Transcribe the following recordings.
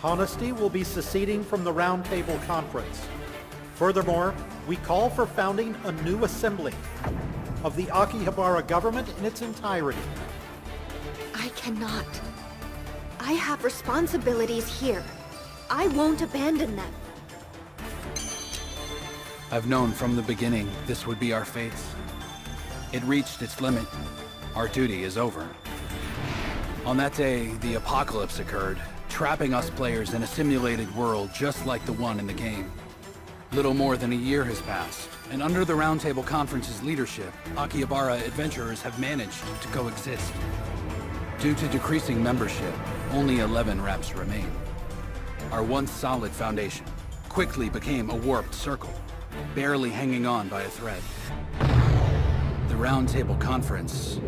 Honesty will be seceding from the Round Table Conference. Furthermore, we call for founding a new assembly of the Akihabara government in its entirety. I cannot. I have responsibilities here. I won't abandon them. I've known from the beginning this would be our fate. It reached its limit. Our duty is over. On that day, the apocalypse occurred, trapping us players in a simulated world just like the one in the game. Little more than a year has passed, and under the Round Table Conference's leadership, Akihabara adventurers have managed to coexist. Due to decreasing membership, only 11 reps remain. Our once solid foundation quickly became a warped circle, barely hanging on by a thread. The Round Table Conference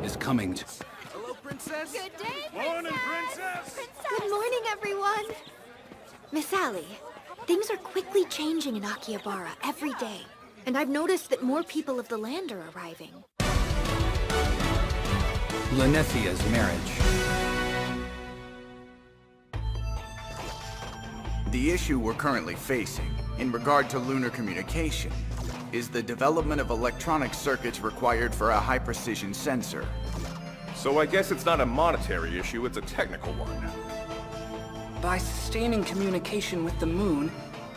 is coming to... Hello, Princess? Good day, Princess! Morning, Princess! Good morning, everyone! Miss Allie, things are quickly changing in Akihabara every day. And I've noticed that more people of the land are arriving. Linethia's marriage. The issue we're currently facing, in regard to lunar communication, is the development of electronic circuits required for a high-precision sensor. So I guess it's not a monetary issue, it's a technical one. By sustaining communication with the moon,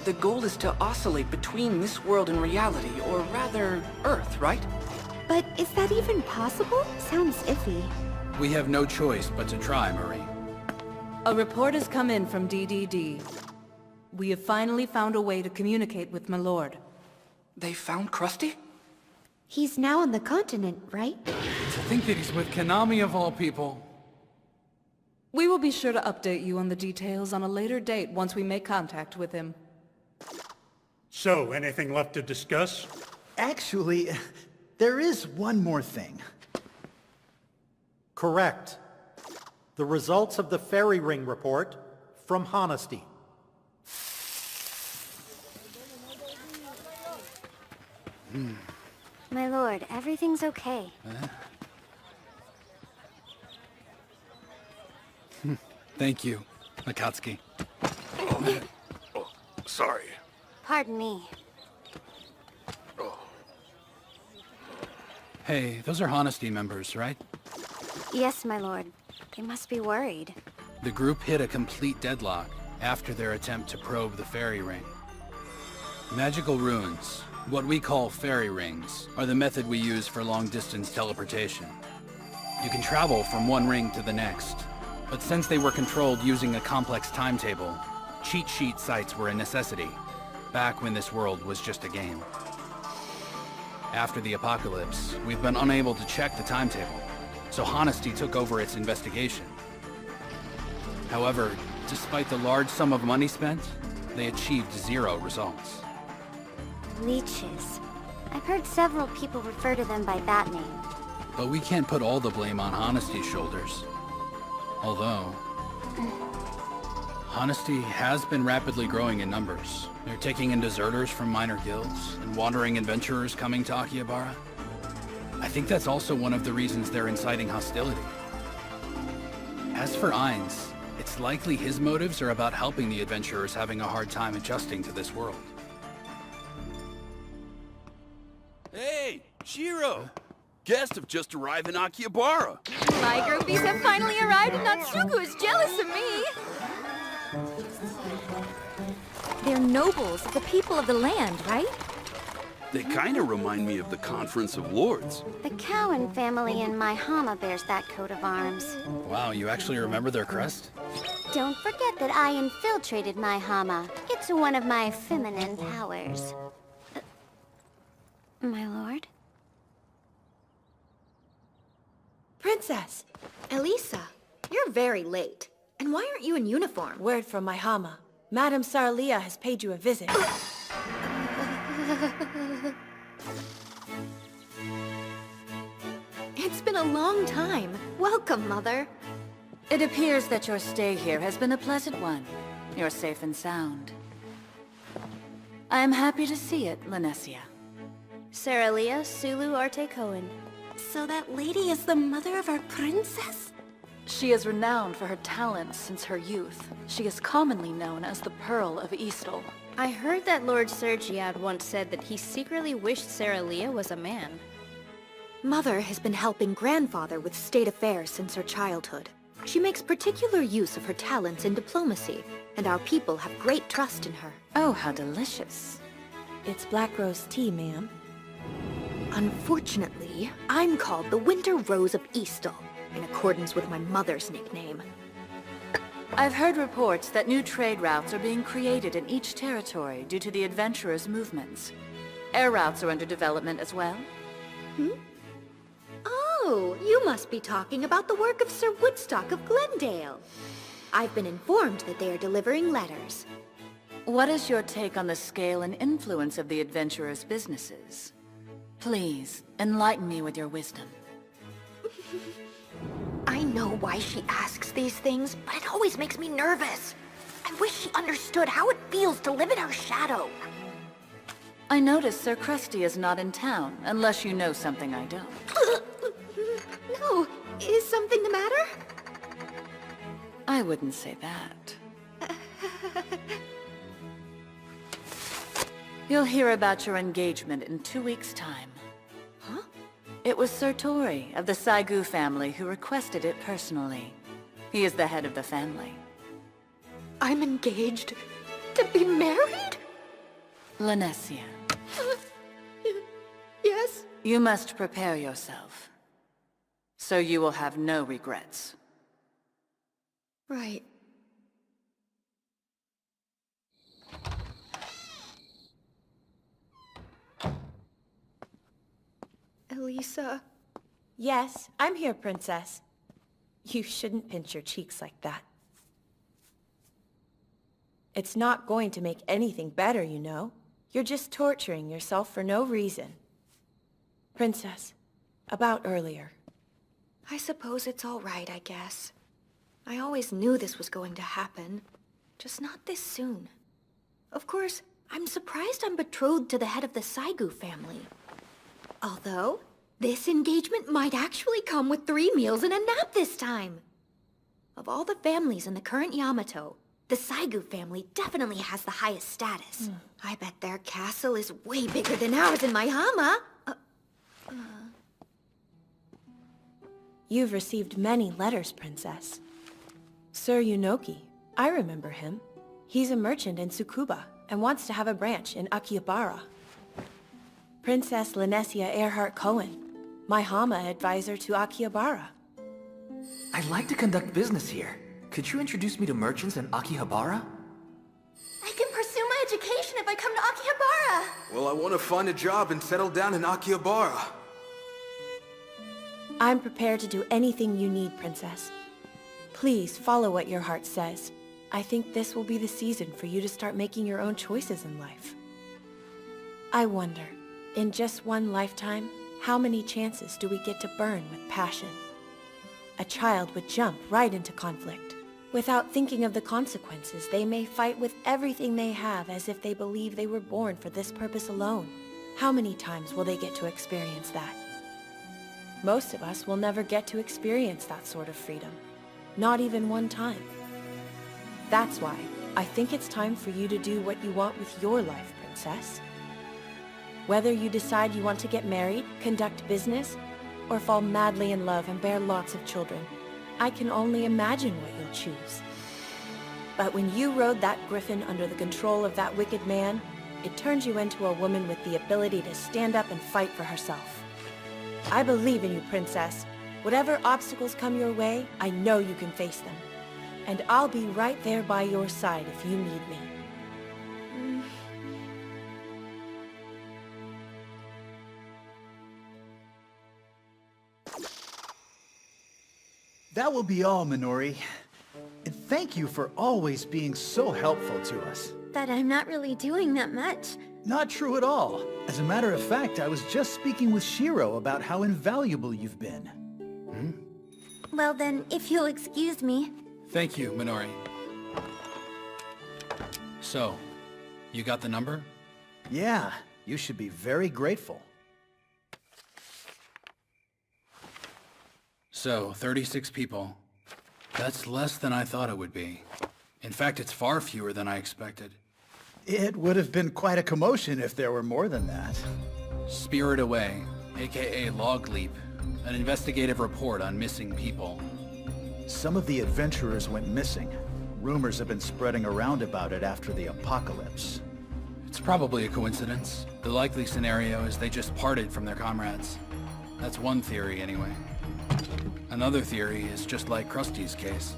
the goal is to oscillate between this world and reality, or rather, Earth, right? But is that even possible? Sounds iffy. We have no choice but to try, Marie. A report has come in from DDD. We have finally found a way to communicate with my lord. They found Krusty? He's now on the continent, right? To think that he's with Konami of all people. We will be sure to update you on the details on a later date once we make contact with him. So, anything left to discuss? Actually, there is one more thing. Correct. The results of the Fairy Ring report from Honesty. My lord, everything's okay. Thank you, Akatsuki. Sorry. Pardon me. Hey, those are Honesty members, right? Yes, my lord. They must be worried. The group hit a complete deadlock after their attempt to probe the Fairy Ring. Magical runes, what we call fairy rings, are the method we use for long-distance teleportation. You can travel from one ring to the next, but since they were controlled using a complex timetable, cheat sheet sites were a necessity, back when this world was just a game. After the apocalypse, we've been unable to check the timetable, so Honesty took over its investigation. However, despite the large sum of money spent, they achieved 0 results. Leeches. I've heard several people refer to them by that name. But we can't put all the blame on Honesty's shoulders. Although, Honesty has been rapidly growing in numbers. They're taking in deserters from minor guilds and wandering adventurers coming to Akihabara. I think that's also one of the reasons they're inciting hostility. As for Ainz, it's likely his motives are about helping the adventurers having a hard time adjusting to this world. Hey, Shiro! Guests have just arrived in Akihabara. My groupies have finally arrived and Natsuko is jealous of me! They're nobles, the people of the land, right? They kinda remind me of the Conference of Lords. The Cowan family in my Hama bears that coat of arms. Wow, you actually remember their crest? Don't forget that I infiltrated my Hama. It's one of my feminine powers. My lord? Princess! Elisa, you're very late. And why aren't you in uniform? Word from my Hama. Madame Saralia has paid you a visit. It's been a long time. Welcome, Mother. It appears that your stay here has been a pleasant one. You're safe and sound. I am happy to see it, Linesia. Saralia Sulu Arte Cohen. So that lady is the mother of our princess? She is renowned for her talents since her youth. She is commonly known as the Pearl of Eastal. I heard that Lord Sergiad once said that he secretly wished Sarah Leah was a man. Mother has been helping Grandfather with state affairs since her childhood. She makes particular use of her talents in diplomacy, and our people have great trust in her. Oh, how delicious. It's Black Rose tea, ma'am. Unfortunately, I'm called the Winter Rose of Eastal, in accordance with my mother's nickname. I've heard reports that new trade routes are being created in each territory due to the adventurers' movements. Air routes are under development as well. Oh, you must be talking about the work of Sir Woodstock of Glendale. I've been informed that they are delivering letters. What is your take on the scale and influence of the adventurers' businesses? Please, enlighten me with your wisdom. I know why she asks these things, but it always makes me nervous. I wish she understood how it feels to live in her shadow. I notice Sir Krusty is not in town, unless you know something I don't. No, is something the matter? I wouldn't say that. You'll hear about your engagement in 2 weeks' time. Huh? It was Sir Tori of the Saigu family who requested it personally. He is the head of the family. I'm engaged to be married? Lanessia, Yes? you must prepare yourself, so you will have no regrets. Right. Elisa. Yes, I'm here, Princess. You shouldn't pinch your cheeks like that. It's not going to make anything better, you know. You're just torturing yourself for no reason. Princess, about earlier. I suppose it's all right, I guess. I always knew this was going to happen. Just not this soon. Of course, I'm surprised I'm betrothed to the head of the Saigu family. Although, this engagement might actually come with 3 meals and a nap this time. Of all the families in the current Yamato, the Saigu family definitely has the highest status. I bet their castle is way bigger than ours in my Hama. You've received many letters, Princess. Sir Yunoki, I remember him. He's a merchant in Tsukuba and wants to have a branch in Akihabara. Princess Lanessia Earhart-Cohen, my Hama advisor to Akihabara. I'd like to conduct business here. Could you introduce me to merchants in Akihabara? I can pursue my education if I come to Akihabara. Well, I want to find a job and settle down in Akihabara. I'm prepared to do anything you need, Princess. Please follow what your heart says. I think this will be the season for you to start making your own choices in life. I wonder, in just one lifetime, how many chances do we get to burn with passion? A child would jump right into conflict. Without thinking of the consequences, they may fight with everything they have as if they believe they were born for this purpose alone. How many times will they get to experience that? Most of us will never get to experience that sort of freedom. Not even one time. That's why I think it's time for you to do what you want with your life, Princess. Whether you decide you want to get married, conduct business, or fall madly in love and bear lots of children, I can only imagine what you'll choose. But when you rode that griffin under the control of that wicked man, it turned you into a woman with the ability to stand up and fight for herself. I believe in you, Princess. Whatever obstacles come your way, I know you can face them. And I'll be right there by your side if you need me. That will be all, Minori. And thank you for always being so helpful to us. But I'm not really doing that much. Not true at all. As a matter of fact, I was just speaking with Shiro about how invaluable you've been. Well then, if you'll excuse me. Thank you, Minori. So, you got the number? Yeah, you should be very grateful. So, 36 people, That's less than I thought it would be. In fact, it's far fewer than I expected. It would have been quite a commotion if there were more than that. Spirit Away, aka Log Leap, an investigative report on missing people. Some of the adventurers went missing. Rumors have been spreading around about it after the apocalypse. It's probably a coincidence. The likely scenario is they just parted from their comrades. That's one theory, anyway. Another theory is just like Krusty's case.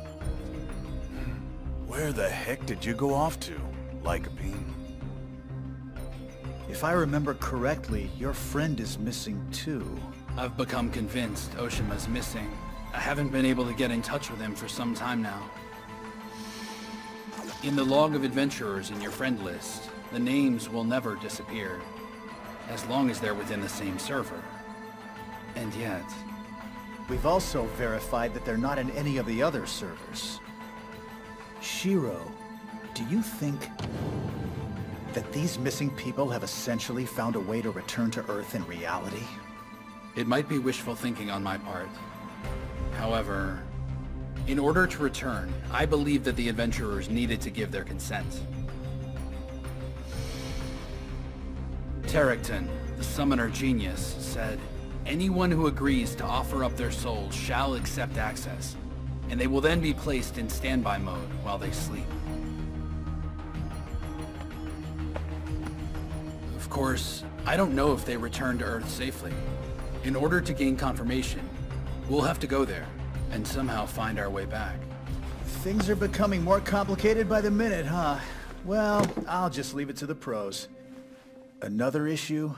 Where the heck did you go off to, Lycopene? If I remember correctly, your friend is missing too. I've become convinced Oshima's missing. I haven't been able to get in touch with him for some time now. In the log of adventurers in your friend list, the names will never disappear, as long as they're within the same server. And yet... We've also verified that they're not in any of the other servers. Shiro, do you think that these missing people have essentially found a way to return to Earth in reality? It might be wishful thinking on my part. However, in order to return, I believe that the adventurers needed to give their consent. Terracton, the summoner genius, said, anyone who agrees to offer up their souls shall accept access, and they will then be placed in standby mode while they sleep. Of course, I don't know if they returned to Earth safely. In order to gain confirmation, we'll have to go there, and somehow find our way back. Things are becoming more complicated by the minute, huh? Well, I'll just leave it to the pros. Another issue?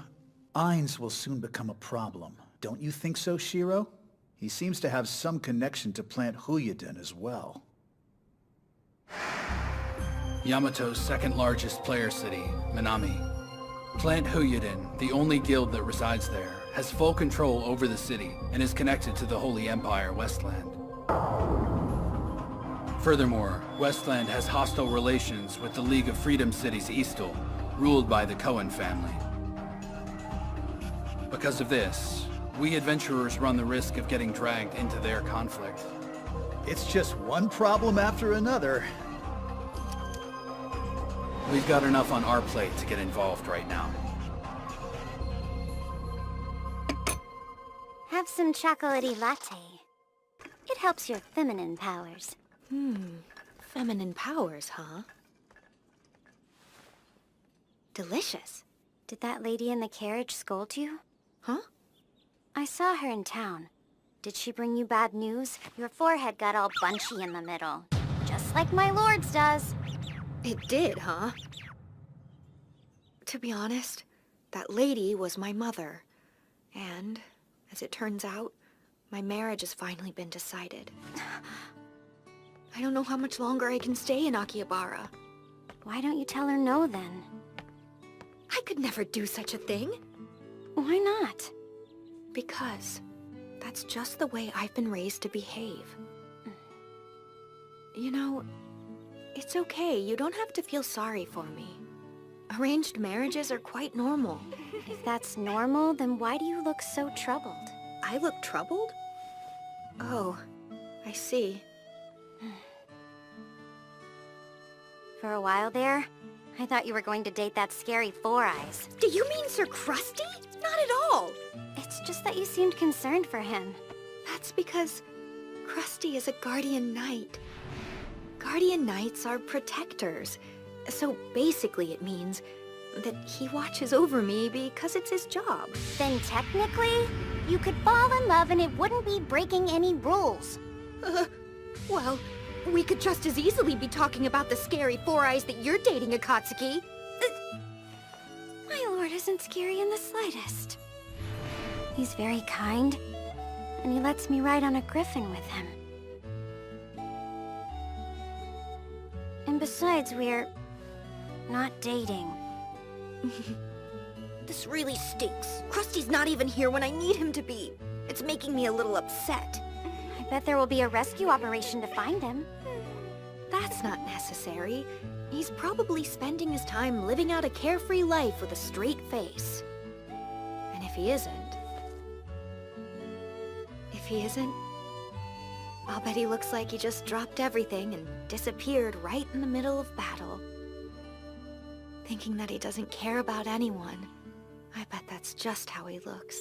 Ainz will soon become a problem. Don't you think so, Shiro? He seems to have some connection to Plant Huyuden as well. Yamato's second largest player city, Minami. Plant Huyuden, the only guild that resides there, has full control over the city and is connected to the Holy Empire Westland. Furthermore, Westland has hostile relations with the League of Freedom Cities Eastal, ruled by the Cohen family. Because of this, we adventurers run the risk of getting dragged into their conflict. It's just one problem after another. We've got enough on our plate to get involved right now. Have some chocolatey latte. It helps your feminine powers. Feminine powers, huh? Delicious. Did that lady in the carriage scold you? Huh? I saw her in town. Did she bring you bad news? Your forehead got all bunchy in the middle. Just like my lord's does. It did, huh? To be honest, that lady was my mother. And, as it turns out, my marriage has finally been decided. I don't know how much longer I can stay in Akihabara. Why don't you tell her no, then? I could never do such a thing. Why not? Because that's just the way I've been raised to behave. You know, it's okay. You don't have to feel sorry for me. Arranged marriages are quite normal. If that's normal, then why do you look so troubled? I look troubled? Oh, I see. For a while there, I thought you were going to date that scary Four Eyes. Do you mean Sir Krusty? Not at all! It's just that you seemed concerned for him. That's because Krusty is a guardian knight. Guardian knights are protectors. So basically it means that he watches over me because it's his job. Then technically, you could fall in love and it wouldn't be breaking any rules. Well, we could just as easily be talking about the scary Four Eyes that you're dating, Akatsuki. My lord isn't scary in the slightest. He's very kind, and he lets me ride on a griffin with him. And besides, we're not dating. This really stinks. Krusty's not even here when I need him to be. It's making me a little upset. I bet there will be a rescue operation to find him. That's not necessary. He's probably spending his time living out a carefree life with a straight face. And if he isn't, I'll bet he looks like he just dropped everything and disappeared right in the middle of battle. Thinking that he doesn't care about anyone. I bet that's just how he looks.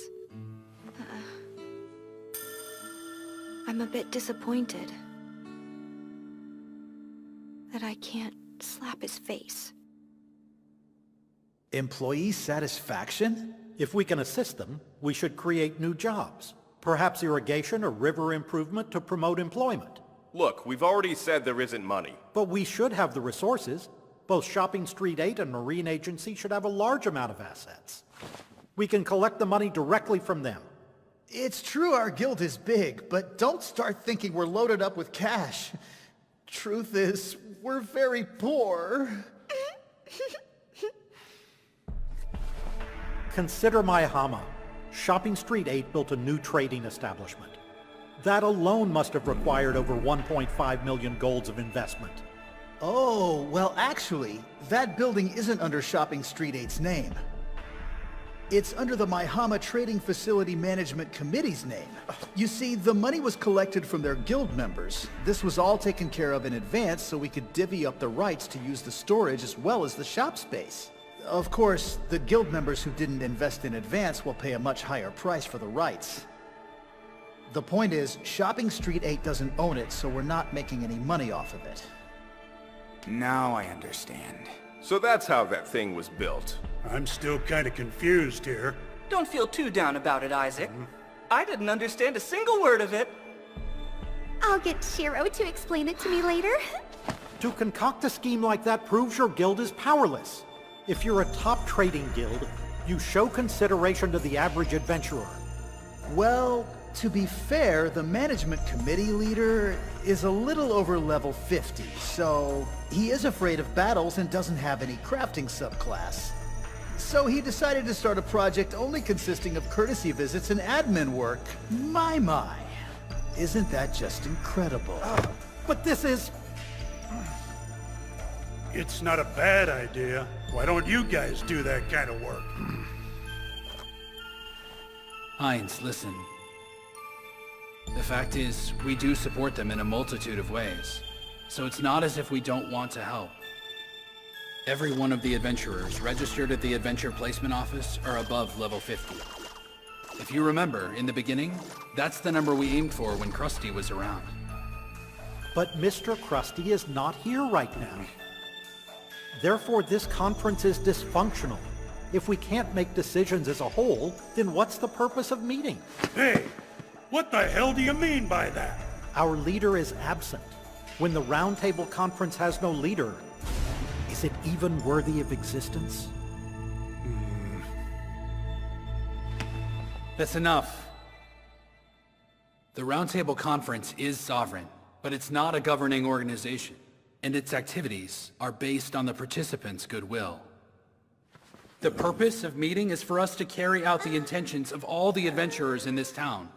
I'm a bit disappointed that I can't slap his face. Employee satisfaction? If we can assist them, we should create new jobs. Perhaps irrigation or river improvement to promote employment. Look, we've already said there isn't money. But we should have the resources. Both Shopping Street 8 and Marine Agency should have a large amount of assets. We can collect the money directly from them. It's true our guild is big, but don't start thinking we're loaded up with cash. Truth is, we're very poor. Consider Maihama. Shopping Street 8 built a new trading establishment. That alone must have required over 1.5 million golds of investment. Oh, well actually, that building isn't under Shopping Street 8's name. It's under the Maihama Trading Facility Management Committee's name. You see, the money was collected from their guild members. This was all taken care of in advance so we could divvy up the rights to use the storage as well as the shop space. Of course, the guild members who didn't invest in advance will pay a much higher price for the rights. The point is, Shopping Street 8 doesn't own it, so we're not making any money off of it. Now I understand. So that's how that thing was built. I'm still kind of confused here. Don't feel too down about it, Isaac. I didn't understand a single word of it. I'll get Shiro to explain it to me later. To concoct a scheme like that proves your guild is powerless. If you're a top trading guild, you show consideration to the average adventurer. Well, to be fair, the management committee leader is a little over level 50, so he is afraid of battles and doesn't have any crafting subclass. So he decided to start a project only consisting of courtesy visits and admin work. My. Isn't that just incredible? But this is... It's not a bad idea. Why don't you guys do that kind of work? Heinz, listen. The fact is, we do support them in a multitude of ways. So it's not as if we don't want to help. Every one of the adventurers registered at the Adventure Placement Office are above level 50. If you remember, in the beginning, that's the number we aimed for when Krusty was around. But Mr. Krusty is not here right now. Therefore, this conference is dysfunctional. If we can't make decisions as a whole, then what's the purpose of meeting? Hey, what the hell do you mean by that? Our leader is absent. When the Roundtable Conference has no leader, is it even worthy of existence? That's enough. The Roundtable Conference is sovereign, but it's not a governing organization, and its activities are based on the participants' goodwill. The purpose of meeting is for us to carry out the intentions of all the adventurers in this town,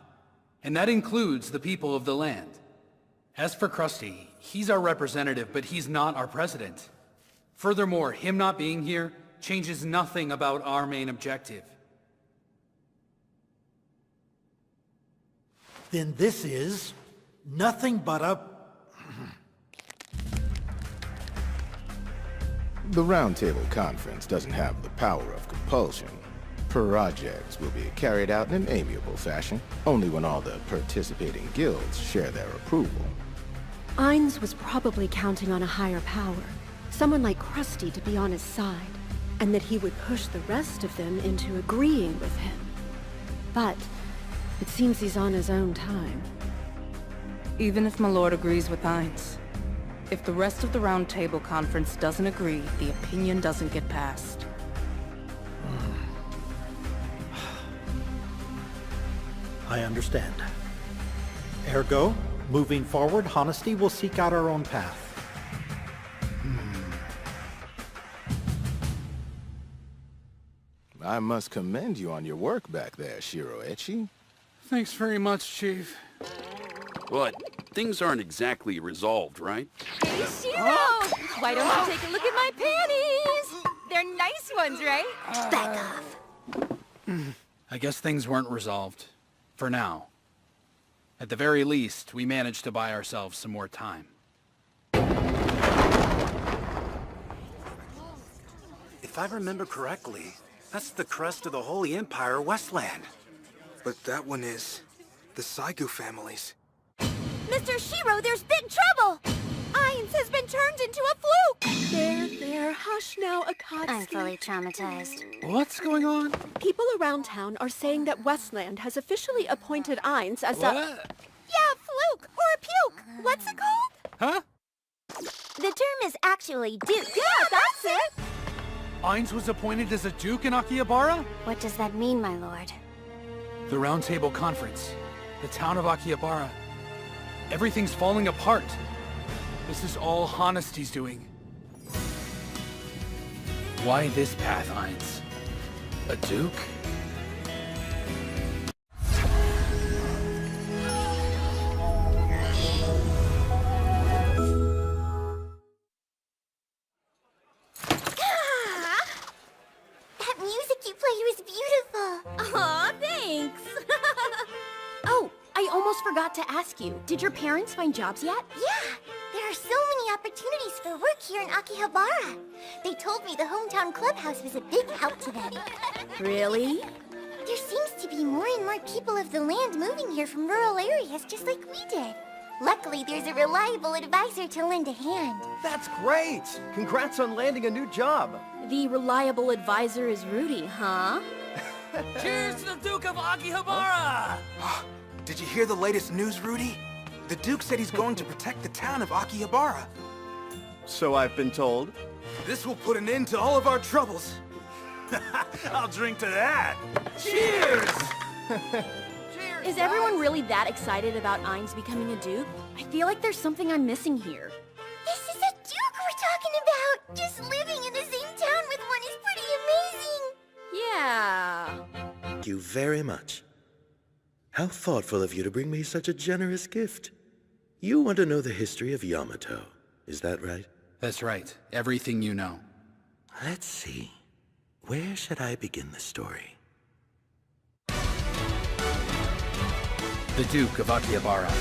and that includes the people of the land. As for Krusty, he's our representative, but he's not our president. Furthermore, him not being here changes nothing about our main objective. Then this is nothing but a... The Roundtable Conference doesn't have the power of compulsion. Projects will be carried out in an amiable fashion, only when all the participating guilds share their approval. Ainz was probably counting on a higher power, someone like Krusty to be on his side, and that he would push the rest of them into agreeing with him. But it seems he's on his own time. Even if my lord agrees with Ainz, if the rest of the Round Table Conference doesn't agree, the opinion doesn't get passed. I understand. Ergo, moving forward, Honesty will seek out our own path. I must commend you on your work back there, Shiroechi. Thanks very much, Chief. But things aren't exactly resolved, right? Hey, Shiro! Why don't you take a look at my panties? They're nice ones, right? Back off. I guess things weren't resolved. For now. At the very least, we managed to buy ourselves some more time. If I remember correctly, that's the crest of the Holy Empire, Westland. But that one is the Saigu families. Mr. Shiro, there's big trouble! Ainz has been turned into a fluke! There, hush now, Akatsuki. I'm fully traumatized. What's going on? People around town are saying that Westland has officially appointed Ainz as a... Yeah, fluke, or a puke. What's it called? Huh? The term is actually duke. Yeah, that's it! Ainz was appointed as a duke in Akihabara? What does that mean, my lord? The Round Table Conference. The town of Akihabara. Everything's falling apart. This is all Honesty's doing. Why this path, Ainz? A duke? That music you play was beautiful. Aw, thanks. Oh, I almost forgot to ask you. Did your parents find jobs yet? Yeah, there are so many opportunities for work here in Akihabara. They told me the hometown clubhouse was a big help to them. Really? There seems to be more and more people of the land moving here from rural areas just like we did. Luckily, there's a reliable advisor to lend a hand. That's great! Congrats on landing a new job. The reliable advisor is Rudy, huh? Cheers to the Duke of Akihabara! Did you hear the latest news, Rudy? The Duke said he's going to protect the town of Akihabara. So I've been told. This will put an end to all of our troubles. I'll drink to that. Cheers! Is everyone really that excited about Ainz becoming a duke? I feel like there's something I'm missing here. This is a duke we're talking about! Just living in the same town with one is pretty amazing! Yeah. Thank you very much. How thoughtful of you to bring me such a generous gift. You want to know the history of Yamato, is that right? That's right. Everything you know. Let's see. Where should I begin the story? The Duke of Akihabara.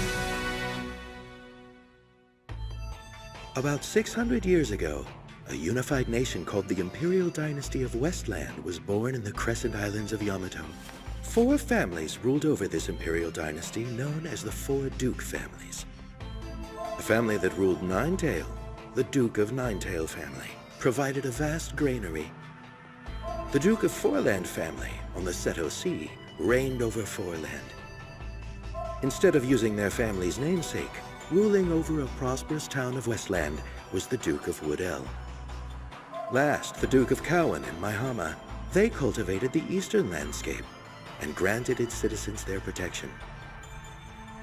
About 600 years ago, a unified nation called the Imperial Dynasty of Westland was born in the Crescent Islands of Yamato. 4 families ruled over this imperial dynasty known as the 4 Duke families. The family that ruled Ninetail, the Duke of Ninetail family, provided a vast granary. The Duke of Foreland family, on the Seto Sea, reigned over Foreland. Instead of using their family's namesake, ruling over a prosperous town of Westland was the Duke of Woodell. Last, the Duke of Cowan and Maihama, they cultivated the eastern landscape and granted its citizens their protection.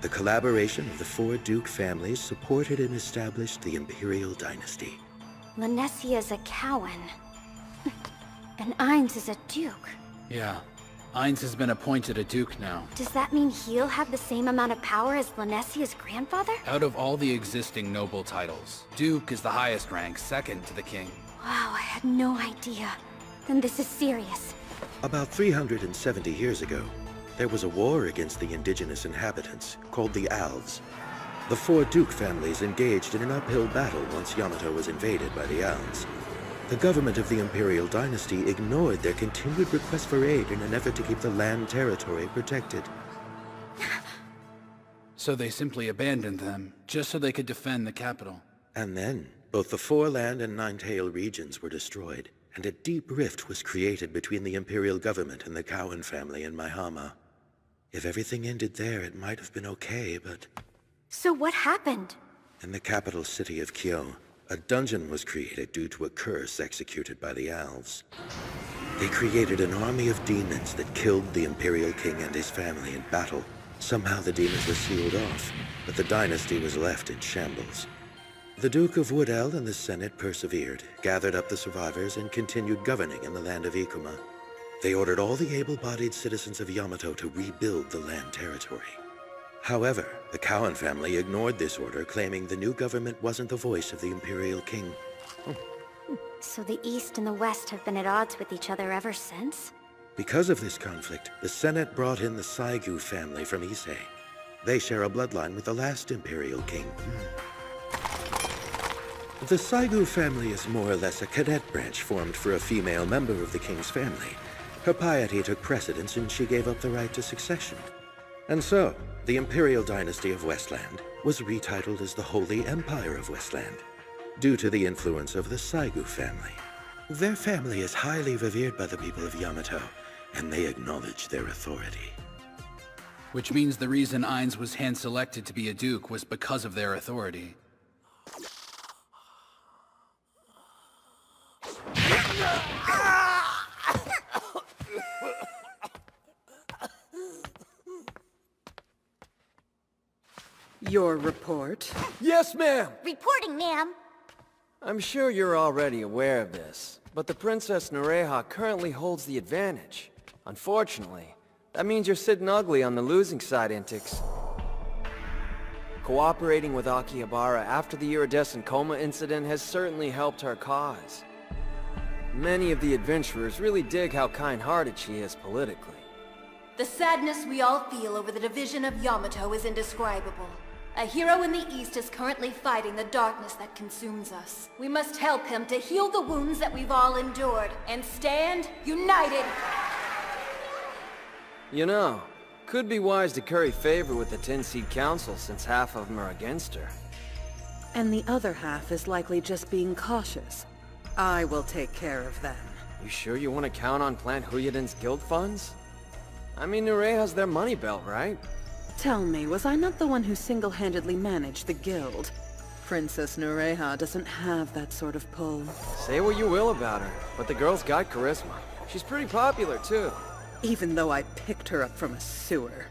The collaboration of the 4 Duke families supported and established the Imperial Dynasty. Lanesia's a Cowan. And Ainz is a duke. Yeah. Ainz has been appointed a duke now. Does that mean he'll have the same amount of power as Lanesia's grandfather? Out of all the existing noble titles, Duke is the highest rank, second to the king. Wow, I had no idea. Then this is serious. About 370 years ago, there was a war against the indigenous inhabitants, called the Alves. The 4 Duke families engaged in an uphill battle once Yamato was invaded by the Alves. The government of the Imperial Dynasty ignored their continued requests for aid in an effort to keep the land territory protected. So they simply abandoned them, just so they could defend the capital. And then, both the Foreland and Ninetail regions were destroyed, and a deep rift was created between the Imperial government and the Cowan family in Maihama. If everything ended there, it might have been okay, but... So what happened? In the capital city of Kyo, a dungeon was created due to a curse executed by the Alves. They created an army of demons that killed the Imperial King and his family in battle. Somehow the demons were sealed off, but the dynasty was left in shambles. The Duke of Woodell and the Senate persevered, gathered up the survivors, and continued governing in the land of Ikuma. They ordered all the able-bodied citizens of Yamato to rebuild the land territory. However, the Cowan family ignored this order, claiming the new government wasn't the voice of the Imperial King. So the East and the West have been at odds with each other ever since? Because of this conflict, the Senate brought in the Saigu family from Ise. They share a bloodline with the last Imperial King. The Saigu family is more or less a cadet branch formed for a female member of the king's family. Her piety took precedence and she gave up the right to succession. And so, the Imperial Dynasty of Westland was retitled as the Holy Empire of Westland, due to the influence of the Saigu family. Their family is highly revered by the people of Yamato, and they acknowledge their authority. Which means the reason Ainz was hand-selected to be a duke was because of their authority. Your report? Yes, ma'am! Reporting, ma'am. I'm sure you're already aware of this, but the Princess Nureha currently holds the advantage. Unfortunately, that means you're sitting ugly on the losing side, Intix. Cooperating with Akihabara after the iridescent coma incident has certainly helped her cause. Many of the adventurers really dig how kind-hearted she is politically. The sadness we all feel over the division of Yamato is indescribable. A hero in the East is currently fighting the darkness that consumes us. We must help him to heal the wounds that we've all endured, and stand united! You know, could be wise to curry favor with the Ten Seed Council since half of them are against her. And the other half is likely just being cautious. I will take care of them. You sure you want to count on Plant Huyuden's guild funds? I mean, Nureha's their money belt, right? Tell me, was I not the one who single-handedly managed the guild? Princess Nureha doesn't have that sort of pull. Say what you will about her, but the girl's got charisma. She's pretty popular, too. Even though I picked her up from a sewer.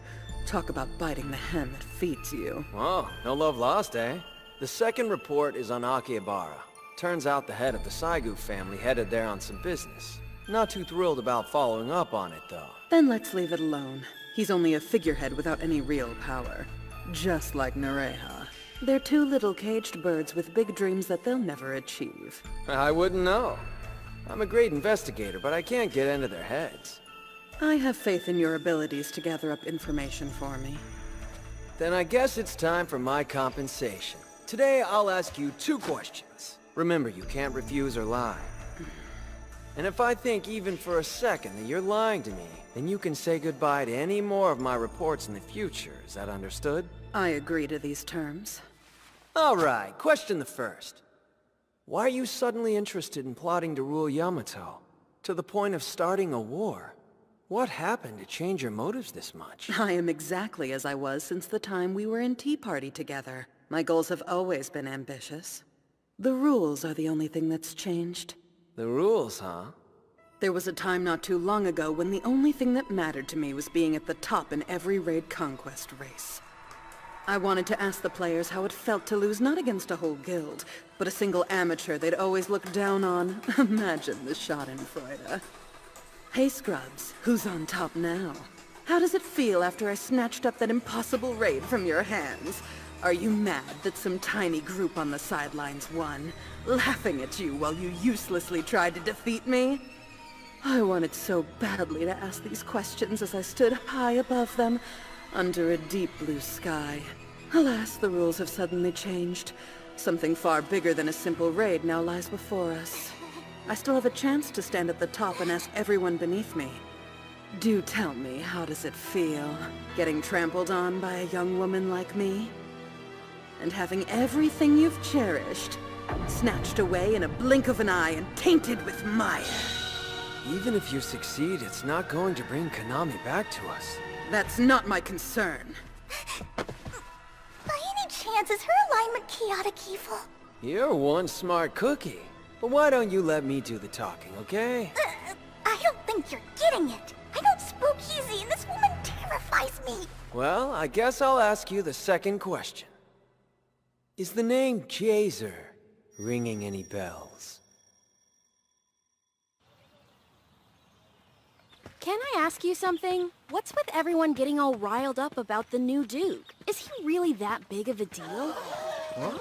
Talk about biting the hand that feeds you. Oh, no love lost, eh? The second report is on Akihabara. Turns out the head of the Saigu family headed there on some business. Not too thrilled about following up on it, though. Then let's leave it alone. He's only a figurehead without any real power. Just like Nureha. They're two little caged birds with big dreams that they'll never achieve. I wouldn't know. I'm a great investigator, but I can't get into their heads. I have faith in your abilities to gather up information for me. Then I guess it's time for my compensation. Today, I'll ask you 2 questions. Remember, you can't refuse or lie. And if I think even for a second that you're lying to me, then you can say goodbye to any more of my reports in the future. Is that understood? I agree to these terms. Alright, question the first. Why are you suddenly interested in plotting to rule Yamato? To the point of starting a war? What happened to change your motives this much? I am exactly as I was since the time we were in Tea Party together. My goals have always been ambitious. The rules are the only thing that's changed. The rules, huh? There was a time not too long ago when the only thing that mattered to me was being at the top in every raid conquest race. I wanted to ask the players how it felt to lose not against a whole guild, but a single amateur they'd always looked down on. Imagine the schadenfreude. Hey Scrubs, who's on top now? How does it feel after I snatched up that impossible raid from your hands? Are you mad that some tiny group on the sidelines won, laughing at you while you uselessly tried to defeat me? I wanted so badly to ask these questions as I stood high above them, under a deep blue sky. Alas, the rules have suddenly changed. Something far bigger than a simple raid now lies before us. I still have a chance to stand at the top and ask everyone beneath me. Do tell me, how does it feel, getting trampled on by a young woman like me? And having everything you've cherished snatched away in a blink of an eye and tainted with mire. Even if you succeed, it's not going to bring Konami back to us. That's not my concern. By any chance, is her alignment chaotic evil? You're one smart cookie. But why don't you let me do the talking, okay? I don't think you're getting it. I don't spook easy, and this woman terrifies me. Well, I guess I'll ask you the second question. Is the name Jazer ringing any bells? Can I ask you something? What's with everyone getting all riled up about the new Duke? Is he really that big of a deal? Huh?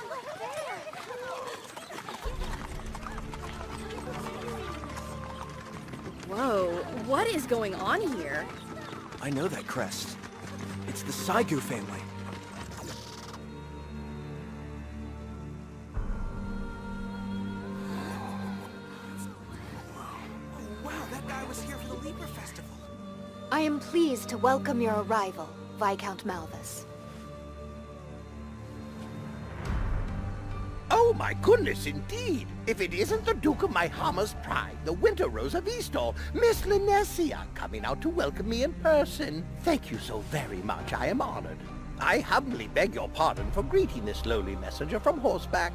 Whoa, what is going on here? I know that crest. It's the Saigu family. Sleeper Festival. I am pleased to welcome your arrival, Viscount Malvis. Oh my goodness, indeed! If it isn't the Duke of my Hammer's pride, the Winter Rose of Eastall, Miss Linessia, coming out to welcome me in person. Thank you so very much, I am honored. I humbly beg your pardon for greeting this lowly messenger from horseback.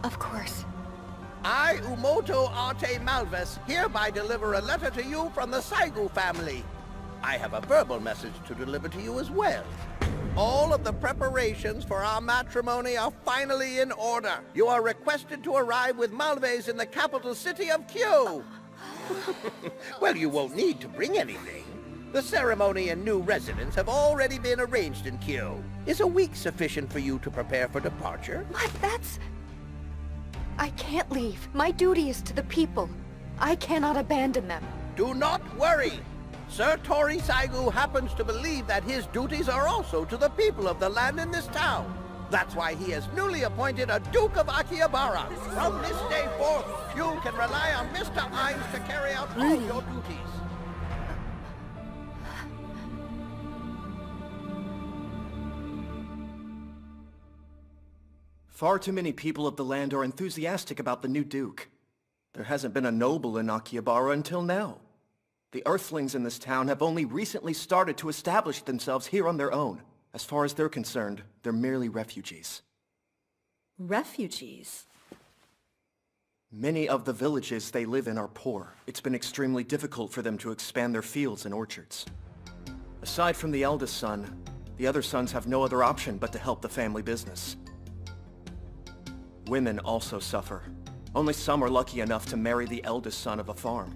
Of course. I, Umoto Arte Malvis, hereby deliver a letter to you from the Saigu family. I have a verbal message to deliver to you as well. All of the preparations for our matrimony are finally in order. You are requested to arrive with Malves in the capital city of Kyo. Well, you won't need to bring anything. The ceremony and new residence have already been arranged in Kyo. Is a week sufficient for you to prepare for departure? But that's... I can't leave. My duty is to the people. I cannot abandon them. Do not worry. Sir Tori Saigu happens to believe that his duties are also to the people of the land in this town. That's why he has newly appointed a Duke of Akihabara. From this day forth, you can rely on Mr. Ainz to carry out all your duties. Far too many people of the land are enthusiastic about the new Duke. There hasn't been a noble in Akihabara until now. The Earthlings in this town have only recently started to establish themselves here on their own. As far as they're concerned, they're merely refugees. Refugees? Many of the villages they live in are poor. It's been extremely difficult for them to expand their fields and orchards. Aside from the eldest son, the other sons have no other option but to help the family business. Women also suffer. Only some are lucky enough to marry the eldest son of a farm.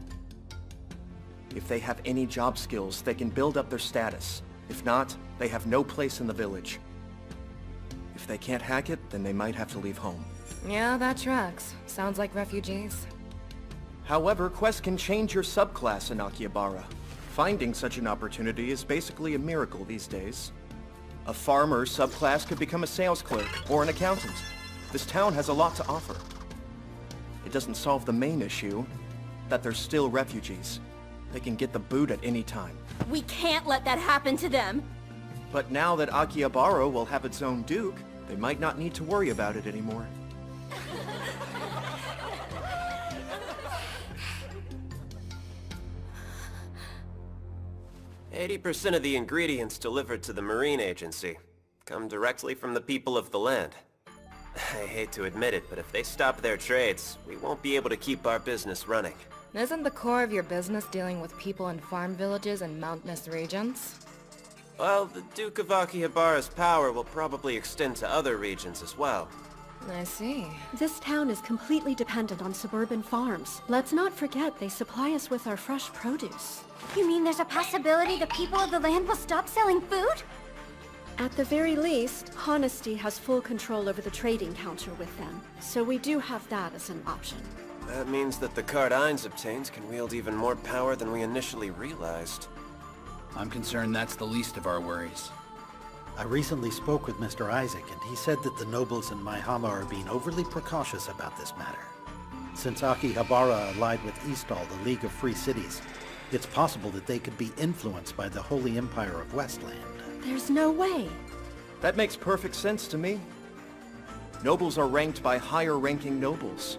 If they have any job skills, they can build up their status. If not, they have no place in the village. If they can't hack it, then they might have to leave home. Yeah, that tracks. Sounds like refugees. However, quests can change your subclass in Akihabara. Finding such an opportunity is basically a miracle these days. A farmer subclass could become a sales clerk or an accountant. This town has a lot to offer. It doesn't solve the main issue, that they're still refugees. They can get the boot at any time. We can't let that happen to them! But now that Akihabara will have its own duke, they might not need to worry about it anymore. 80% of the ingredients delivered to the Marine Agency come directly from the people of the land. I hate to admit it, but if they stop their trades, we won't be able to keep our business running. Isn't the core of your business dealing with people in farm villages and mountainous regions? Well, the Duke of Akihabara's power will probably extend to other regions as well. I see. This town is completely dependent on suburban farms. Let's not forget they supply us with our fresh produce. You mean there's a possibility the people of the land will stop selling food? At the very least, Honesty has full control over the trading counter with them, so we do have that as an option. That means that the card Ainz obtains can wield even more power than we initially realized. I'm concerned that's the least of our worries. I recently spoke with Mr. Isaac, and he said that the nobles in Maihama are being overly precautious about this matter. Since Akihabara allied with Eastall, the League of Free Cities, it's possible that they could be influenced by the Holy Empire of Westland. There's no way. That makes perfect sense to me. Nobles are ranked by higher-ranking nobles,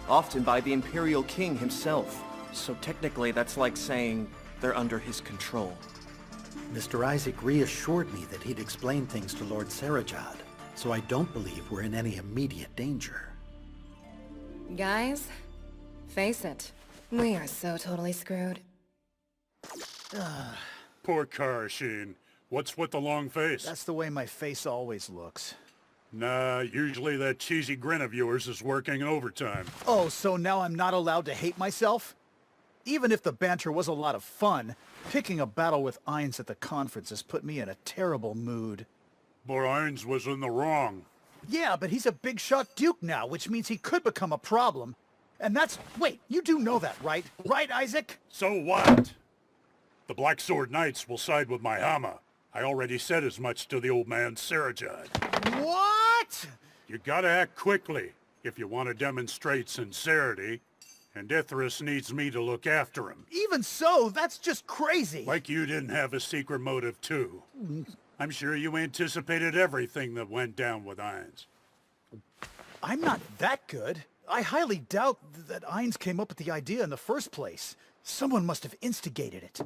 often by the Imperial King himself. So technically, that's like saying they're under his control. Mr. Isaac reassured me that he'd explain things to Lord Sarajad, so I don't believe we're in any immediate danger. Guys, face it. We are so totally screwed. Poor Karashin. What's with the long face? That's the way my face always looks. Nah, usually that cheesy grin of yours is working overtime. Oh, so now I'm not allowed to hate myself? Even if the banter was a lot of fun, picking a battle with Ainz at the conference has put me in a terrible mood. But Ainz was in the wrong. Yeah, but he's a big shot duke now, which means he could become a problem. And that's... Wait, you do know that, right? Right, Isaac? So what? The Black Sword Knights will side with Maihama. I already said as much to the old man Sarajad. What? You gotta act quickly if you want to demonstrate sincerity. And Ithris needs me to look after him. Even so, that's just crazy. Like you didn't have a secret motive, too. I'm sure you anticipated everything that went down with Ainz. I'm not that good. I highly doubt that Ainz came up with the idea in the first place. Someone must have instigated it.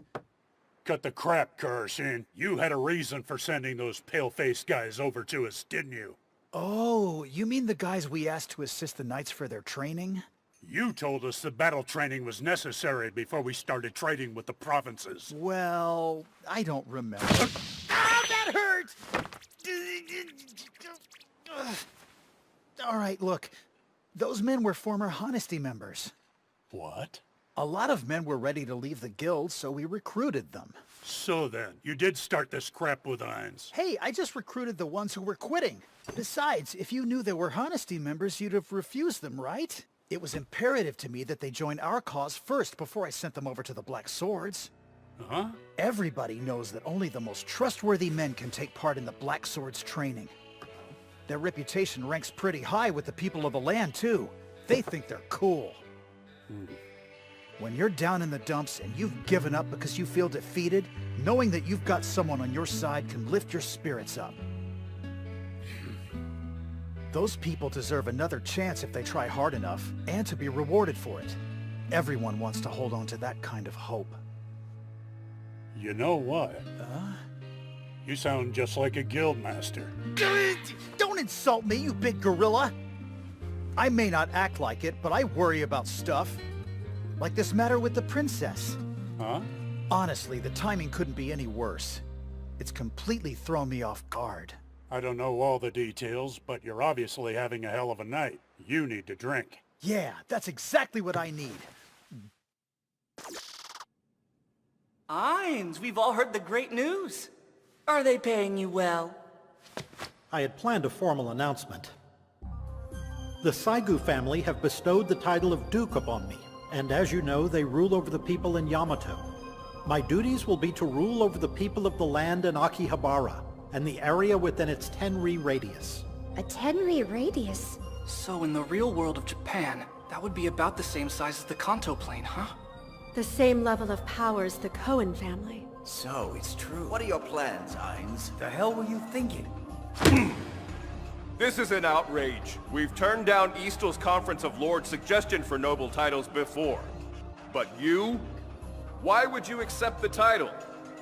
Cut the crap, Karashin. You had a reason for sending those pale-faced guys over to us, didn't you? Oh, you mean the guys we asked to assist the knights for their training? You told us the battle training was necessary before we started trading with the provinces. Well, I don't remember. Ah, that hurt! All right, look. Those men were former Honesty members. What? A lot of men were ready to leave the guild, so we recruited them. So then, you did start this crap with Ainz. Hey, I just recruited the ones who were quitting. Besides, if you knew they were Honesty members, you'd have refused them, right? It was imperative to me that they join our cause first before I sent them over to the Black Swords. Huh? Everybody knows that only the most trustworthy men can take part in the Black Swords training. Their reputation ranks pretty high with the people of the land, too. They think they're cool. When you're down in the dumps and you've given up because you feel defeated, knowing that you've got someone on your side can lift your spirits up. Those people deserve another chance if they try hard enough, and to be rewarded for it. Everyone wants to hold on to that kind of hope. You know what? You sound just like a guildmaster. Don't insult me, you big gorilla! I may not act like it, but I worry about stuff. Like this matter with the princess. Huh? Honestly, the timing couldn't be any worse. It's completely thrown me off guard. I don't know all the details, but you're obviously having a hell of a night. You need to drink. Yeah, that's exactly what I need. Ainz, we've all heard the great news. Are they paying you well? I had planned a formal announcement. The Saigu family have bestowed the title of Duke upon me, and as you know, they rule over the people in Yamato. My duties will be to rule over the people of the land in Akihabara, and the area within its 10-ri radius. A 10-ri radius? So in the real world of Japan, that would be about the same size as the Kanto plane, huh? The same level of power as the Cohen family. So, it's true. What are your plans, Ainz? The hell were you thinking? This is an outrage. We've turned down Eastel's Conference of Lords' suggestion for noble titles before. But you? Why would you accept the title?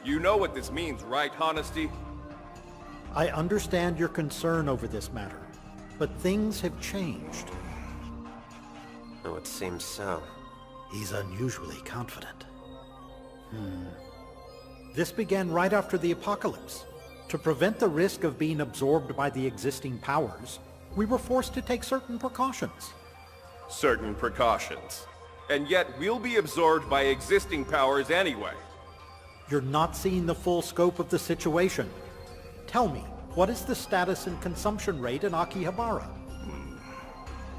You know what this means, right, Honesty? I understand your concern over this matter, but things have changed. Oh, it seems so. He's unusually confident. This began right after the apocalypse. To prevent the risk of being absorbed by the existing powers, we were forced to take certain precautions. Certain precautions. And yet we'll be absorbed by existing powers anyway. You're not seeing the full scope of the situation. Tell me, what is the status and consumption rate in Akihabara?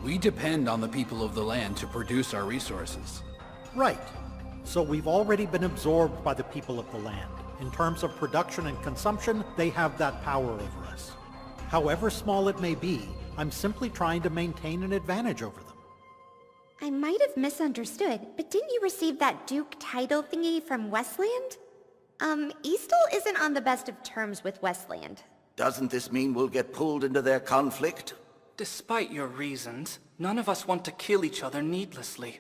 We depend on the people of the land to produce our resources. Right. So we've already been absorbed by the people of the land. In terms of production and consumption, they have that power over us. However small it may be, I'm simply trying to maintain an advantage over them. I might have misunderstood, but didn't you receive that Duke title thingy from Westland? Eastel isn't on the best of terms with Westland. Doesn't this mean we'll get pulled into their conflict? Despite your reasons, none of us want to kill each other needlessly.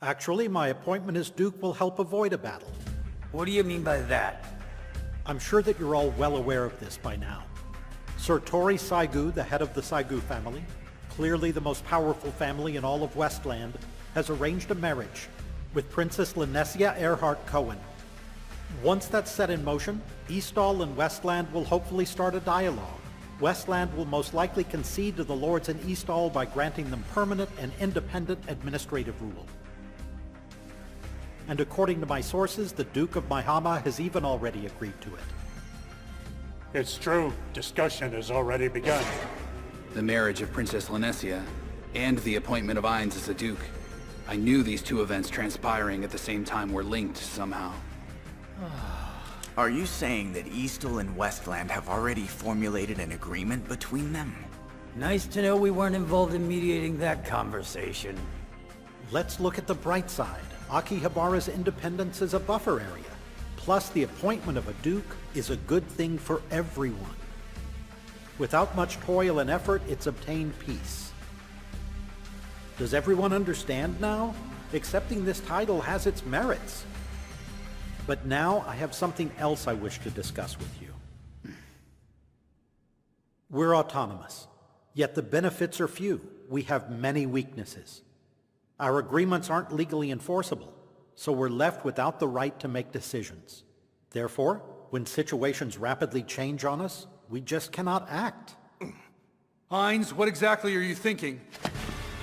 Actually, my appointment as Duke will help avoid a battle. What do you mean by that? I'm sure that you're all well aware of this by now. Sir Tori Saigu, the head of the Saigu family, clearly the most powerful family in all of Westland, has arranged a marriage with Princess Linesia Earhart Cohen. Once that's set in motion, Eastal and Westland will hopefully start a dialogue. Westland will most likely concede to the lords in Eastal by granting them permanent and independent administrative rule. And according to my sources, the Duke of Maihama has even already agreed to it. It's true. Discussion has already begun. The marriage of Princess Linesia and the appointment of Ainz as a duke. I knew these two events transpiring at the same time were linked somehow. Are you saying that Eastel and Westland have already formulated an agreement between them? Nice to know we weren't involved in mediating that conversation. Let's look at the bright side. Akihabara's independence is a buffer area. Plus, the appointment of a duke is a good thing for everyone. Without much toil and effort, it's obtained peace. Does everyone understand now? Accepting this title has its merits. But now I have something else I wish to discuss with you. We're autonomous, yet the benefits are few. We have many weaknesses. Our agreements aren't legally enforceable, so we're left without the right to make decisions. Therefore, when situations rapidly change on us, we just cannot act. Hines, what exactly are you thinking?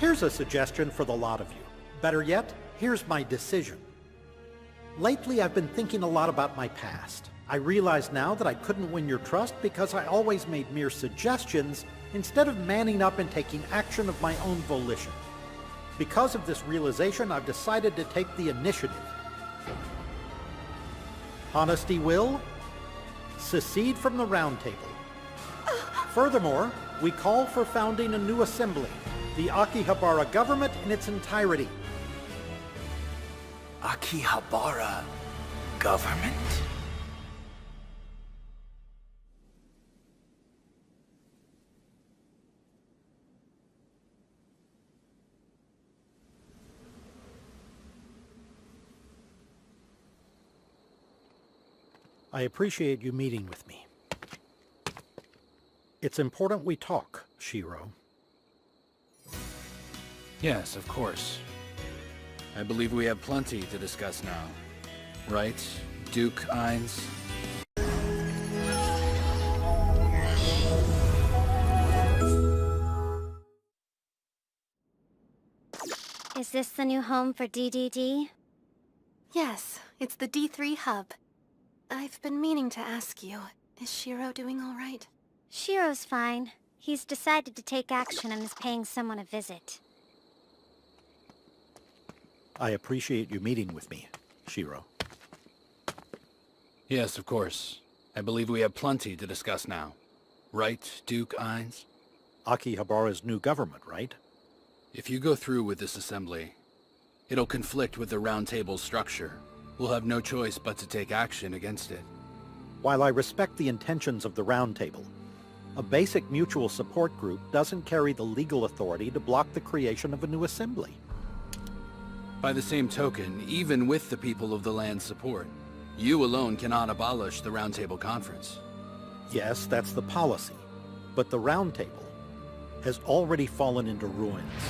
Here's a suggestion for the lot of you. Better yet, here's my decision. Lately, I've been thinking a lot about my past. I realize now that I couldn't win your trust because I always made mere suggestions instead of manning up and taking action of my own volition. Because of this realization, I've decided to take the initiative. Honesty will secede from the Round Table. Furthermore, we call for founding a new assembly, the Akihabara government in its entirety. Akihabara government? I appreciate you meeting with me. It's important we talk, Shiro. Yes, of course. I believe we have plenty to discuss now. Right, Duke Ainz? Is this the new home for DDD? Yes, it's the D3 hub. I've been meaning to ask you, is Shiro doing all right? Shiro's fine. He's decided to take action and is paying someone a visit. I appreciate you meeting with me, Shiro. Yes, of course. I believe we have plenty to discuss now. Right, Duke Ainz? Akihabara's new government, right? If you go through with this assembly, it'll conflict with the Round Table's structure. We'll have no choice but to take action against it. While I respect the intentions of the Round Table, a basic mutual support group doesn't carry the legal authority to block the creation of a new assembly. By the same token, even with the people of the land's support, you alone cannot abolish the Round Table Conference. Yes, that's the policy, but the Round Table has already fallen into ruins.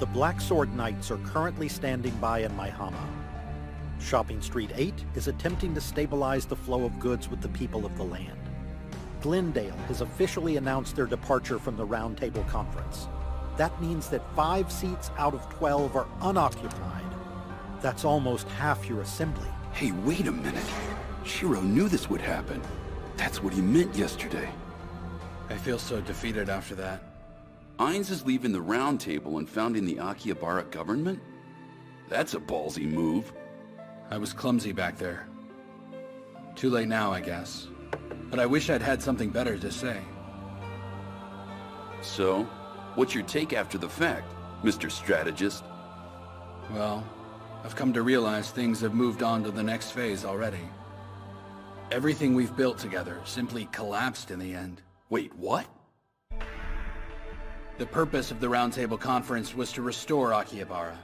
The Black Sword Knights are currently standing by in Maihama. Shopping Street 8 is attempting to stabilize the flow of goods with the people of the land. Glendale has officially announced their departure from the Round Table Conference. That means that 5 seats out of 12 are unoccupied. That's almost half your assembly. Hey, wait a minute. Shiro knew this would happen. That's what he meant yesterday. I feel so defeated after that. Ainz is leaving the Round Table and founding the Akihabara government? That's a ballsy move. I was clumsy back there. Too late now, I guess. But I wish I'd had something better to say. So, what's your take after the fact, Mr. Strategist? Well, I've come to realize things have moved on to the next phase already. Everything we've built together simply collapsed in the end. Wait, what? The purpose of the Round Table Conference was to restore Akihabara.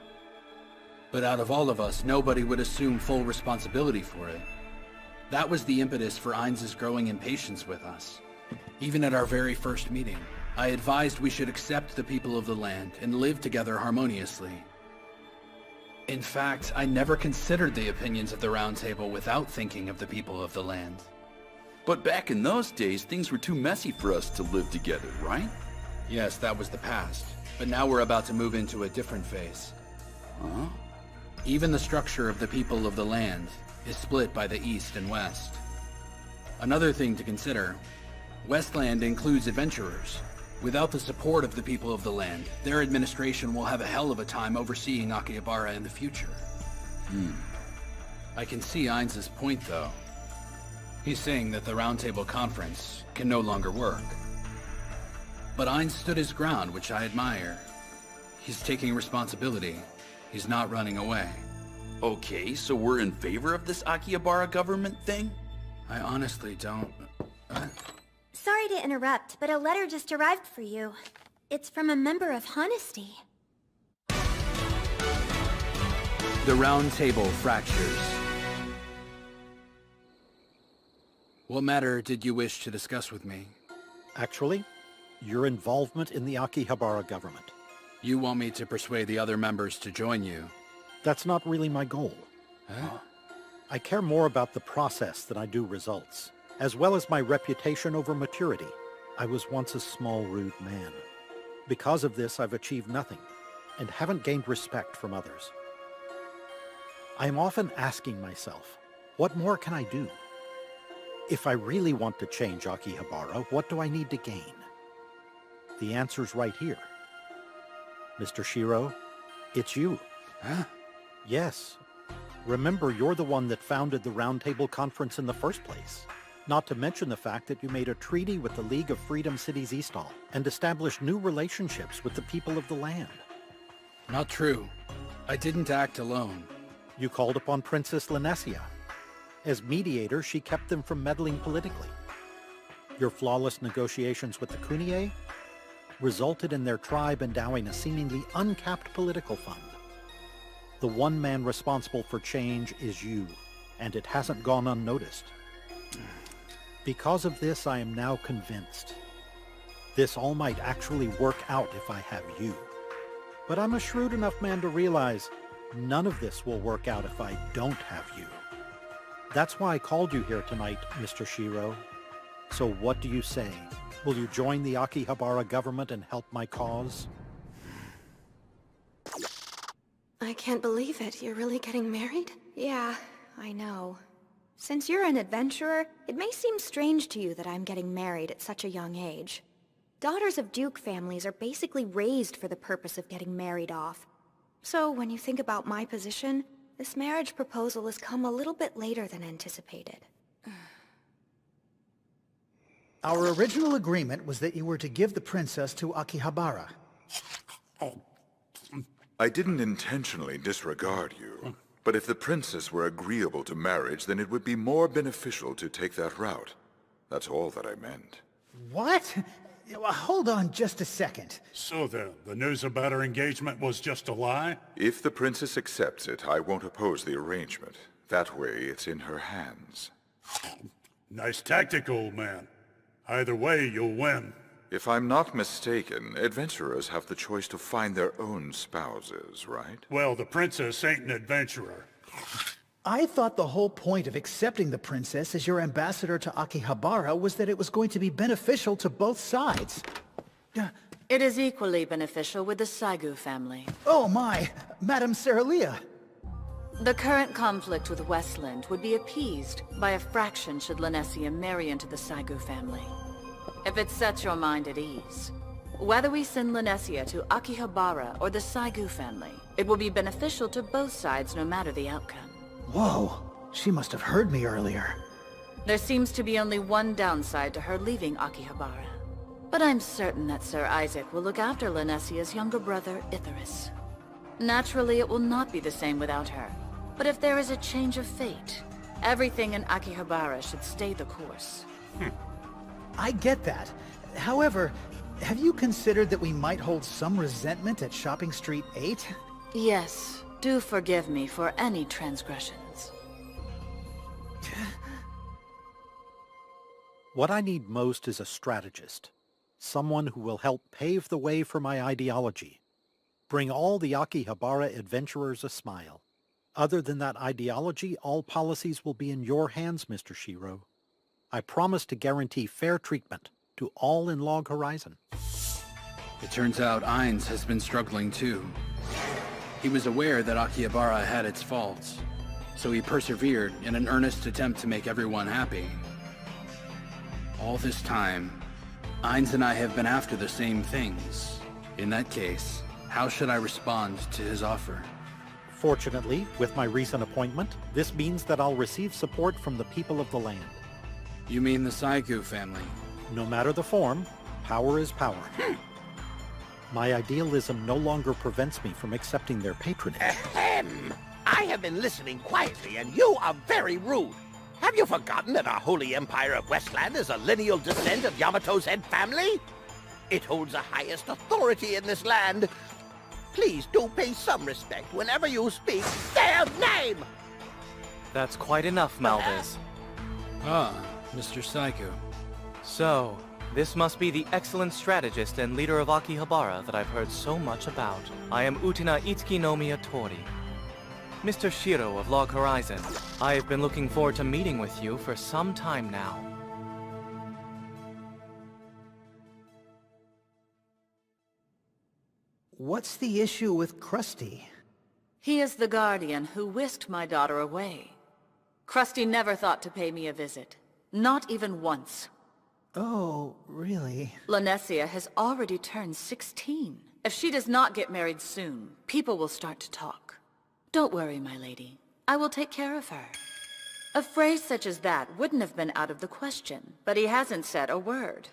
But out of all of us, nobody would assume full responsibility for it. That was the impetus for Ainz's growing impatience with us. Even at our very first meeting, I advised we should accept the people of the land and live together harmoniously. In fact, I never considered the opinions of the Round Table without thinking of the people of the land. But back in those days, things were too messy for us to live together, right? Yes, that was the past. But now we're about to move into a different phase. Huh? Even the structure of the people of the land is split by the East and West. Another thing to consider, Westland includes adventurers. Without the support of the people of the land, their administration will have a hell of a time overseeing Akihabara in the future. I can see Ainz's point, though. He's saying that the Round Table Conference can no longer work. But Ainz stood his ground, which I admire. He's taking responsibility. He's not running away. Okay, so we're in favor of this Akihabara government thing? I honestly don't... Sorry to interrupt, but a letter just arrived for you. It's from a member of Honesty. The Round Table fractures. What matter did you wish to discuss with me? Actually, your involvement in the Akihabara government. You want me to persuade the other members to join you? That's not really my goal. Huh? I care more about the process than I do results, as well as my reputation over maturity. I was once a small, rude man. Because of this, I've achieved nothing, and haven't gained respect from others. I am often asking myself, what more can I do? If I really want to change Akihabara, what do I need to gain? The answer's right here. Mr. Shiro, it's you. Huh? Yes. Remember, you're the one that founded the Round Table Conference in the first place. Not to mention the fact that you made a treaty with the League of Freedom Cities Eastall and established new relationships with the people of the land. Not true. I didn't act alone. You called upon Princess Linesia. As mediator, she kept them from meddling politically. Your flawless negotiations with the Kunie resulted in their tribe endowing a seemingly uncapped political fund. The one man responsible for change is you, and it hasn't gone unnoticed. Because of this, I am now convinced. This all might actually work out if I have you. But I'm a shrewd enough man to realize none of this will work out if I don't have you. That's why I called you here tonight, Mr. Shiro. So what do you say? Will you join the Akihabara government and help my cause? I can't believe it. You're really getting married? Yeah, I know. Since you're an adventurer, it may seem strange to you that I'm getting married at such a young age. Daughters of Duke families are basically raised for the purpose of getting married off. So when you think about my position, this marriage proposal has come a little bit later than anticipated. Our original agreement was that you were to give the princess to Akihabara. I didn't intentionally disregard you, but if the princess were agreeable to marriage, then it would be more beneficial to take that route. That's all that I meant. What? Hold on just a second. So then, the news about our engagement was just a lie? If the princess accepts it, I won't oppose the arrangement. That way, it's in her hands. Nice tactic, old man. Either way, you'll win. If I'm not mistaken, adventurers have the choice to find their own spouses, right? Well, the princess ain't an adventurer. I thought the whole point of accepting the princess as your ambassador to Akihabara was that it was going to be beneficial to both sides. It is equally beneficial with the Saigu family. Oh my! Madam Saralia! The current conflict with Westland would be appeased by a fraction should Linesia marry into the Saigu family. If it sets your mind at ease, whether we send Linesia to Akihabara or the Saigu family, it will be beneficial to both sides no matter the outcome. Whoa! She must have heard me earlier. There seems to be only one downside to her leaving Akihabara. But I'm certain that Sir Isaac will look after Linesia's younger brother, Icarus. Naturally, it will not be the same without her. But if there is a change of fate, everything in Akihabara should stay the course. I get that. However, have you considered that we might hold some resentment at Shopping Street 8? Yes. Do forgive me for any transgressions. What I need most is a strategist. Someone who will help pave the way for my ideology. Bring all the Akihabara adventurers a smile. Other than that ideology, all policies will be in your hands, Mr. Shiro. I promise to guarantee fair treatment to all in Log Horizon. It turns out Ainz has been struggling too. He was aware that Akihabara had its faults, so he persevered in an earnest attempt to make everyone happy. All this time, Ainz and I have been after the same things. In that case, how should I respond to his offer? Fortunately, with my recent appointment, this means that I'll receive support from the people of the land. You mean the Saigu family? No matter the form, power is power. My idealism no longer prevents me from accepting their patronage. Ahem! I have been listening quietly, and you are very rude. Have you forgotten that our holy empire of Westland is a lineal descent of Yamato's head family? It holds the highest authority in this land. Please do pay some respect whenever you speak their name! That's quite enough, Malvis. Ah, Mr. Saiku. So, this must be the excellent strategist and leader of Akihabara that I've heard so much about. I am Utina Itsukinomiya Tori. Mr. Shiro of Log Horizon, I have been looking forward to meeting with you for some time now. What's the issue with Krusty? He is the guardian who whisked my daughter away. Krusty never thought to pay me a visit. Not even once. Oh, really? Lanessia has already turned 16. If she does not get married soon, people will start to talk. Don't worry, my lady. I will take care of her. A phrase such as that wouldn't have been out of the question, but he hasn't said a word.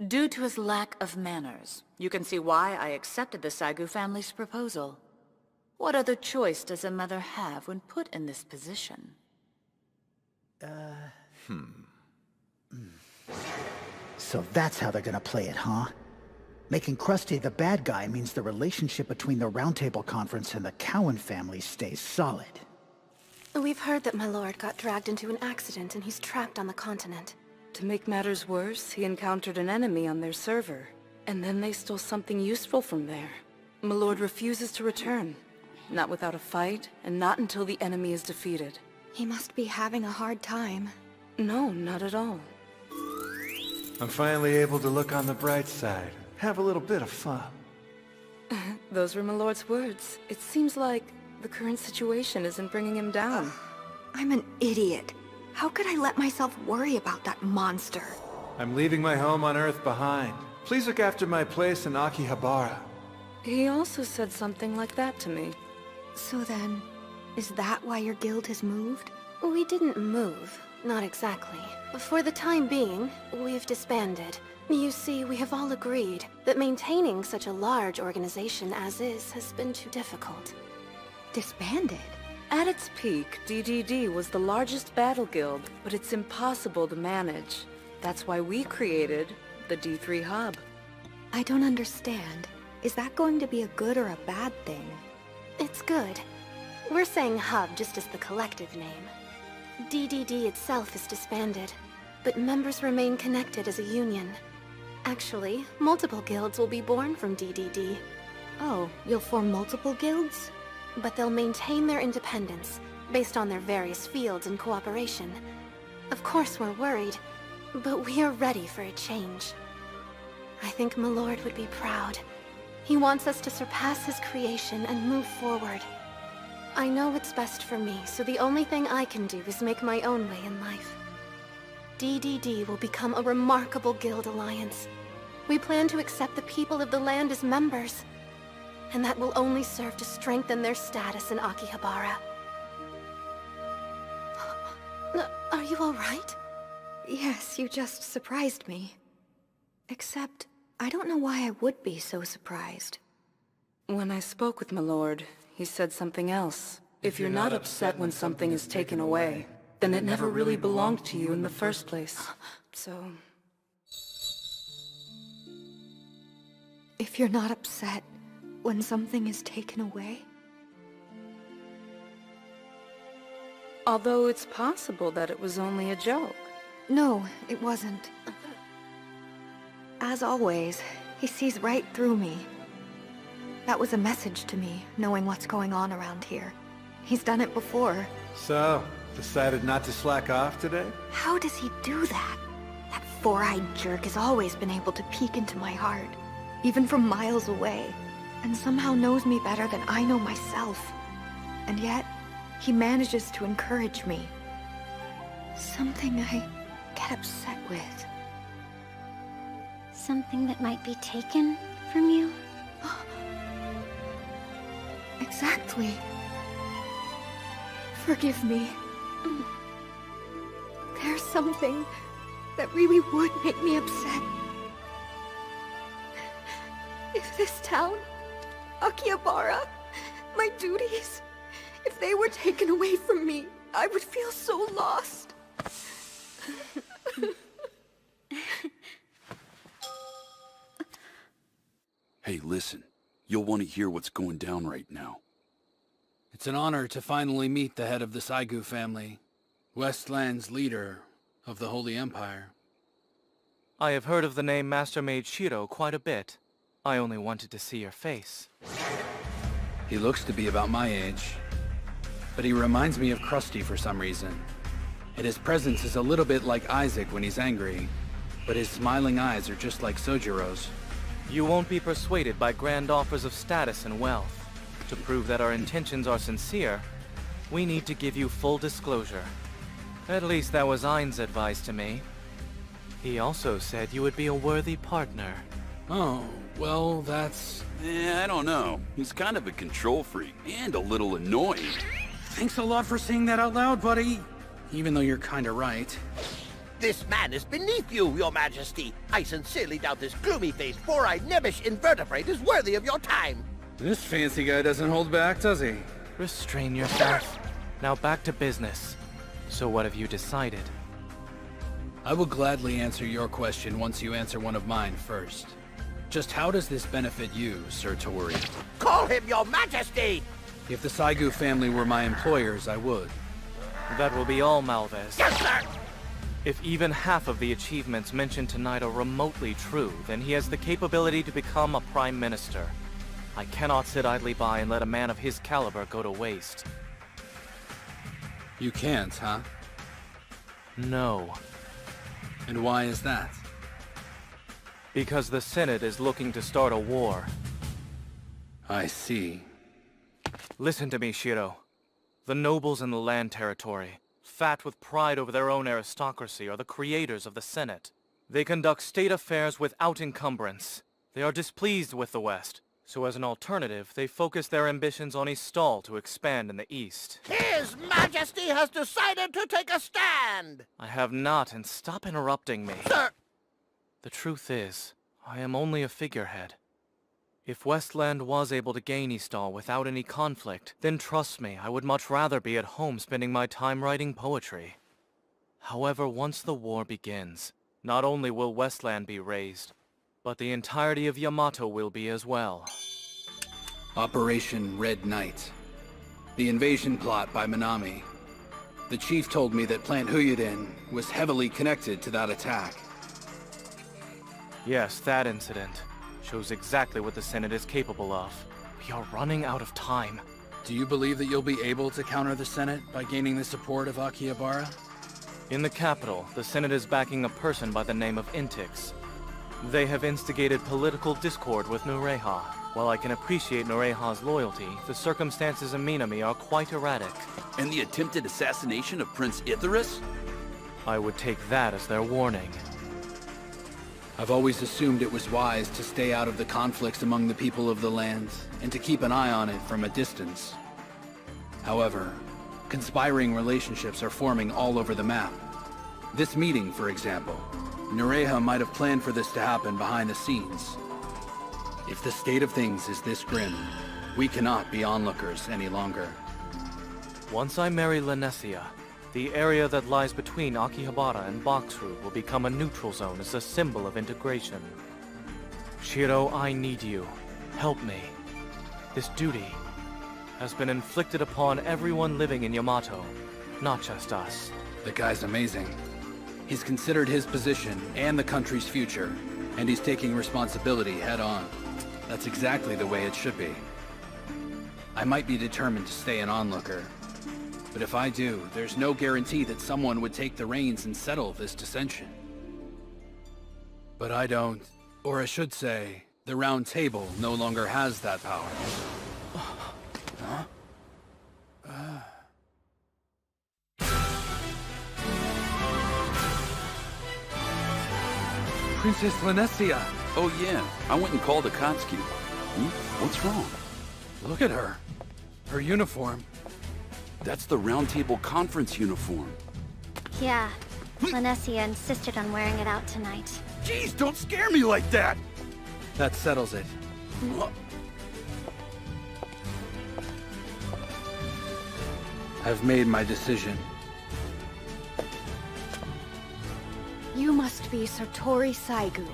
Due to his lack of manners, you can see why I accepted the Saigu family's proposal. What other choice does a mother have when put in this position? So that's how they're gonna play it, huh? Making Krusty the bad guy means the relationship between the Round Table Conference and the Cowan family stays solid. We've heard that my lord got dragged into an accident and he's trapped on the continent. To make matters worse, he encountered an enemy on their server, and then they stole something useful from there. My lord refuses to return. Not without a fight, and not until the enemy is defeated. He must be having a hard time. No, not at all. I'm finally able to look on the bright side. Have a little bit of fun. Those were my lord's words. It seems like the current situation isn't bringing him down. I'm an idiot. How could I let myself worry about that monster? I'm leaving my home on Earth behind. Please look after my place in Akihabara. He also said something like that to me. So then, is that why your guild has moved? We didn't move. Not exactly. For the time being, we've disbanded. You see, we have all agreed that maintaining such a large organization as is has been too difficult. Disbanded? At its peak, DDD was the largest battle guild, but it's impossible to manage. That's why we created the D3 Hub. I don't understand. Is that going to be a good or a bad thing? It's good. We're saying Hub just as the collective name. DDD itself is disbanded, but members remain connected as a union. Actually, multiple guilds will be born from DDD. Oh, you'll form multiple guilds? But they'll maintain their independence, based on their various fields and cooperation. Of course we're worried, but we are ready for a change. I think my lord would be proud. He wants us to surpass his creation and move forward. I know what's best for me, so the only thing I can do is make my own way in life. DDD will become a remarkable guild alliance. We plan to accept the people of the land as members, and that will only serve to strengthen their status in Akihabara. Are you all right? Yes, you just surprised me. Except, I don't know why I would be so surprised. When I spoke with my lord, he said something else. If you're not upset when something is taken away, then it never really belonged to you in the first place. So... If you're not upset when something is taken away? Although it's possible that it was only a joke. No, it wasn't. As always, he sees right through me. That was a message to me, knowing what's going on around here. He's done it before. So, decided not to slack off today? How does he do that? That four-eyed jerk has always been able to peek into my heart, even from miles away, and somehow knows me better than I know myself. And yet, he manages to encourage me. Something I get upset with. Something that might be taken from you? Exactly. Forgive me. There's something that really would make me upset. If this town, Akihabara, my duties, if they were taken away from me, I would feel so lost. Hey, listen. You'll want to hear what's going down right now. It's an honor to finally meet the head of the Saigu family, Westland's leader of the Holy Empire. I have heard of the name Master Mage Shiro quite a bit. I only wanted to see your face. He looks to be about my age, but he reminds me of Krusty for some reason. And his presence is a little bit like Isaac when he's angry, but his smiling eyes are just like Sojiro's. You won't be persuaded by grand offers of status and wealth. To prove that our intentions are sincere, we need to give you full disclosure. At least that was Ain's advice to me. He also said you would be a worthy partner. Oh, well, that's... I don't know. He's kind of a control freak, and a little annoying. Thanks a lot for saying that out loud, buddy. Even though you're kinda right. This man is beneath you, your majesty. I sincerely doubt this gloomy-faced, four-eyed, nebbish invertebrate is worthy of your time. This fancy guy doesn't hold back, does he? Restrain yourself. Now back to business. So what have you decided? I will gladly answer your question once you answer one of mine first. Just how does this benefit you, Sir Tori? Call him your majesty! If the Saigu family were my employers, I would. That will be all, Malvez. Yes, sir! If even half of the achievements mentioned tonight are remotely true, then he has the capability to become a prime minister. I cannot sit idly by and let a man of his caliber go to waste. You can't, huh? No. And why is that? Because the Senate is looking to start a war. I see. Listen to me, Shiro. The nobles in the land territory, fat with pride over their own aristocracy, are the creators of the Senate. They conduct state affairs without encumbrance. They are displeased with the West, so as an alternative, they focus their ambitions on Istal to expand in the East. His Majesty has decided to take a stand! I have not, and stop interrupting me. Sir! The truth is, I am only a figurehead. If Westland was able to gain Istal without any conflict, then trust me, I would much rather be at home spending my time writing poetry. However, once the war begins, not only will Westland be razed, but the entirety of Yamato will be as well. Operation Red Knight. The invasion plot by Minami. The chief told me that Plant Huyuden was heavily connected to that attack. Yes, that incident shows exactly what the Senate is capable of. We are running out of time. Do you believe that you'll be able to counter the Senate by gaining the support of Akihabara? In the capital, the Senate is backing a person by the name of Intix. They have instigated political discord with Nureha. While I can appreciate Nureha's loyalty, the circumstances in Minami are quite erratic. And the attempted assassination of Prince Ithorus? I would take that as their warning. I've always assumed it was wise to stay out of the conflicts among the people of the land, and to keep an eye on it from a distance. However, conspiring relationships are forming all over the map. This meeting, for example, Nureha might have planned for this to happen behind the scenes. If the state of things is this grim, we cannot be onlookers any longer. Once I marry Lenesia, the area that lies between Akihabara and Boxroot will become a neutral zone as a symbol of integration. Shiro, I need you. Help me. This duty has been inflicted upon everyone living in Yamato, not just us. The guy's amazing. He's considered his position and the country's future, and he's taking responsibility head on. That's exactly the way it should be. I might be determined to stay an onlooker, but if I do, there's no guarantee that someone would take the reins and settle this dissension. But I don't, or I should say, the Round Table no longer has that power. Huh? Princess Lenesia! Oh yeah, I went and called Akatsuki. What's wrong? Look at her. Her uniform. That's the Round Table Conference uniform. Yeah, Lenesia insisted on wearing it out tonight. Jeez, don't scare me like that! That settles it. I've made my decision. You must be Sir Tori Saigu.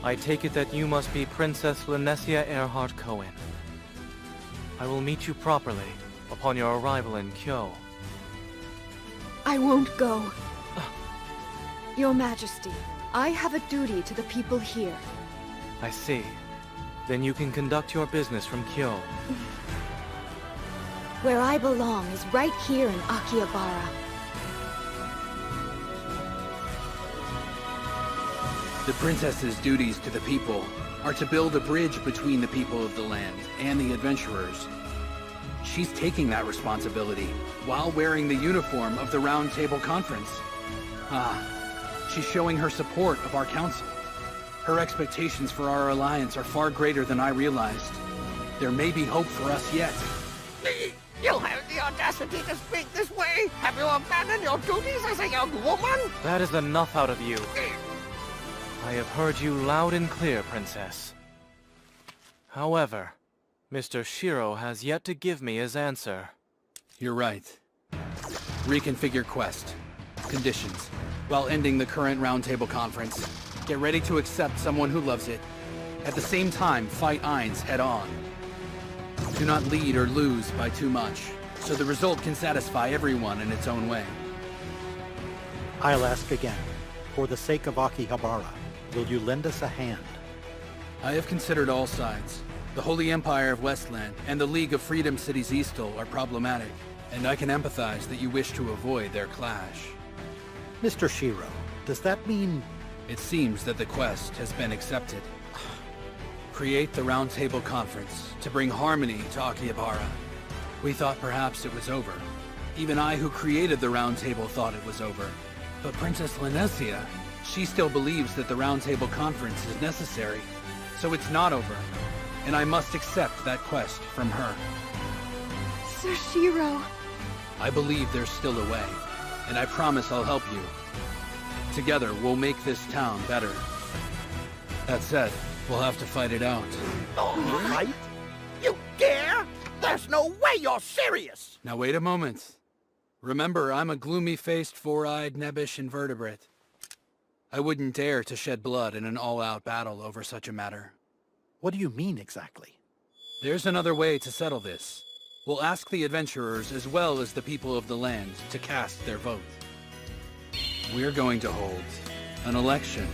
I take it that you must be Princess Linesia Earhart Cohen. I will meet you properly upon your arrival in Kyo. I won't go. Your Majesty, I have a duty to the people here. I see. Then you can conduct your business from Kyo. Where I belong is right here in Akihabara. The princess's duties to the people are to build a bridge between the people of the land and the adventurers. She's taking that responsibility while wearing the uniform of the Round Table Conference. She's showing her support of our council. Her expectations for our alliance are far greater than I realized. There may be hope for us yet. You have the audacity to speak this way? Have you abandoned your duties as a young woman? That is enough out of you. I have heard you loud and clear, Princess. However, Mr. Shiro has yet to give me his answer. You're right. Reconfigure quest. Conditions. While ending the current Roundtable Conference, get ready to accept someone who loves it. At the same time, fight Ainz head-on. Do not lead or lose by too much, so the result can satisfy everyone in its own way. I'll ask again. For the sake of Akihabara, will you lend us a hand? I have considered all sides. The Holy Empire of Westland and the League of Freedom Cities Eastal are problematic, and I can empathize that you wish to avoid their clash. Mr. Shiro, does that mean... It seems that the quest has been accepted. Create the Round Table Conference to bring harmony to Akihabara. We thought perhaps it was over. Even I who created the Round Table thought it was over. But Princess Linesia, she still believes that the Round Table Conference is necessary. So it's not over. And I must accept that quest from her. Sir Shiro. I believe there's still a way. And I promise I'll help you. Together, we'll make this town better. That said, we'll have to fight it out. Fight? You dare? There's no way you're serious! Now wait a moment. Remember, I'm a gloomy-faced, four-eyed, nebbish invertebrate. I wouldn't dare to shed blood in an all-out battle over such a matter. What do you mean exactly? There's another way to settle this. We'll ask the adventurers as well as the people of the land to cast their vote. We're going to hold an election.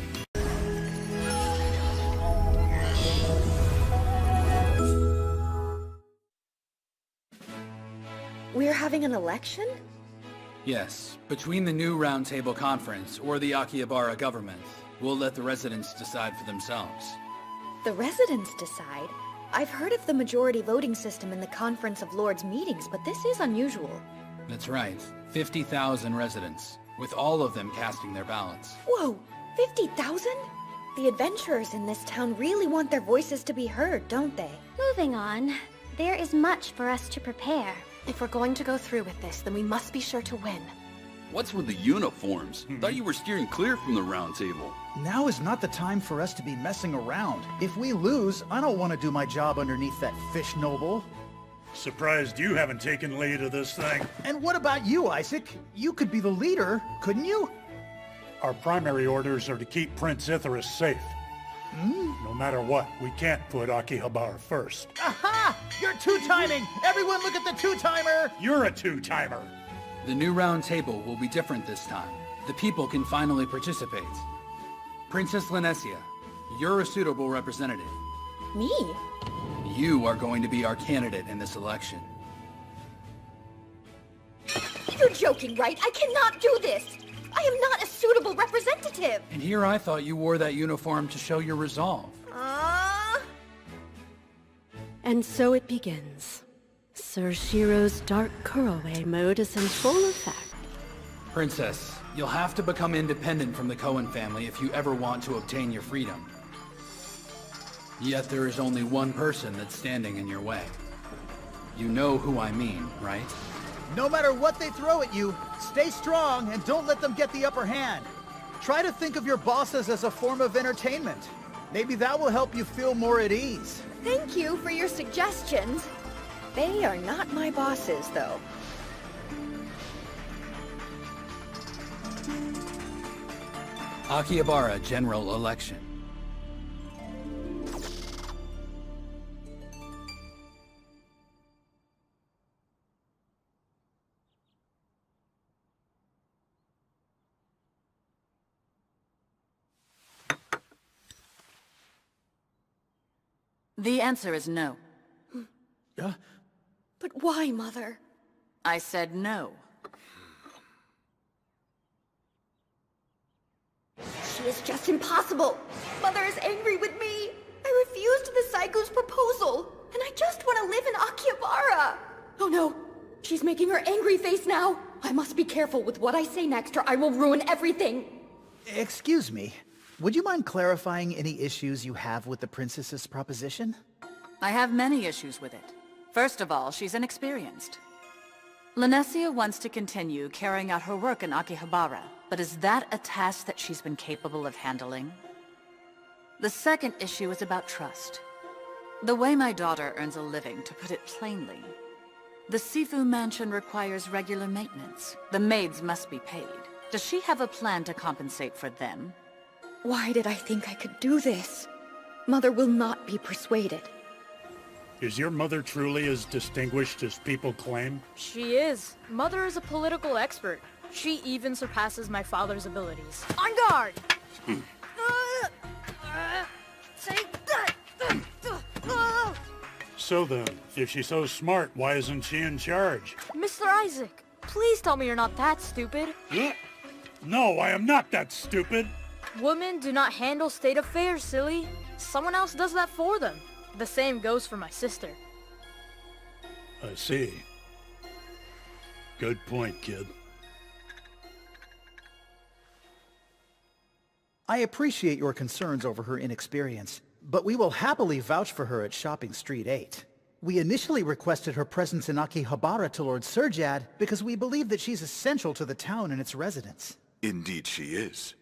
We're having an election? Yes, between the new Round Table Conference or the Akihabara government. We'll let the residents decide for themselves. The residents decide? I've heard of the majority voting system in the Conference of Lords meetings, but this is unusual. That's right. 50,000 residents, with all of them casting their ballots. Whoa! 50,000? The adventurers in this town really want their voices to be heard, don't they? Moving on. There is much for us to prepare. If we're going to go through with this, then we must be sure to win. What's with the uniforms? Thought you were steering clear from the Round Table. Now is not the time for us to be messing around. If we lose, I don't want to do my job underneath that fish noble. Surprised you haven't taken lead of this thing. And what about you, Isaac? You could be the leader, couldn't you? Our primary orders are to keep Prince Ithorus safe. No matter what, we can't put Akihabara first. Aha! You're two-timing! Everyone look at the two-timer! You're a two-timer! The new Round Table will be different this time. The people can finally participate. Princess Linesia, you're a suitable representative. Me? You are going to be our candidate in this election. You're joking, right? I cannot do this! I am not a suitable representative! And here I thought you wore that uniform to show your resolve. And so it begins. Sir Shiro's dark curlaway mode is in full effect. Princess, you'll have to become independent from the Cohen family if you ever want to obtain your freedom. Yet there is only one person that's standing in your way. You know who I mean, right? No matter what they throw at you, stay strong and don't let them get the upper hand. Try to think of your bosses as a form of entertainment. Maybe that will help you feel more at ease. Thank you for your suggestions. They are not my bosses, though. Akihabara general election. The answer is no. But why, Mother? I said no. She is just impossible. Mother is angry with me. I refused the Saigu's proposal, and I just want to live in Akihabara. Oh no, she's making her angry face now. I must be careful with what I say next, or I will ruin everything. Excuse me. Would you mind clarifying any issues you have with the princess's proposition? I have many issues with it. First of all, she's inexperienced. Linesia wants to continue carrying out her work in Akihabara, but is that a task that she's been capable of handling? The second issue is about trust. The way my daughter earns a living, to put it plainly. The Sifu mansion requires regular maintenance. The maids must be paid. Does she have a plan to compensate for them? Why did I think I could do this? Mother will not be persuaded. Is your mother truly as distinguished as people claim? She is. Mother is a political expert. She even surpasses my father's abilities. On guard! So then, if she's so smart, why isn't she in charge? Mr. Isaac, please tell me you're not that stupid. No, I am not that stupid. Women do not handle state affairs, silly. Someone else does that for them. The same goes for my sister. I see. Good point, kid. I appreciate your concerns over her inexperience, but we will happily vouch for her at Shopping Street 8. We initially requested her presence in Akihabara to Lord Surjad because we believe that she's essential to the town and its residents. Indeed she is.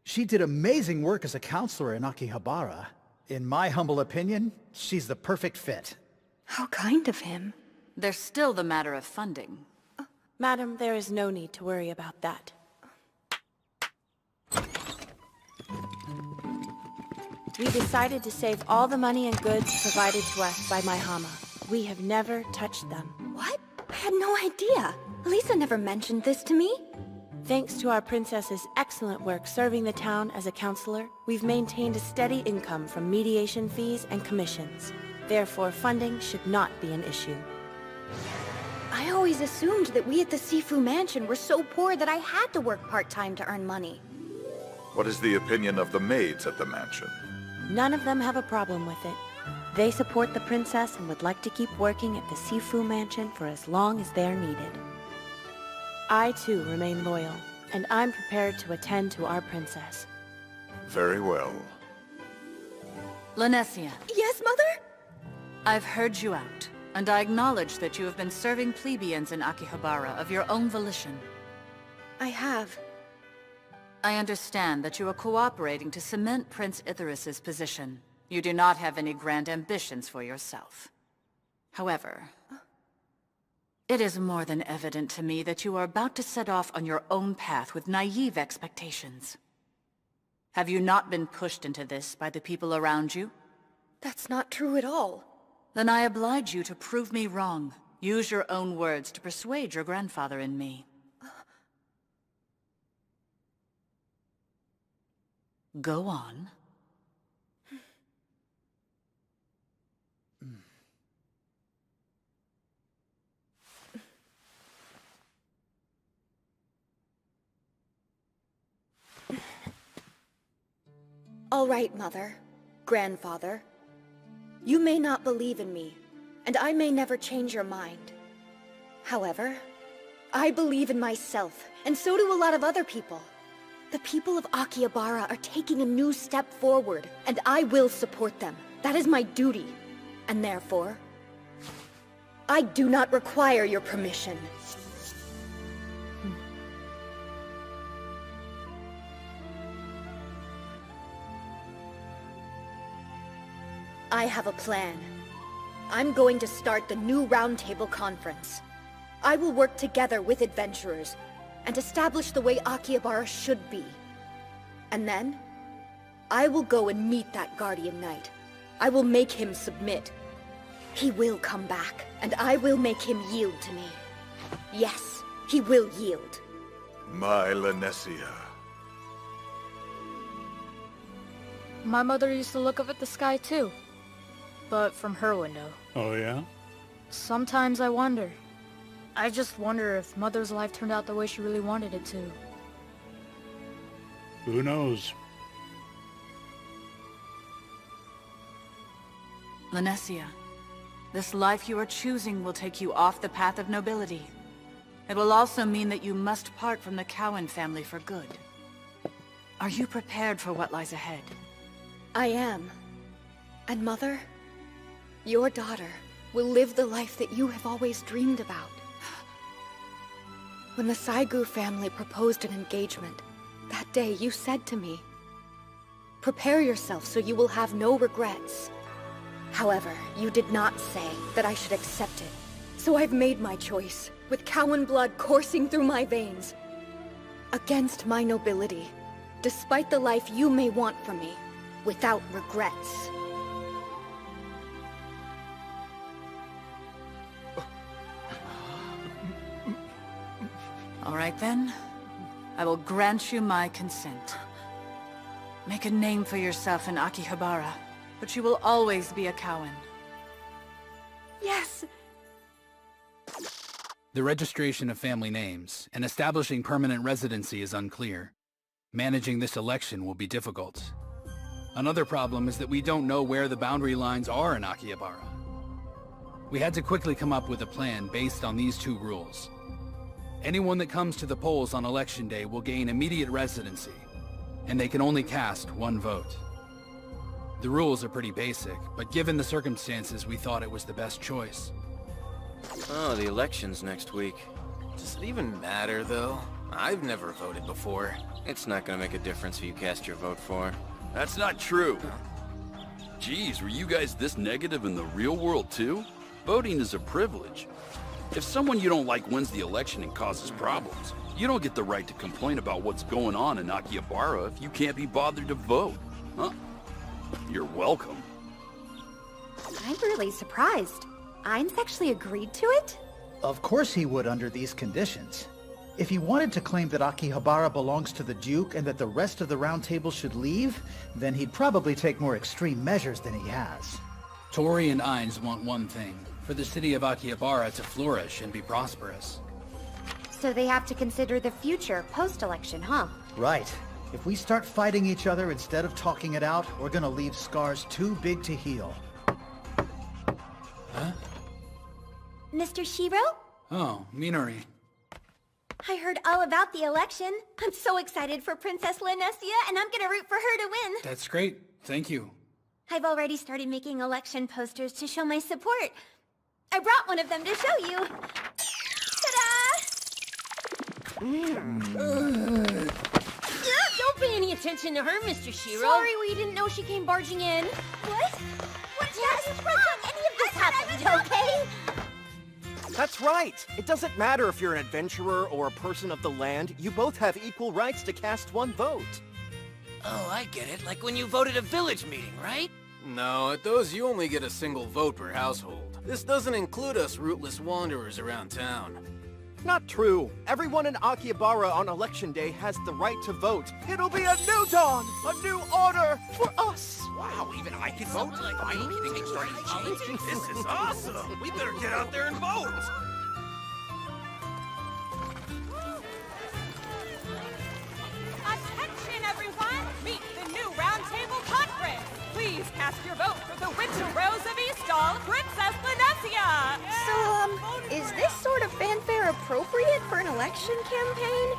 She did amazing work as a counselor in Akihabara. In my humble opinion, she's the perfect fit. How kind of him. There's still the matter of funding. Madam, there is no need to worry about that. We decided to save all the money and goods provided to us by my Hama. We have never touched them. What? I had no idea. Lisa never mentioned this to me. Thanks to our princess's excellent work serving the town as a counselor, we've maintained a steady income from mediation fees and commissions. Therefore, funding should not be an issue. I always assumed that we at the Sifu Mansion were so poor that I had to work part-time to earn money. What is the opinion of the maids at the mansion? None of them have a problem with it. They support the princess and would like to keep working at the Sifu Mansion for as long as they're needed. I too remain loyal, and I'm prepared to attend to our princess. Very well. Linesia. Yes, Mother? I've heard you out, and I acknowledge that you have been serving plebeians in Akihabara of your own volition. I have. I understand that you are cooperating to cement Prince Ithyrus's position. You do not have any grand ambitions for yourself. However, it is more than evident to me that you are about to set off on your own path with naive expectations. Have you not been pushed into this by the people around you? That's not true at all. Then I oblige you to prove me wrong. Use your own words to persuade your grandfather and me. Go on. All right, Mother. Grandfather. You may not believe in me, and I may never change your mind. However, I believe in myself, and so do a lot of other people. The people of Akihabara are taking a new step forward, and I will support them. That is my duty. And therefore, I do not require your permission. I have a plan. I'm going to start the new Roundtable Conference. I will work together with adventurers and establish the way Akihabara should be. And then, I will go and meet that Guardian Knight. I will make him submit. He will come back, and I will make him yield to me. Yes, he will yield. My Lanessia. My mother used to look up at the sky too. But from her window. Oh, yeah? Sometimes I wonder. I just wonder if Mother's life turned out the way she really wanted it to. Who knows? Lanessia, this life you are choosing will take you off the path of nobility. It will also mean that you must part from the Cowan family for good. Are you prepared for what lies ahead? I am. And Mother, your daughter will live the life that you have always dreamed about. When the Saigu family proposed an engagement, that day you said to me, "Prepare yourself so you will have no regrets." However, you did not say that I should accept it. So I've made my choice, with Cowan blood coursing through my veins. Against my nobility, despite the life you may want from me, without regrets. All right then. I will grant you my consent. Make a name for yourself in Akihabara, but you will always be a Cowan. Yes! The registration of family names and establishing permanent residency is unclear. Managing this election will be difficult. Another problem is that we don't know where the boundary lines are in Akihabara. We had to quickly come up with a plan based on these two rules. Anyone that comes to the polls on election day will gain immediate residency, and they can only cast one vote. The rules are pretty basic, but given the circumstances, we thought it was the best choice. Oh, the election's next week. Does it even matter, though? I've never voted before. It's not gonna make a difference who you cast your vote for. That's not true. Geez, were you guys this negative in the real world, too? Voting is a privilege. If someone you don't like wins the election and causes problems, you don't get the right to complain about what's going on in Akihabara if you can't be bothered to vote. Huh? You're welcome. I'm really surprised. Ainz actually agreed to it? Of course he would under these conditions. If he wanted to claim that Akihabara belongs to the Duke and that the rest of the Round Table should leave, then he'd probably take more extreme measures than he has. Tori and Ainz want one thing, for the city of Akihabara to flourish and be prosperous. So they have to consider the future post-election, huh? Right. If we start fighting each other instead of talking it out, we're gonna leave scars too big to heal. Huh? Mr. Shiro? Oh, Minori. I heard all about the election. I'm so excited for Princess Lanessia, and I'm gonna root for her to win. That's great. Thank you. I've already started making election posters to show my support. I brought one of them to show you. Ta-da! Don't pay any attention to her, Mr. Shiro. Sorry, we didn't know she came barging in. What? Just don't any of this happened, okay? That's right. It doesn't matter if you're an adventurer or a person of the land. You both have equal rights to cast one vote. Oh, I get it. Like when you voted a village meeting, right? No, at those you only get a single vote per household. This doesn't include us rootless wanderers around town. Not true. Everyone in Akihabara on election day has the right to vote. It'll be a new dawn, a new order for us. Wow, even I can vote? Finally, things starting to change. This is awesome. We better get out there and vote. Attention, everyone! Meet the new Roundtable Conference! Please cast your vote for the Winter Rose of Eastall, Princess Lanessia! So, is this sort of fanfare appropriate for an election campaign?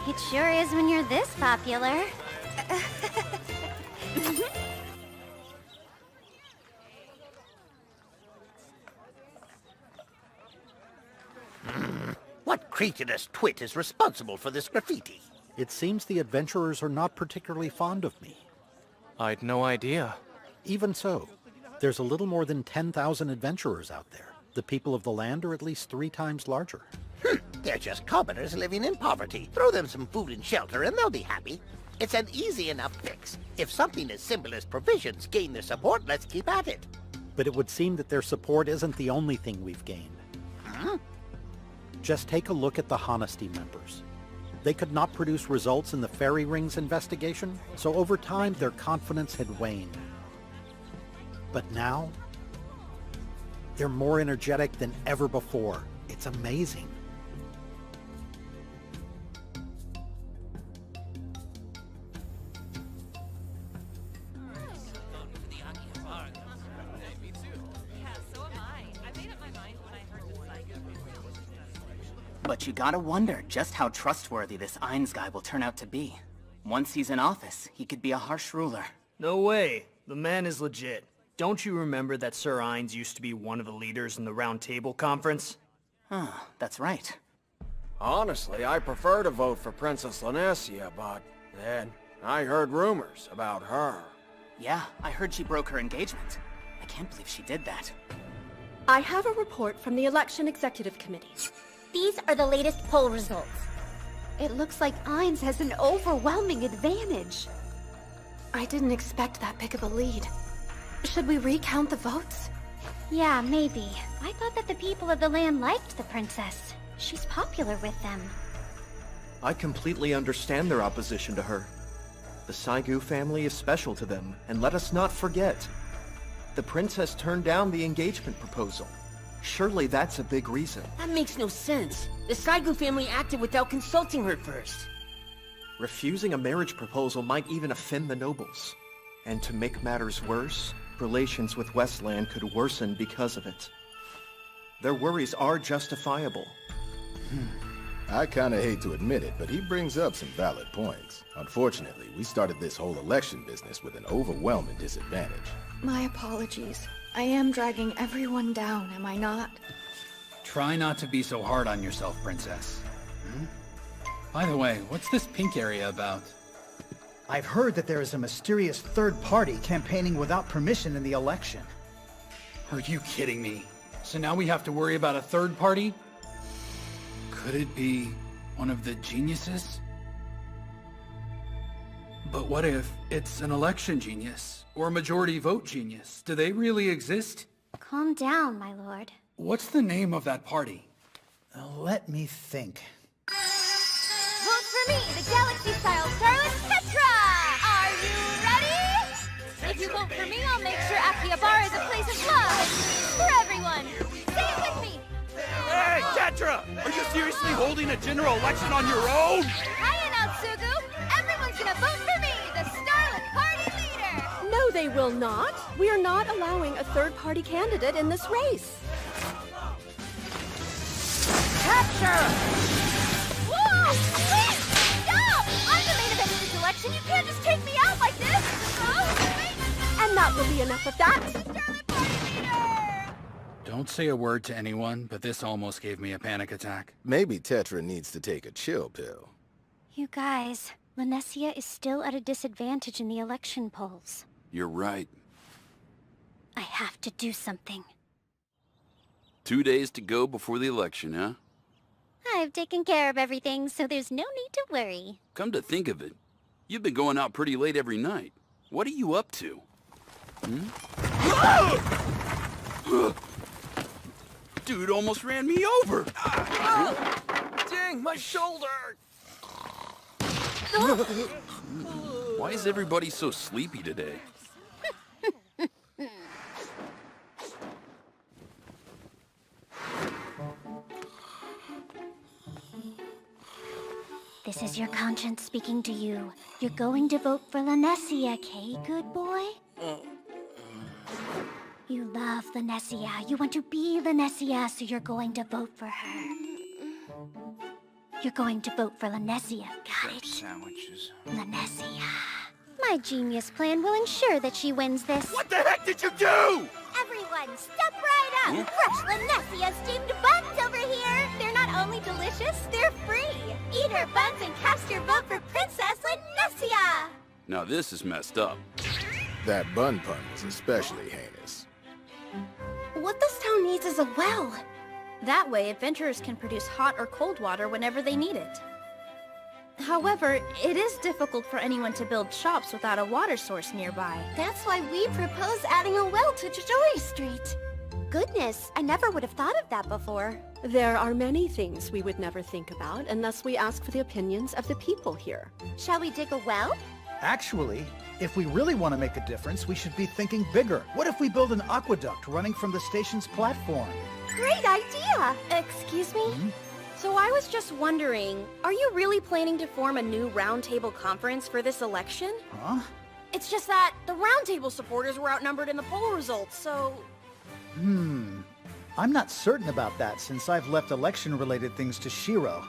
It sure is when you're this popular. What cretinous twit is responsible for this graffiti? It seems the adventurers are not particularly fond of me. I'd no idea. Even so, There's a little more than 10,000 adventurers out there. The people of the land are at least 3 times larger. They're just commoners living in poverty. Throw them some food and shelter and they'll be happy. It's an easy enough fix. If something as simple as provisions gain their support, let's keep at it. But it would seem that their support isn't the only thing we've gained. Huh? Just take a look at the Honesty members. They could not produce results in the Fairy Rings investigation, so over time their confidence had waned. But now, they're more energetic than ever before. It's amazing. But you gotta wonder just how trustworthy this Ainz guy will turn out to be. Once he's in office, he could be a harsh ruler. No way. The man is legit. Don't you remember that Sir Ainz used to be one of the leaders in the Round Table Conference? Huh, that's right. Honestly, I prefer to vote for Princess Lanessia, but then I heard rumors about her. Yeah, I heard she broke her engagement. I can't believe she did that. I have a report from the Election Executive Committee. These are the latest poll results. It looks like Ainz has an overwhelming advantage. I didn't expect that big of a lead. Should we recount the votes? Yeah, maybe. I thought that the people of the land liked the princess. She's popular with them. I completely understand their opposition to her. The Saigu family is special to them, and let us not forget. The princess turned down the engagement proposal. Surely that's a big reason. That makes no sense. The Saigu family acted without consulting her first. Refusing a marriage proposal might even offend the nobles. And to make matters worse, relations with Westland could worsen because of it. Their worries are justifiable. I kinda hate to admit it, but he brings up some valid points. Unfortunately, we started this whole election business with an overwhelming disadvantage. My apologies. I am dragging everyone down, am I not? Try not to be so hard on yourself, Princess. By the way, what's this pink area about? I've heard that there is a mysterious third party campaigning without permission in the election. Are you kidding me? So now we have to worry about a third party? Could it be one of the geniuses? But what if it's an election genius? Or a majority vote genius? Do they really exist? Calm down, my lord. What's the name of that party? Let me think. Vote for me, the Galaxy-style Starlet Tetra! Are you ready? If you vote for me, I'll make sure Akihabara is a place of love for everyone. Say it with me. Hey, Tetra! Are you seriously holding a general election on your own? Hiya, Natsugu! Everyone's gonna vote for me, the Starlet Party leader! No, they will not. We are not allowing a third-party candidate in this race. Capture! Whoa! Wait! Stop! I'm the main event of this election. You can't just take me out like this! Oh, wait! And that will be enough of that. Don't say a word to anyone, but this almost gave me a panic attack. Maybe Tetra needs to take a chill pill. You guys, Lanessia is still at a disadvantage in the election polls. You're right. I have to do something. 2 days to go before the election, huh? I've taken care of everything, so there's no need to worry. Come to think of it, you've been going out pretty late every night. What are you up to? Dude almost ran me over! Dang, my shoulder! Why is everybody so sleepy today? This is your conscience speaking to you. You're going to vote for Lanessia, Kay, good boy? You love Lanessia. You want to be Lanessia, so you're going to vote for her. You're going to vote for Lanessia, got it? Sandwiches. Lanessia. My genius plan will ensure that she wins this. What the heck did you do? Everyone, step right up! Fresh Lanessia steamed buns over here! They're not only delicious, they're free! Eat her buns and cast your vote for Princess Lanessia! Now this is messed up. That bun pun was especially heinous. Besides, is a well. That way, adventurers can produce hot or cold water whenever they need it. However, it is difficult for anyone to build shops without a water source nearby. That's why we propose adding a well to Joy Street. Goodness, I never would have thought of that before. There are many things we would never think about unless we ask for the opinions of the people here. Shall we dig a well? Actually, if we really want to make a difference, we should be thinking bigger. What if we build an aqueduct running from the station's platform? Great idea! Excuse me? So I was just wondering, are you really planning to form a new roundtable conference for this election? Huh? It's just that the roundtable supporters were outnumbered in the poll results, so... I'm not certain about that since I've left election-related things to Shiro.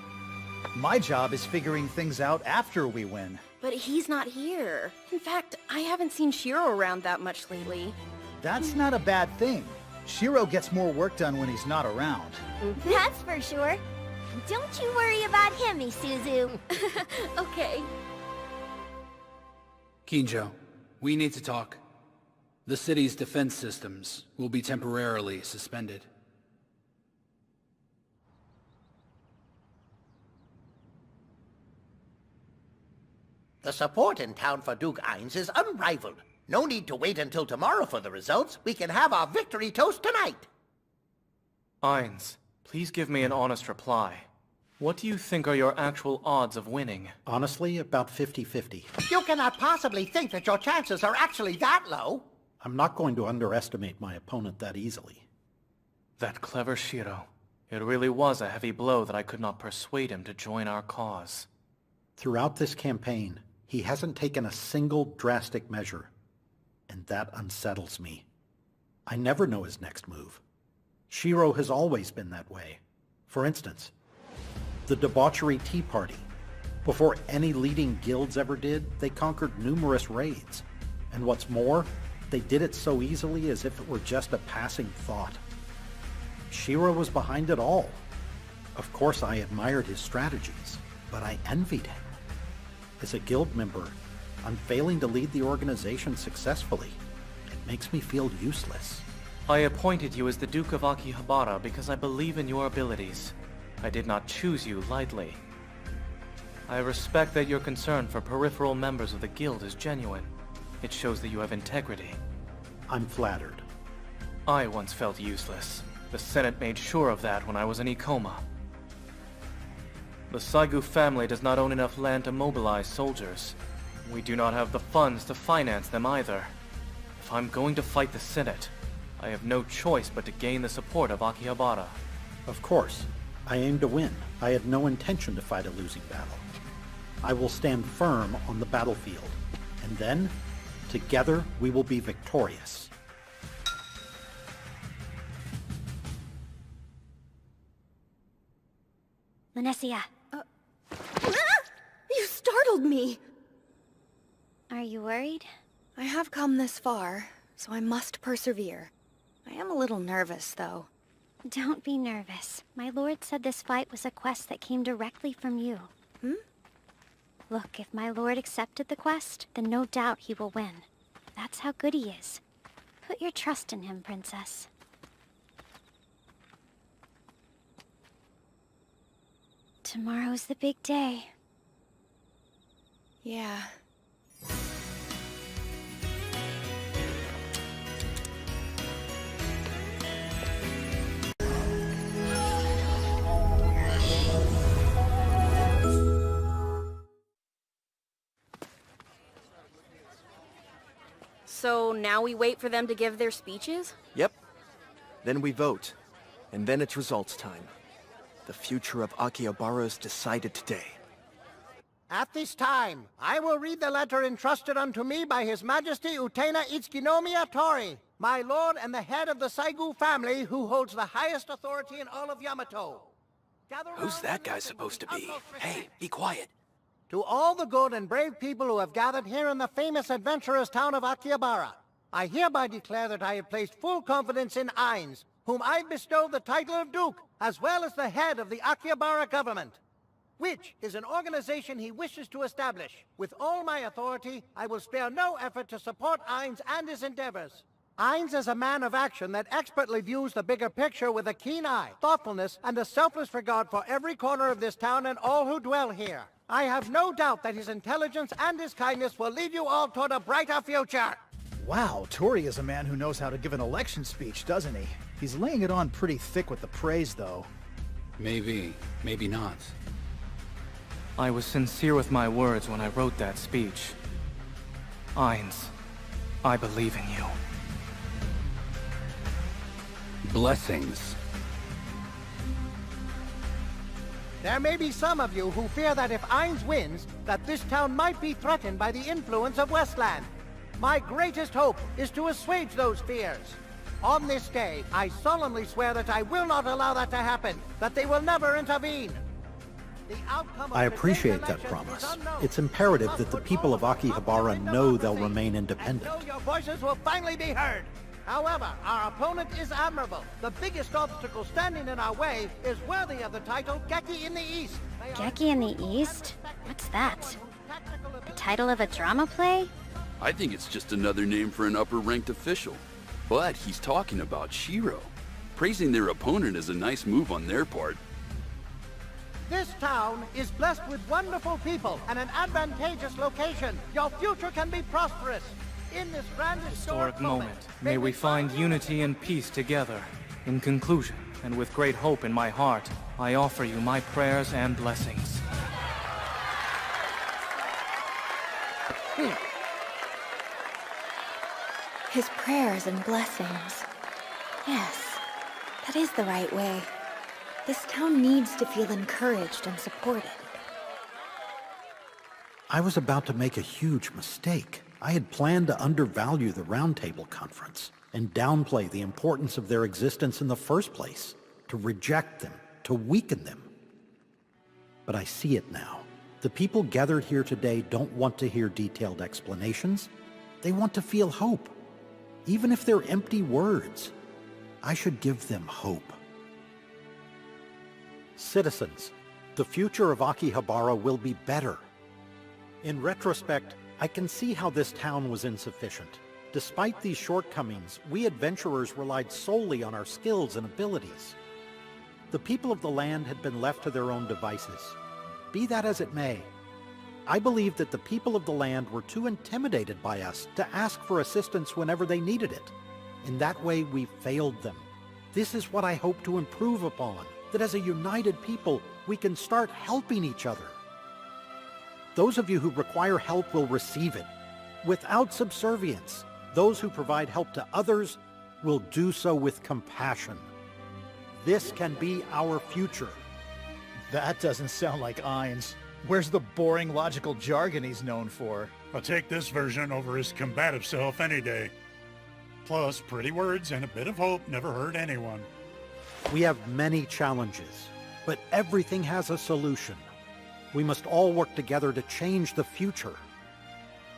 My job is figuring things out after we win. But he's not here. In fact, I haven't seen Shiro around that much lately. That's not a bad thing. Shiro gets more work done when he's not around. That's for sure. Don't you worry about him, Isuzu. Okay. Kinjo, we need to talk. The city's defense systems will be temporarily suspended. The support in town for Duke Ainz is unrivaled. No need to wait until tomorrow for the results. We can have our victory toast tonight. Ainz, please give me an honest reply. What do you think are your actual odds of winning? Honestly, about 50-50. You cannot possibly think that your chances are actually that low. I'm not going to underestimate my opponent that easily. That clever Shiro. It really was a heavy blow that I could not persuade him to join our cause. Throughout this campaign, he hasn't taken a single drastic measure, and that unsettles me. I never know his next move. Shiro has always been that way. For instance, the debauchery Tea Party. Before any leading guilds ever did, they conquered numerous raids. And what's more, they did it so easily as if it were just a passing thought. Shiro was behind it all. Of course, I admired his strategies, but I envied him. As a guild member, I'm failing to lead the organization successfully. It makes me feel useless. I appointed you as the Duke of Akihabara because I believe in your abilities. I did not choose you lightly. I respect that your concern for peripheral members of the guild is genuine. It shows that you have integrity. I'm flattered. I once felt useless. The Senate made sure of that when I was in Ikoma. The Saigu family does not own enough land to mobilize soldiers. We do not have the funds to finance them either. If I'm going to fight the Senate, I have no choice but to gain the support of Akihabara. Of course. I aim to win. I had no intention to fight a losing battle. I will stand firm on the battlefield, and then, together, we will be victorious. Lenesia. You startled me! Are you worried? I have come this far, so I must persevere. I am a little nervous, though. Don't be nervous. My lord said this fight was a quest that came directly from you. Look, if my lord accepted the quest, then no doubt he will win. That's how good he is. Put your trust in him, Princess. Tomorrow's the big day. Yeah. So now we wait for them to give their speeches? Yep. Then we vote. And then it's results time. The future of Akihabara is decided today. At this time, I will read the letter entrusted unto me by His Majesty Utena Itsukinomiya Tori, my lord and the head of the Saigu family who holds the highest authority in all of Yamato. Who's that guy supposed to be? Hey, be quiet. To all the good and brave people who have gathered here in the famous adventurous town of Akihabara, I hereby declare that I have placed full confidence in Ainz, whom I bestow the title of Duke, as well as the head of the Akihabara government, which is an organization he wishes to establish. With all my authority, I will spare no effort to support Ainz and his endeavors. Ainz is a man of action that expertly views the bigger picture with a keen eye, thoughtfulness, and a selfless regard for every corner of this town and all who dwell here. I have no doubt that his intelligence and his kindness will lead you all toward a brighter future. Wow, Tori is a man who knows how to give an election speech, doesn't he? He's laying it on pretty thick with the praise, though. Maybe, maybe not. I was sincere with my words when I wrote that speech. Ainz, I believe in you. Blessings. There may be some of you who fear that if Ainz wins, that this town might be threatened by the influence of Westland. My greatest hope is to assuage those fears. On this day, I solemnly swear that I will not allow that to happen, that they will never intervene. The outcome of I today's appreciate that election promise. is unknown. It's imperative that the people of Akihabara know they'll remain independent. And so your voices will finally be heard. However, our opponent is admirable. The biggest obstacle standing in our way is worthy of the title Geki in the East. Geki in the East? What's that? The title of a drama play? I think it's just another name for an upper-ranked official. But he's talking about Shiro. Praising their opponent is a nice move on their part. This town is blessed with wonderful people and an advantageous location. Your future can be prosperous. In this grand Historic moment, may we find unity and peace together. In conclusion, and with great hope in my heart, I offer you my prayers and blessings. His prayers and blessings. Yes, that is the right way. This town needs to feel encouraged and supported. I was about to make a huge mistake. I had planned to undervalue the Roundtable Conference and downplay the importance of their existence in the first place, to reject them, to weaken them. But I see it now. The people gathered here today don't want to hear detailed explanations. They want to feel hope. Even if they're empty words, I should give them hope. Citizens, the future of Akihabara will be better. In retrospect, I can see how this town was insufficient. Despite these shortcomings, we adventurers relied solely on our skills and abilities. The people of the land had been left to their own devices. Be that as it may, I believe that the people of the land were too intimidated by us to ask for assistance whenever they needed it. In that way, we failed them. This is what I hope to improve upon, that as a united people, we can start helping each other. Those of you who require help will receive it, without subservience. Those who provide help to others will do so with compassion. This can be our future. That doesn't sound like Ainz. Where's the boring logical jargon he's known for? I'll take this version over his combative self any day. Plus, pretty words and a bit of hope never hurt anyone. We have many challenges, but everything has a solution. We must all work together to change the future.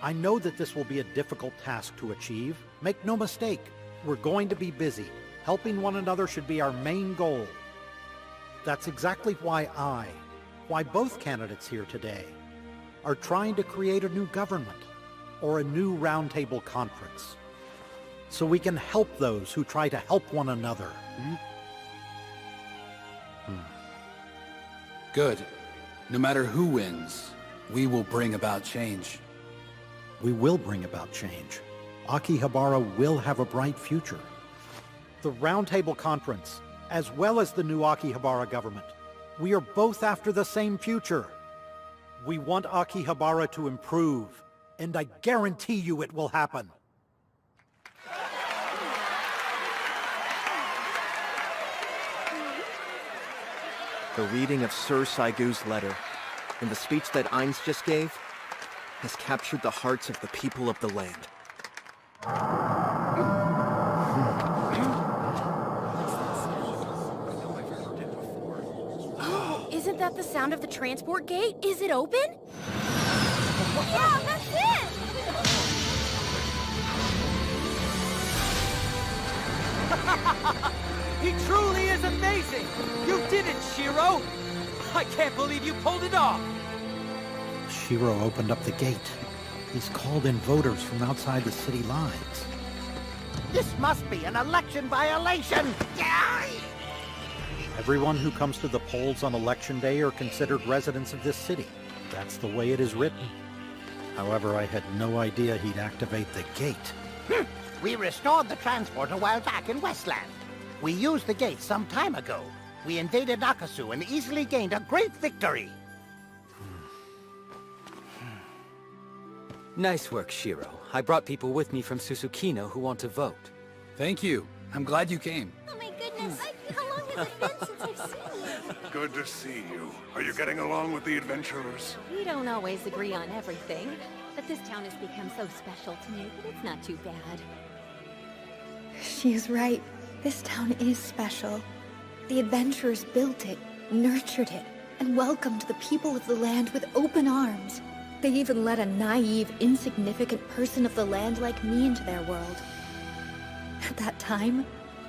I know that this will be a difficult task to achieve. Make no mistake, we're going to be busy. Helping one another should be our main goal. That's exactly why both candidates here today are trying to create a new government or a new roundtable conference, so we can help those who try to help one another. Good. No matter who wins, we will bring about change. We will bring about change. Akihabara will have a bright future. The Roundtable Conference, as well as the new Akihabara government, we are both after the same future. We want Akihabara to improve, and I guarantee you it will happen. The reading of Sir Saigu's letter and the speech that Ainz just gave has captured the hearts of the people of the land. Isn't that the sound of the transport gate? Is it open? Yeah, that's it! He truly is amazing! You did it, Shiro! I can't believe you pulled it off! Shiro opened up the gate. He's called in voters from outside the city lines. This must be an election violation! Everyone who comes to the polls on Election Day are considered residents of this city. That's the way it is written. However, I had no idea he'd activate the gate. We restored the transport a while back in Westland. We used the gate some time ago. We invaded Nakasu and easily gained a great victory. Nice work, Shiro. I brought people with me from Susukino who want to vote. Thank you. I'm glad you came. Oh my goodness, how long has it been since I've seen you? Good to see you. Are you getting along with the adventurers? We don't always agree on everything, but this town has become so special to me that it's not too bad. She's right. This town is special. The adventurers built it, nurtured it, and welcomed the people of the land with open arms. They even let a naive, insignificant person of the land like me into their world. At that time,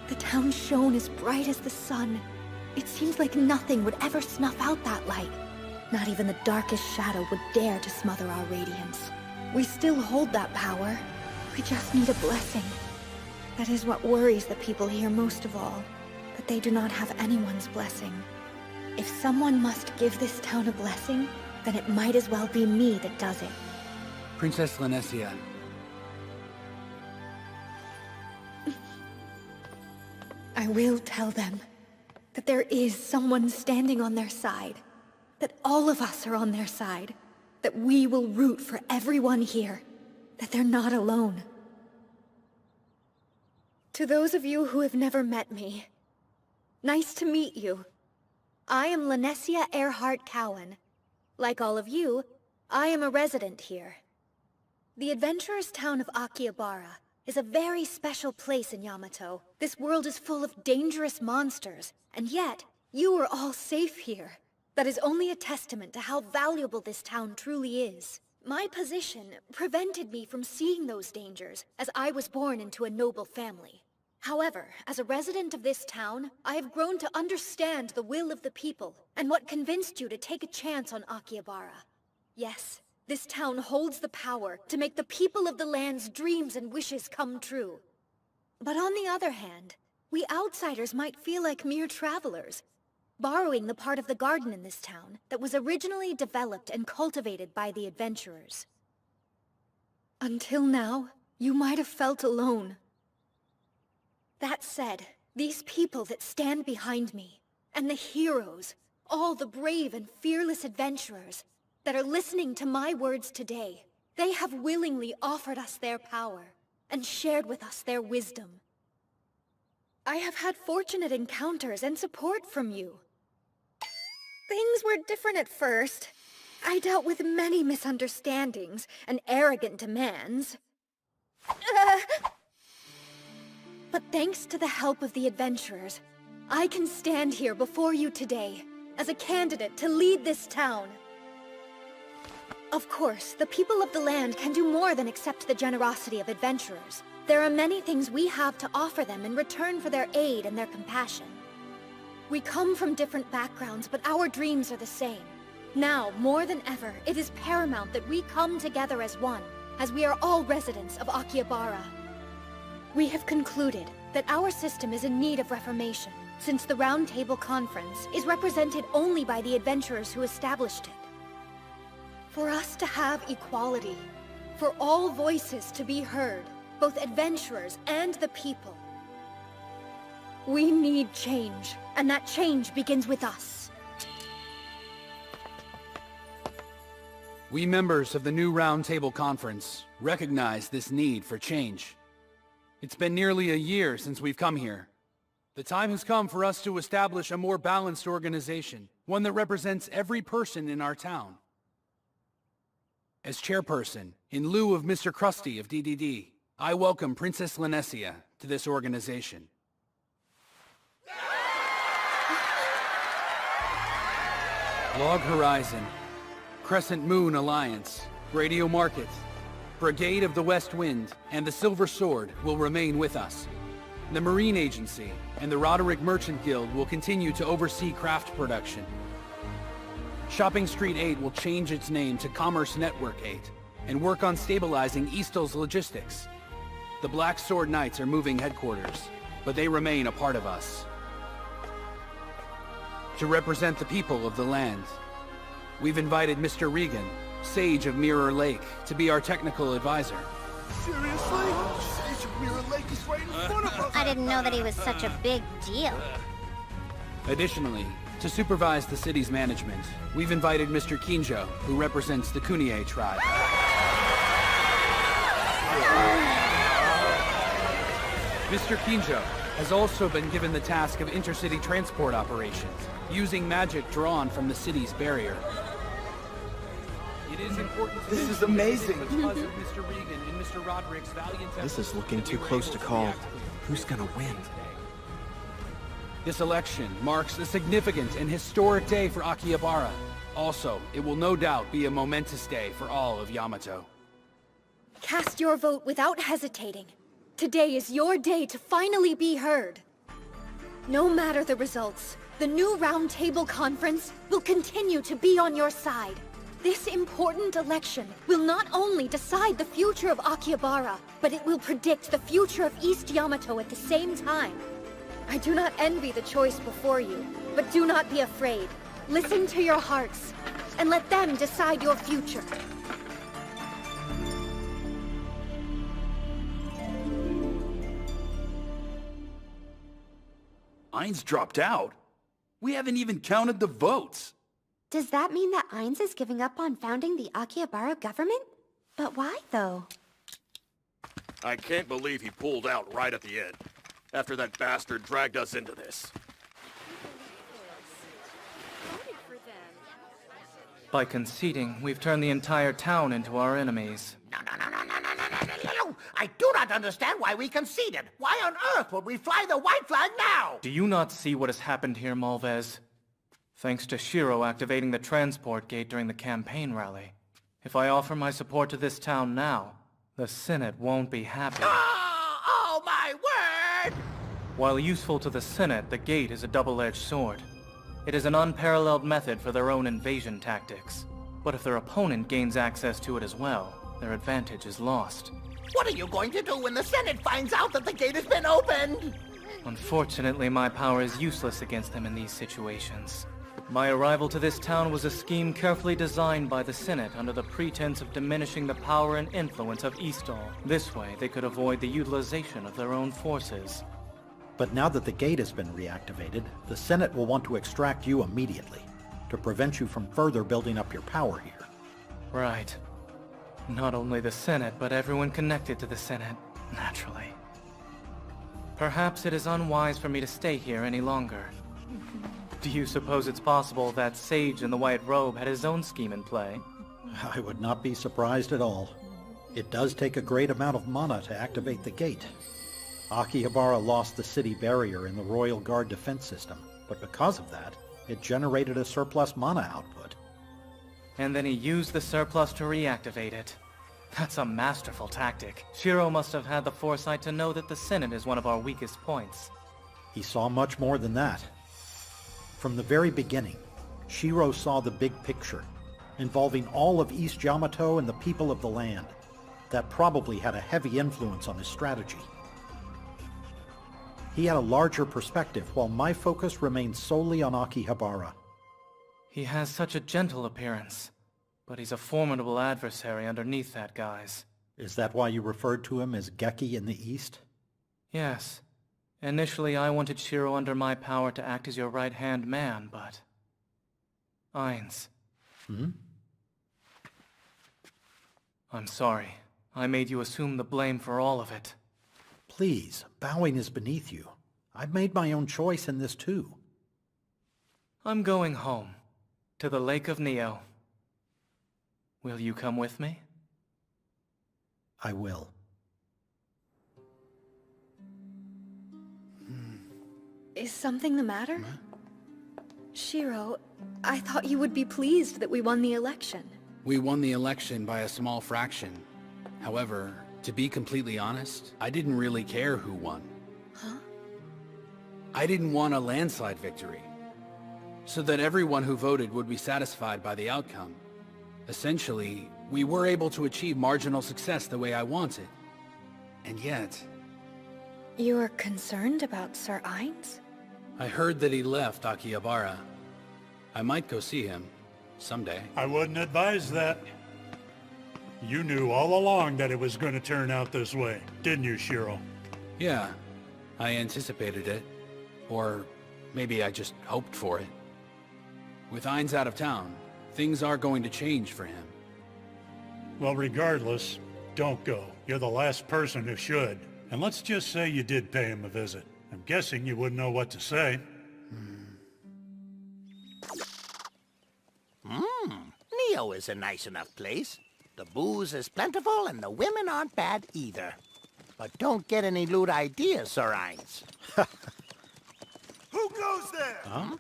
the town shone as bright as the sun. It seemed like nothing would ever snuff out that light. Not even the darkest shadow would dare to smother our radiance. We still hold that power. We just need a blessing. That is what worries the people here most of all, that they do not have anyone's blessing. If someone must give this town a blessing, then it might as well be me that does it. Princess Lanessia. I will tell them that there is someone standing on their side, that all of us are on their side, that we will root for everyone here, that they're not alone. To those of you who have never met me, nice to meet you. I am Lanessia Earhart Cowan. Like all of you, I am a resident here. The adventurous town of Akihabara is a very special place in Yamato. This world is full of dangerous monsters, and yet, you are all safe here. That is only a testament to how valuable this town truly is. My position prevented me from seeing those dangers, as I was born into a noble family. However, as a resident of this town, I have grown to understand the will of the people, and what convinced you to take a chance on Akihabara. Yes, this town holds the power to make the people of the land's dreams and wishes come true. But on the other hand, we outsiders might feel like mere travelers, borrowing the part of the garden in this town that was originally developed and cultivated by the adventurers. Until now, you might have felt alone. That said, these people that stand behind me, and the heroes, all the brave and fearless adventurers that are listening to my words today, they have willingly offered us their power, and shared with us their wisdom. I have had fortunate encounters and support from you. Things were different at first. I dealt with many misunderstandings and arrogant demands. But thanks to the help of the adventurers, I can stand here before you today as a candidate to lead this town. Of course, the people of the land can do more than accept the generosity of adventurers. There are many things we have to offer them in return for their aid and their compassion. We come from different backgrounds, but our dreams are the same. Now, more than ever, it is paramount that we come together as one, as we are all residents of Akihabara. We have concluded that our system is in need of reformation, since the Round Table Conference is represented only by the adventurers who established it. For us to have equality, for all voices to be heard, both adventurers and the people, we need change, and that change begins with us. We members of the new Round Table Conference recognize this need for change. It's been nearly a year since we've come here. The time has come for us to establish a more balanced organization, one that represents every person in our town. As chairperson, in lieu of Mr. Krusty of DDD, I welcome Princess Lanessia to this organization. Log Horizon, Crescent Moon Alliance, Radio Market, Brigade of the West Wind, and the Silver Sword will remain with us. The Marine Agency and the Roderick Merchant Guild will continue to oversee craft production. Shopping Street 8 will change its name to Commerce Network 8 and work on stabilizing Eastal's logistics. The Black Sword Knights are moving headquarters, but they remain a part of us. To represent the people of the land, we've invited Mr. Regan, Sage of Mirror Lake, to be our technical advisor. Seriously? Sage of Mirror Lake is right in front of us! I didn't know that he was such a big deal. Additionally, to supervise the city's management, we've invited Mr. Kinjo, who represents the Kunie tribe. Mr. Kinjo has also been given the task of intercity transport operations, using magic drawn from the city's barrier. It is important to This is amazing. because of Mr. Regan and Mr. Roderick's valiant This is efforts looking that too we were close able to call. reactivate Who's gonna win? This election marks a significant and historic day for Akihabara. Also, it will no doubt be a momentous day for all of Yamato. Cast your vote without hesitating. Today is your day to finally be heard. No matter the results, the new Round Table Conference will continue to be on your side. This important election will not only decide the future of Akihabara, but it will predict the future of East Yamato at the same time. I do not envy the choice before you, but do not be afraid. Listen to your hearts, and let them decide your future. Ainz dropped out? We haven't even counted the votes. Does that mean that Ainz is giving up on founding the Akihabara government? But why, though? I can't believe he pulled out right at the end, after that bastard dragged us into this. By conceding, we've turned the entire town into our enemies. No. I do not understand why we conceded. Why on earth would we fly the white flag now? Do you not see what has happened here, Malvez? Thanks to Shiro activating the transport gate during the campaign rally. If I offer my support to this town now, the Senate won't be happy. Oh my word! While useful to the Senate, the gate is a double-edged sword. It is an unparalleled method for their own invasion tactics. But if their opponent gains access to it as well, their advantage is lost. What are you going to do when the Senate finds out that the gate has been opened? Unfortunately, my power is useless against them in these situations. My arrival to this town was a scheme carefully designed by the Senate under the pretense of diminishing the power and influence of Eastall. This way, they could avoid the utilization of their own forces. But now that the gate has been reactivated, the Senate will want to extract you immediately, to prevent you from further building up your power here. Right. Not only the Senate, but everyone connected to the Senate, naturally. Perhaps it is unwise for me to stay here any longer. Do you suppose it's possible that Sage in the white robe had his own scheme in play? I would not be surprised at all. It does take a great amount of mana to activate the gate. Akihabara lost the city barrier in the Royal Guard defense system, but because of that, it generated a surplus mana output. And then he used the surplus to reactivate it. That's a masterful tactic. Shiro must have had the foresight to know that the Senate is one of our weakest points. He saw much more than that. From the very beginning, Shiro saw the big picture, involving all of East Yamato and the people of the land. That probably had a heavy influence on his strategy. He had a larger perspective, while my focus remained solely on Akihabara. He has such a gentle appearance, but he's a formidable adversary underneath that guise. Is that why you referred to him as Geki in the East? Yes. Initially, I wanted Shiro under my power to act as your right-hand man, but... Ainz. I'm sorry. I made you assume the blame for all of it. Please, bowing is beneath you. I've made my own choice in this too. I'm going home, to the Lake of Neo. Will you come with me? I will. Is something the matter? Shiro, I thought you would be pleased that we won the election. We won the election by a small fraction. However, to be completely honest, I didn't really care who won. Huh? I didn't want a landslide victory, so that everyone who voted would be satisfied by the outcome. Essentially, we were able to achieve marginal success the way I wanted. And yet, You're concerned about Sir Ainz? I heard that he left Akihabara. I might go see him someday. I wouldn't advise that. You knew all along that it was going to turn out this way, didn't you, Shiro? Yeah, I anticipated it. Or maybe I just hoped for it. With Ainz out of town, things are going to change for him. Well, regardless, don't go. You're the last person who should. And let's just say you did pay him a visit. I'm guessing you wouldn't know what to say. Neo is a nice enough place. The booze is plentiful and the women aren't bad either. But don't get any lewd ideas, Sir Ainz. Who goes there? Huh?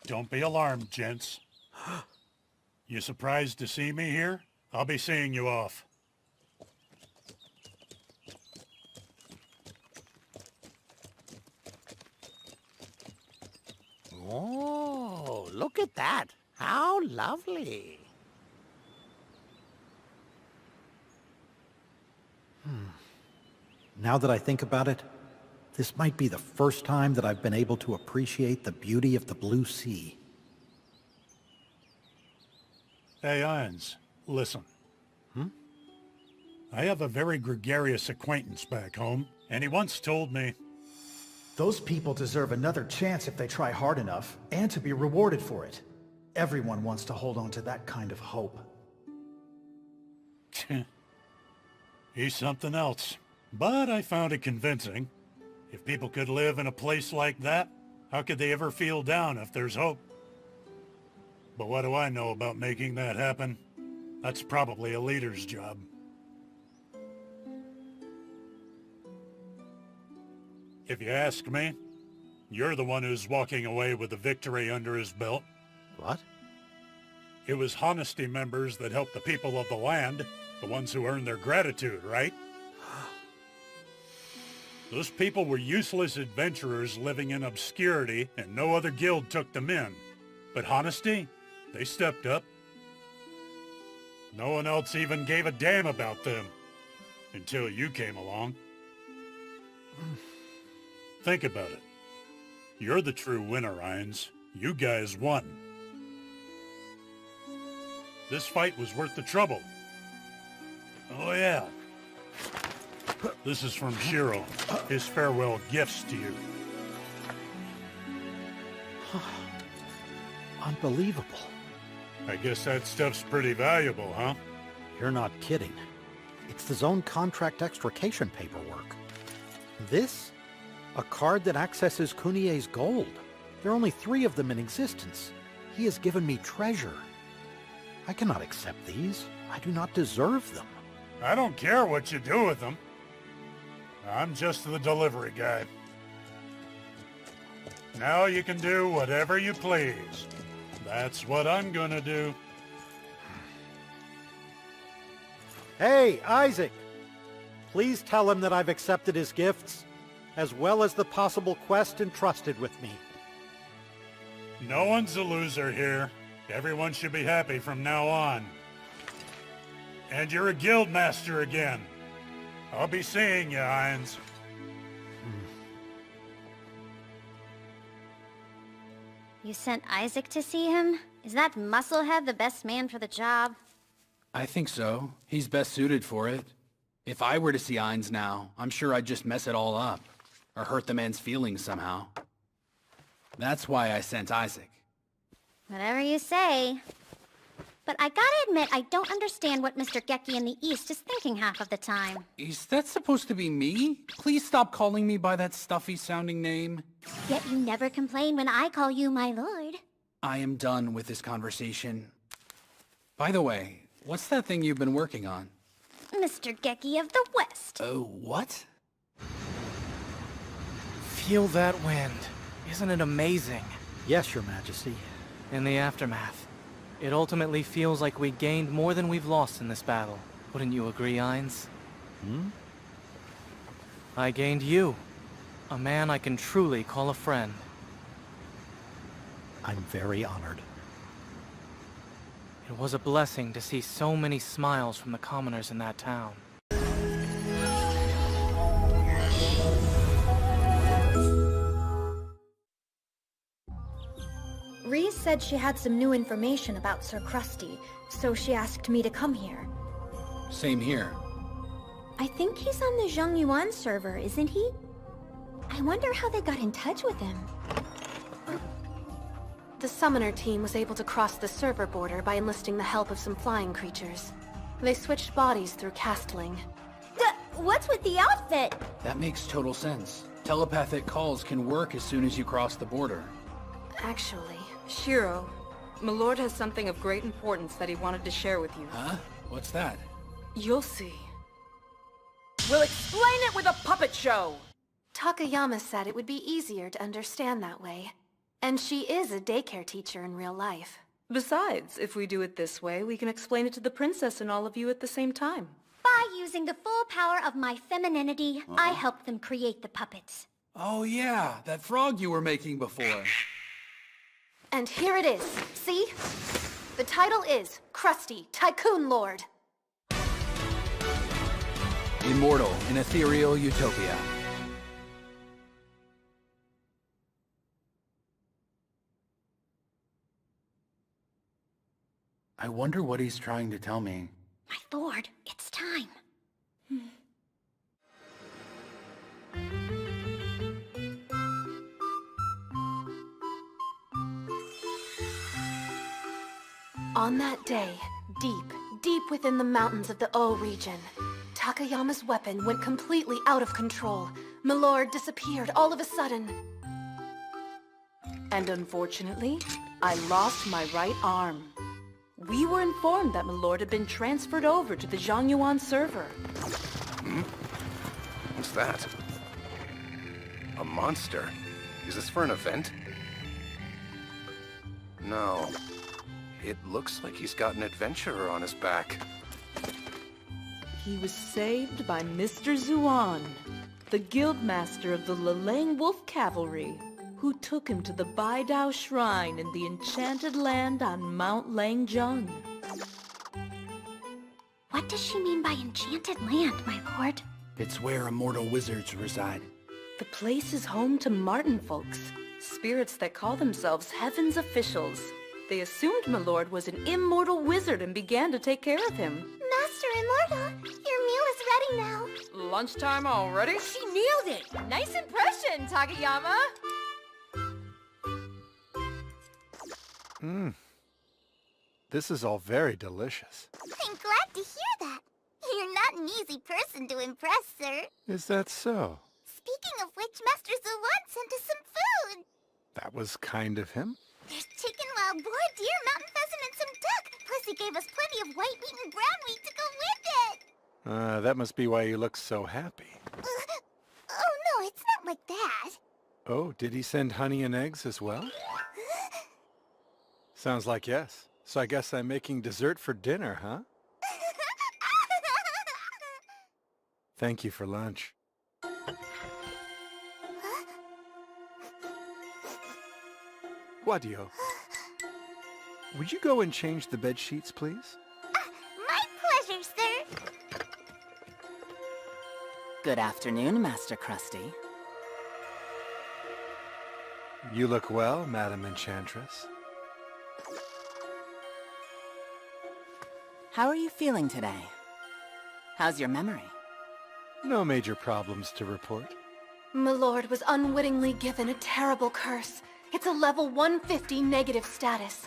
Don't be alarmed, gents. You surprised to see me here? I'll be seeing you off. Oh, look at that. How lovely. Now that I think about it, this might be the first time that I've been able to appreciate the beauty of the blue sea. Hey, Ainz, listen. I have a very gregarious acquaintance back home, and he once told me... Those people deserve another chance if they try hard enough, and to be rewarded for it. Everyone wants to hold on to that kind of hope. He's something else. But I found it convincing. If people could live in a place like that, how could they ever feel down if there's hope? But what do I know about making that happen? That's probably a leader's job. If you ask me, you're the one who's walking away with the victory under his belt. What? It was Honesty members that helped the people of the land, the ones who earned their gratitude, right? Those people were useless adventurers living in obscurity, and no other guild took them in. But Honesty, they stepped up. No one else even gave a damn about them. Until you came along. Think about it. You're the true winner, Ainz. You guys won. This fight was worth the trouble. Oh yeah. This is from Shiro. His farewell gifts to you. Unbelievable. I guess that stuff's pretty valuable, huh? You're not kidding. It's the zone contract extrication paperwork. This? A card that accesses Kunie's gold. There are only 3 of them in existence. He has given me treasure. I cannot accept these. I do not deserve them. I don't care what you do with them. I'm just the delivery guy. Now you can do whatever you please. That's what I'm gonna do. Hey, Isaac! Please tell him that I've accepted his gifts, as well as the possible quest entrusted with me. No one's a loser here. Everyone should be happy from now on. And you're a guild master again. I'll be seeing you, Ainz. You sent Isaac to see him? Is that musclehead the best man for the job? I think so. He's best suited for it. If I were to see Ainz now, I'm sure I'd just mess it all up. Or hurt the man's feelings somehow. That's why I sent Isaac. Whatever you say. But I gotta admit, I don't understand what Mr. Geki in the East is thinking half of the time. Is that supposed to be me? Please stop calling me by that stuffy-sounding name. Yet you never complain when I call you my lord. I am done with this conversation. By the way, what's that thing you've been working on? Mr. Geki of the West. Oh, what? Feel that wind. Isn't it amazing? Yes, Your Majesty. In the aftermath, it ultimately feels like we gained more than we've lost in this battle. Wouldn't you agree, Ainz? I gained you. A man I can truly call a friend. I'm very honored. It was a blessing to see so many smiles from the commoners in that town. Reese said she had some new information about Sir Krusty, so she asked me to come here. Same here. I think he's on the Zhongyuan server, isn't he? I wonder how they got in touch with him. The summoner team was able to cross the server border by enlisting the help of some flying creatures. They switched bodies through castling. What's with the outfit? That makes total sense. Telepathic calls can work as soon as you cross the border. Actually... Shiro, Milord has something of great importance that he wanted to share with you. Huh? What's that? You'll see. We'll explain it with a puppet show! Takayama said it would be easier to understand that way. And she is a daycare teacher in real life. Besides, if we do it this way, we can explain it to the princess and all of you at the same time. By using the full power of my femininity, I helped them create the puppets. Oh yeah, that frog you were making before. And here it is. See? The title is Krusty, Tycoon Lord. Immortal in ethereal utopia. I wonder what he's trying to tell me. My lord, it's time. On that day, deep within the mountains of the O region, Takayama's weapon went completely out of control. Milord disappeared all of a sudden. And unfortunately, I lost my right arm. We were informed that Milord had been transferred over to the Zhongyuan server. What's that? A monster? Is this for an event? No. It looks like he's got an adventurer on his back. He was saved by Mr. Zuan, the guildmaster of the Lelang Wolf Cavalry, who took him to the Baidao Shrine in the Enchanted Land on Mount Langjung. What does she mean by Enchanted Land, my lord? It's where immortal wizards reside. The place is home to Martin folks, spirits that call themselves Heaven's officials. They assumed Milord was an immortal wizard and began to take care of him. Master Immortal, your meal is ready now. Lunchtime already? She nailed it! Nice impression, Takayama! This is all very delicious. I'm glad to hear that. You're not an easy person to impress, sir. Is that so? Speaking of which, Master Zuwan sent us some food. That was kind of him. There's chicken, wild boar, deer, mountain pheasant, and some duck. Plus he gave us plenty of white meat and brown meat to go with it. That must be why you look so happy. Oh no, it's not like that. Oh, did he send honey and eggs as well? Sounds like yes. So I guess I'm making dessert for dinner, huh? Thank you for lunch. Guadio, would you go and change the bed sheets, please? My pleasure, sir. Good afternoon, Master Krusty. You look well, Madam Enchantress. How are you feeling today? How's your memory? No major problems to report. Milord was unwittingly given a terrible curse. It's a level 150 negative status.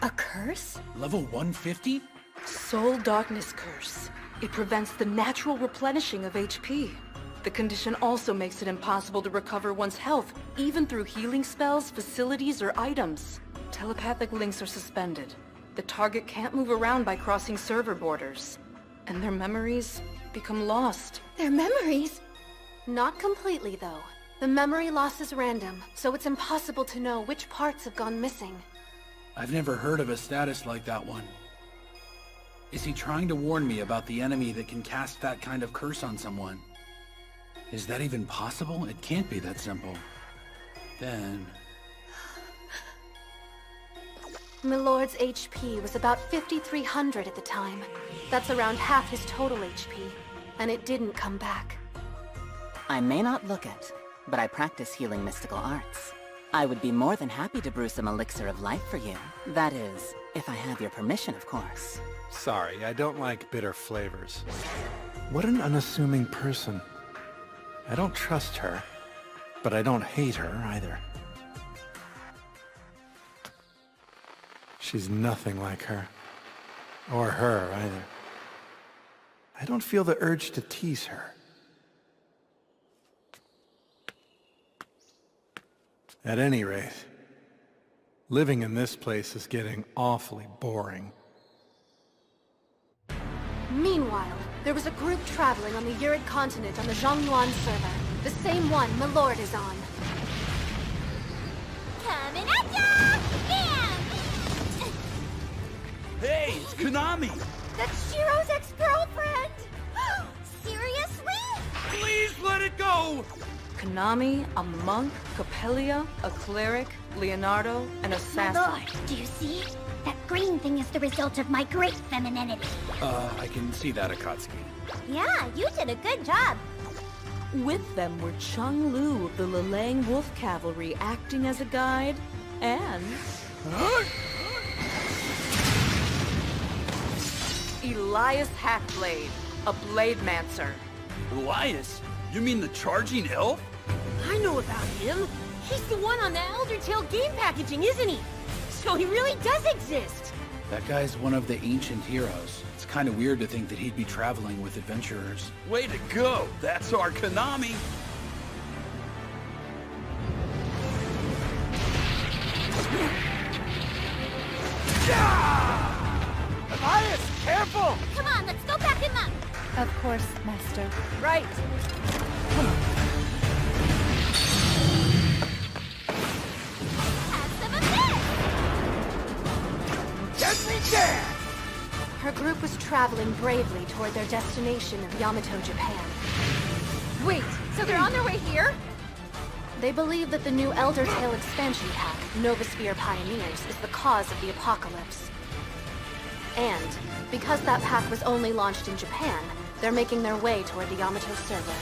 A curse? Level 150? Soul Darkness Curse. It prevents the natural replenishing of HP. The condition also makes it impossible to recover one's health, even through healing spells, facilities, or items. Telepathic links are suspended. The target can't move around by crossing server borders. And their memories become lost. Their memories? Not completely, though. The memory loss is random, so it's impossible to know which parts have gone missing. I've never heard of a status like that one. Is he trying to warn me about the enemy that can cast that kind of curse on someone? Is that even possible? It can't be that simple. Then... Milord's HP was about 5,300 at the time. That's around half his total HP, and it didn't come back. I may not look it, but I practice healing mystical arts. I would be more than happy to brew some elixir of life for you. That is, if I have your permission, of course. Sorry, I don't like bitter flavors. What an unassuming person. I don't trust her, but I don't hate her either. She's nothing like her. Or her, either. I don't feel the urge to tease her. At any rate, living in this place is getting awfully boring. Meanwhile, there was a group traveling on the Urid continent on the Zhongyuan server. The same one Milord is on. Coming at ya! Bam! Hey, it's Konami! That's Shiro's ex-girlfriend! Seriously? Please let it go! Konami, a monk, Capellia, a cleric, Leonardo, an assassin. Lord, do you see? That green thing is the result of my great femininity. I can see that, Akatsuki. Yeah, you did a good job. With them were Chung Lu of the Lilang Wolf Cavalry acting as a guide, and... Elias Hackblade, a Blademancer. Elias? You mean the charging elf? I know about him. He's the one on the Elder Tail game packaging, isn't he? So he really does exist. That guy's one of the ancient heroes. It's kind of weird to think that he'd be traveling with adventurers. Way to go! That's our Konami! Elias, careful! Come on, let's go back him up. Of course, Master. Right. Come on. Yes, we can! Her group was traveling bravely toward their destination of Yamato, Japan. Wait, so they're on their way here? They believe that the new Elder Tail expansion pack, Novasphere Pioneers, is the cause of the apocalypse. And, because that pack was only launched in Japan, they're making their way toward the Yamato server.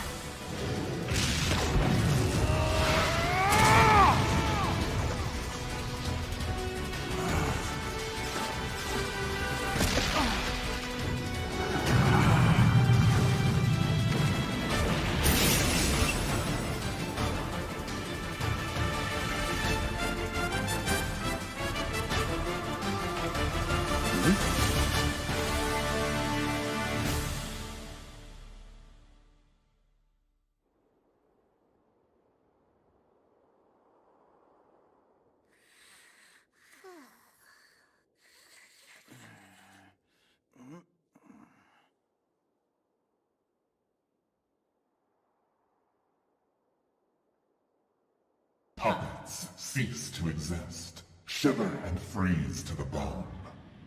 Puppets cease to exist. Shiver and freeze to the bone.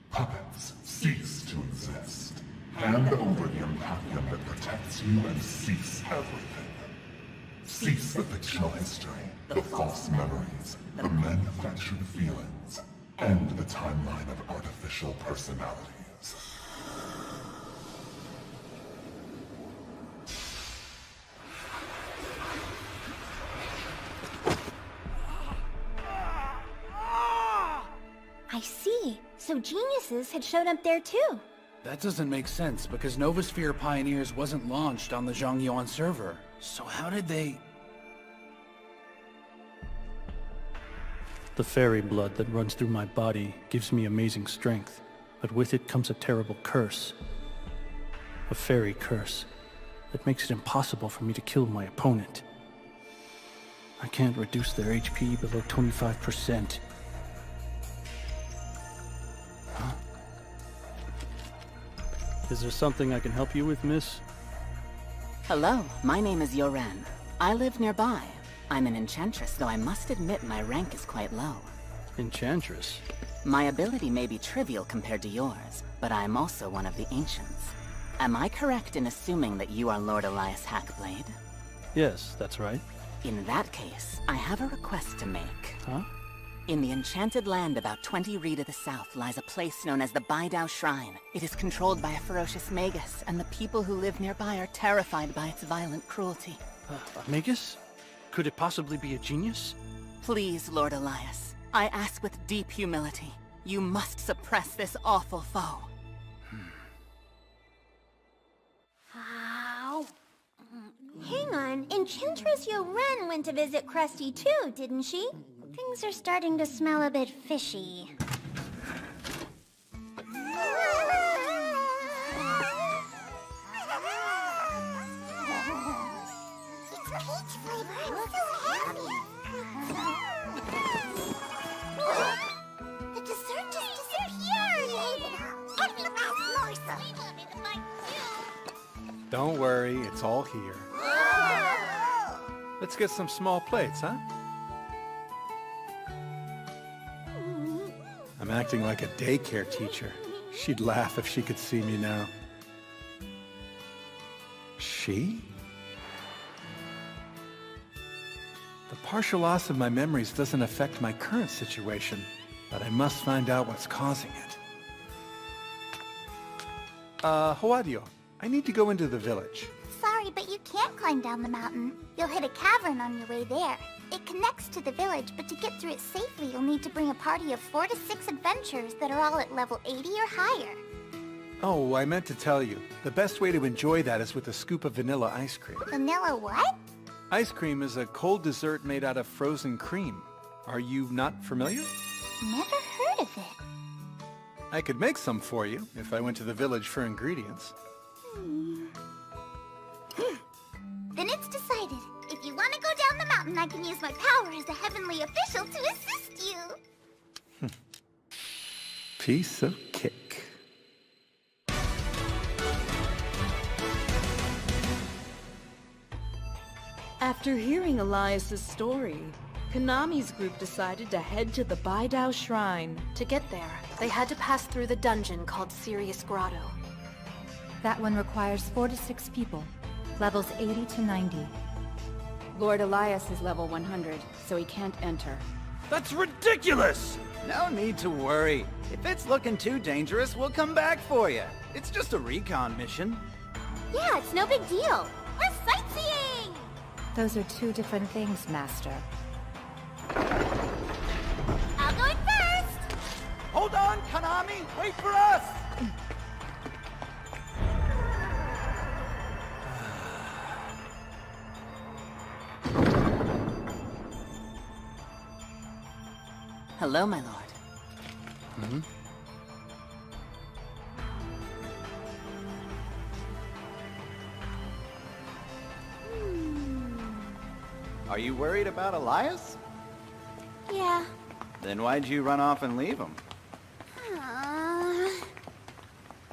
Puppets cease to exist. Hand over the empathium that protects you and cease everything. Cease the fictional history, the false memories, the manufactured feelings, and the timeline of artificial personalities. I see. So geniuses had showed up there too. That doesn't make sense, because Novasphere Pioneers wasn't launched on the Zhongyuan server. So how did they... The fairy blood that runs through my body gives me amazing strength, but with it comes a terrible curse. A fairy curse that makes it impossible for me to kill my opponent. I can't reduce their HP below 25%. Huh? Is there something I can help you with, miss? Hello, my name is Yoren. I live nearby. I'm an enchantress, though I must admit my rank is quite low. Enchantress? My ability may be trivial compared to yours, but I am also one of the ancients. Am I correct in assuming that you are Lord Elias Hackblade? Yes, that's right. In that case, I have a request to make. Huh? In the enchanted land about 20 ri to the south lies a place known as the Baidao Shrine. It is controlled by a ferocious magus, and the people who live nearby are terrified by its violent cruelty. A magus? Could it possibly be a genius? Please, Lord Elias, I ask with deep humility. You must suppress this awful foe. Ow. Hang on, Enchantress Yoren went to visit Krusty too, didn't she? Things are starting to smell a bit fishy. It's peach flavor, I'm so happy! The dessert just disappeared! Every last morsel! Don't worry, it's all here. Let's get some small plates, huh? I'm acting like a daycare teacher. She'd laugh if she could see me now. She? The partial loss of my memories doesn't affect my current situation, but I must find out what's causing it. Hoadio, I need to go into the village. Sorry, but you can't climb down the mountain. You'll hit a cavern on your way there. It connects to the village, but to get through it safely, you'll need to bring a party of 4 to 6 adventurers that are all at level 80 or higher. Oh, I meant to tell you. The best way to enjoy that is with a scoop of vanilla ice cream. Vanilla what? Ice cream is a cold dessert made out of frozen cream. Are you not familiar? Never heard of it. I could make some for you if I went to the village for ingredients. Then it's decided. If you want to go down the mountain, I can use my power as a heavenly official to assist you. Piece of cake. After hearing Elias's story, Konami's group decided to head to the Baidao Shrine. To get there, they had to pass through the dungeon called Sirius Grotto. That one requires 4 to 6 people, levels 80 to 90. Lord Elias is level 100, so he can't enter. That's ridiculous! No need to worry. If it's looking too dangerous, we'll come back for you. It's just a recon mission. Yeah, it's no big deal. We're sightseeing! Those are 2 different things, Master. I'll go in first! Hold on, Konami! Wait for us! Hello, my lord. Are you worried about Elias? Yeah. Then why'd you run off and leave him?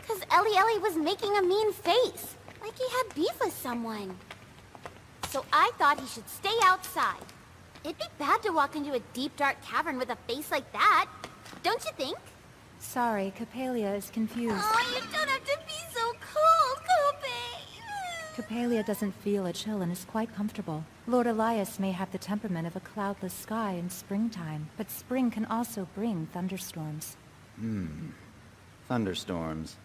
Cause Ellie was making a mean face. Like he had beef with someone. So I thought he should stay outside. It'd be bad to walk into a deep, dark cavern with a face like that. Don't you think? Sorry, Capelia is confused. Oh, you don't have to be so cold, Cope! Capelia doesn't feel a chill and is quite comfortable. Lord Elias may have the temperament of a cloudless sky in springtime, but spring can also bring thunderstorms. Thunderstorms.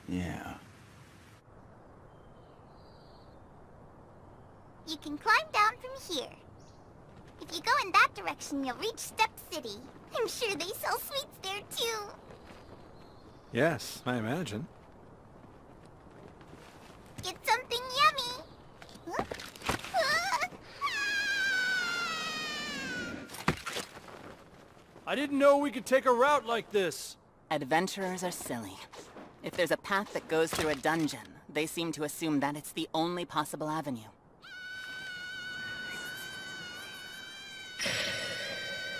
Yeah. You can climb down from here. If you go in that direction, you'll reach Step City. I'm sure they sell sweets there, too. Yes, I imagine. Get something yummy. Huh? I didn't know we could take a route like this. Adventurers are silly. If there's a path that goes through a dungeon, they seem to assume that it's the only possible avenue.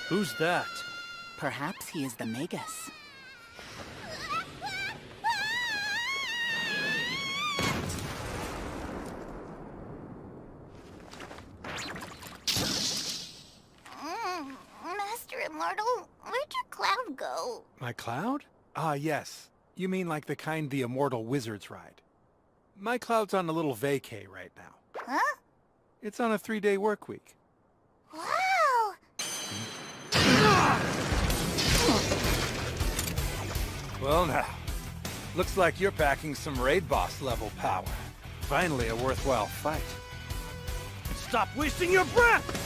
Who's that? Perhaps he is the Magus. Master Immortal, where'd your cloud go? My cloud? Ah, yes. You mean like the kind the immortal wizards ride. My cloud's on a little vacay right now. Huh? It's on a 3-day work week. Wow! Well now, looks like you're packing some raid boss level power. Finally a worthwhile fight. Stop wasting your breath!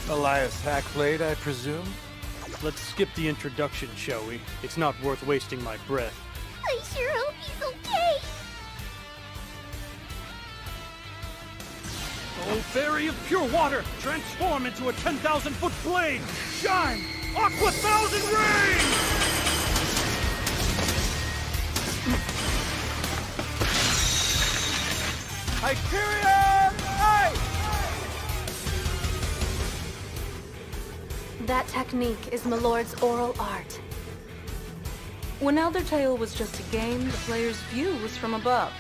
Elias Hackblade, I presume? Let's skip the introduction, shall we? It's not worth wasting my breath. I sure hope he's okay. Oh, fairy of pure water, transform into a 10,000-foot blade! Shine! Aqua Thousand Rays! Hyperion! Ice! That technique is Milord's oral art. When Elder Tale was just a game, the player's view was from above.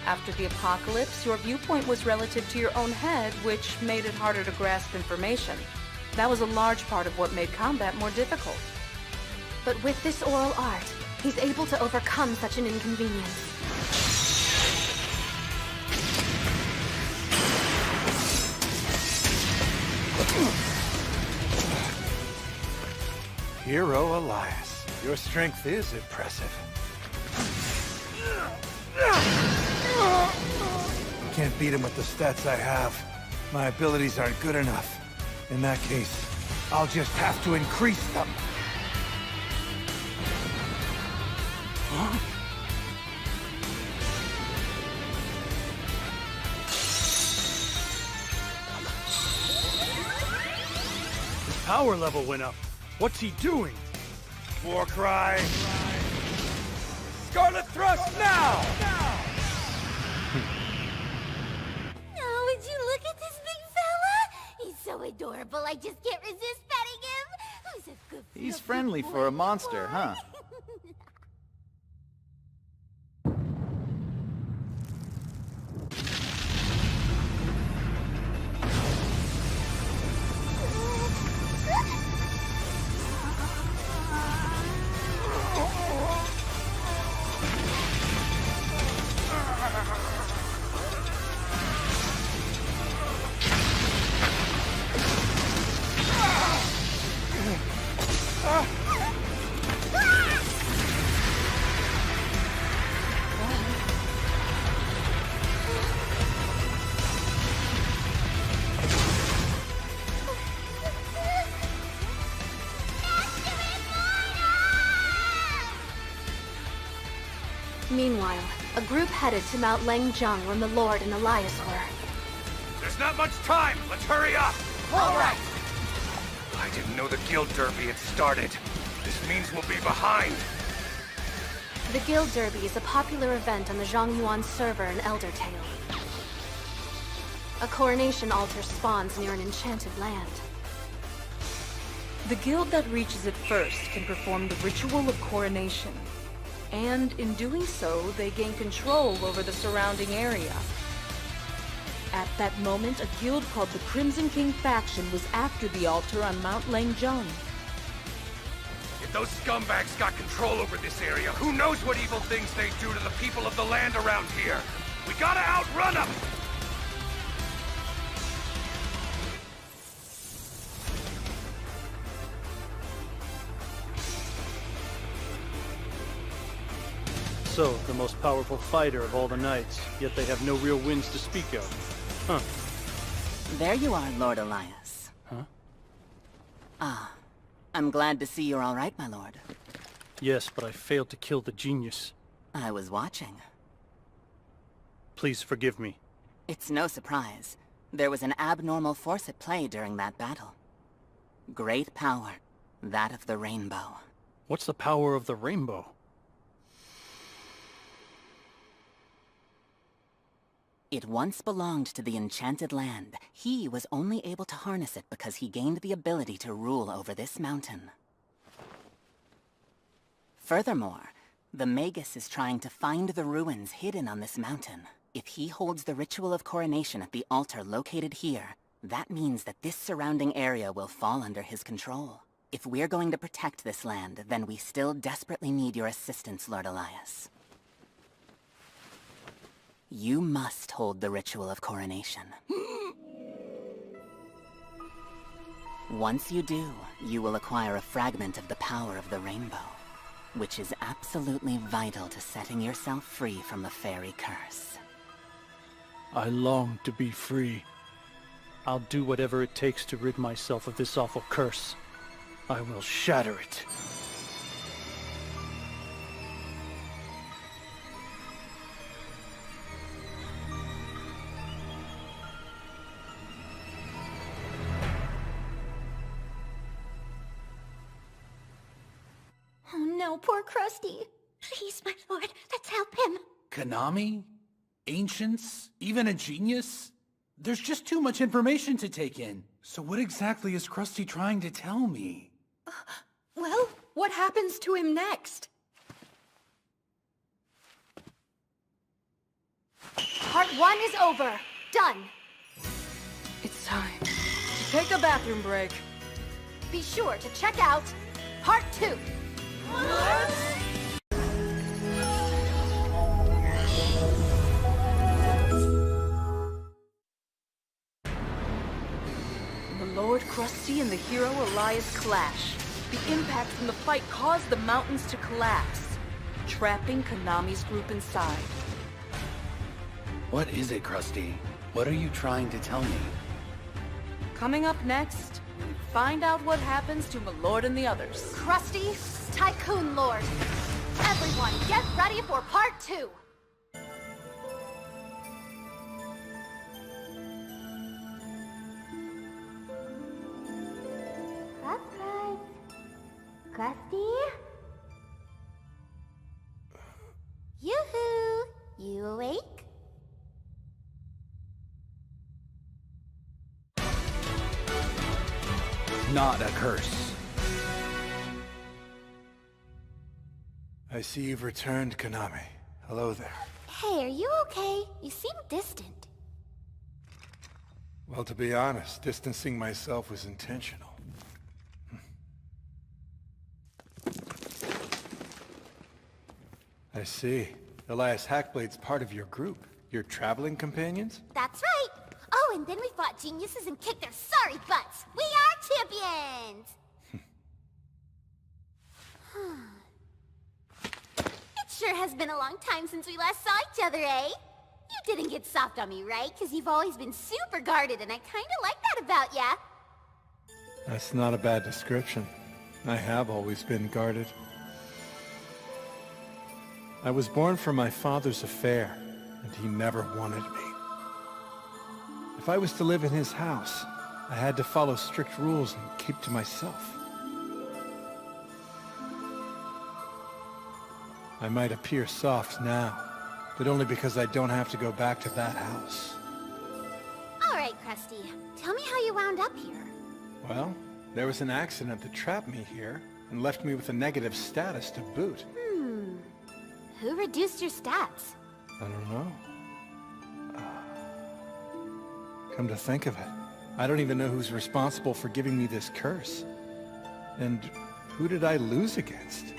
After the apocalypse, your viewpoint was relative to your own head, which made it harder to grasp information. That was a large part of what made combat more difficult. But with this oral art, he's able to overcome such an inconvenience. Hero Elias, your strength is impressive. Can't beat him with the stats I have. My abilities aren't good enough. In that case, I'll just have to increase them. Huh? His power level went up. What's he doing? War cry. Scarlet Thrust now! Oh, would you look at this big fella? He's so adorable, I just can't resist petting him. Who's a good He's friendly for a monster, huh? Meanwhile, a group headed to Mount Langjung where Milord and Elias were. There's not much time! Let's hurry up! All right! I didn't know the Guild Derby had started. This means we'll be behind. The Guild Derby is a popular event on the Zhongyuan server in Elder Tale. A coronation altar spawns near an enchanted land. The guild that reaches it first can perform the ritual of coronation. And in doing so, they gain control over the surrounding area. At that moment, a guild called the Crimson King faction was after the altar on Mount Langjung. If those scumbags got control over this area, who knows what evil things they do to the people of the land around here? We gotta outrun them! So, the most powerful fighter of all the knights, yet they have no real wins to speak of. Huh. There you are, Lord Elias. Huh? Ah, I'm glad to see you're all right, my lord. Yes, but I failed to kill the genius. I was watching. Please forgive me. It's no surprise. There was an abnormal force at play during that battle. Great power. That of the rainbow. What's the power of the rainbow? It once belonged to the enchanted land. He was only able to harness it because he gained the ability to rule over this mountain. Furthermore, the Magus is trying to find the ruins hidden on this mountain. If he holds the ritual of coronation at the altar located here, that means that this surrounding area will fall under his control. If we're going to protect this land, then we still desperately need your assistance, Lord Elias. You must hold the ritual of coronation. Once you do, you will acquire a fragment of the power of the rainbow, which is absolutely vital to setting yourself free from the fairy curse. I long to be free. I'll do whatever it takes to rid myself of this awful curse. I will shatter it. Oh no, poor Krusty. Please, my lord, let's help him. Konami? Ancients? Even a genius? There's just too much information to take in. So what exactly is Krusty trying to tell me? Well, what happens to him next? Part 1 is over. Done. It's time to take a bathroom break. Be sure to check out Part 2. The Lord Krusty and the hero Elias clash. The impact from the fight caused the mountains to collapse, trapping Konami's group inside. What is it, Krusty? What are you trying to tell me? Coming up next, find out what happens to Malord and the others. Krusty, Tycoon Lord. Everyone, get ready for Part 2. Krusty? Yoo-hoo! You awake? Not a curse. I see you've returned, Konami. Hello there. Hey, are you okay? You seem distant. Well, to be honest, distancing myself was intentional. I see. Elias Hackblade's part of your group. Your traveling companions? That's right! Oh, and then we fought geniuses and kicked their sorry butts! We are champions! It sure has been a long time since we last saw each other, eh? You didn't get soft on me, right? Because you've always been super guarded, and I kinda like that about ya. That's not a bad description. I have always been guarded. I was born from my father's affair, and he never wanted me. If I was to live in his house, I had to follow strict rules and keep to myself. I might appear soft now, but only because I don't have to go back to that house. Alright, Krusty. Tell me how you wound up here. Well, there was an accident that trapped me here, and left me with a negative status to boot. Who reduced your stats? I don't know. Come to think of it, I don't even know who's responsible for giving me this curse. And who did I lose against?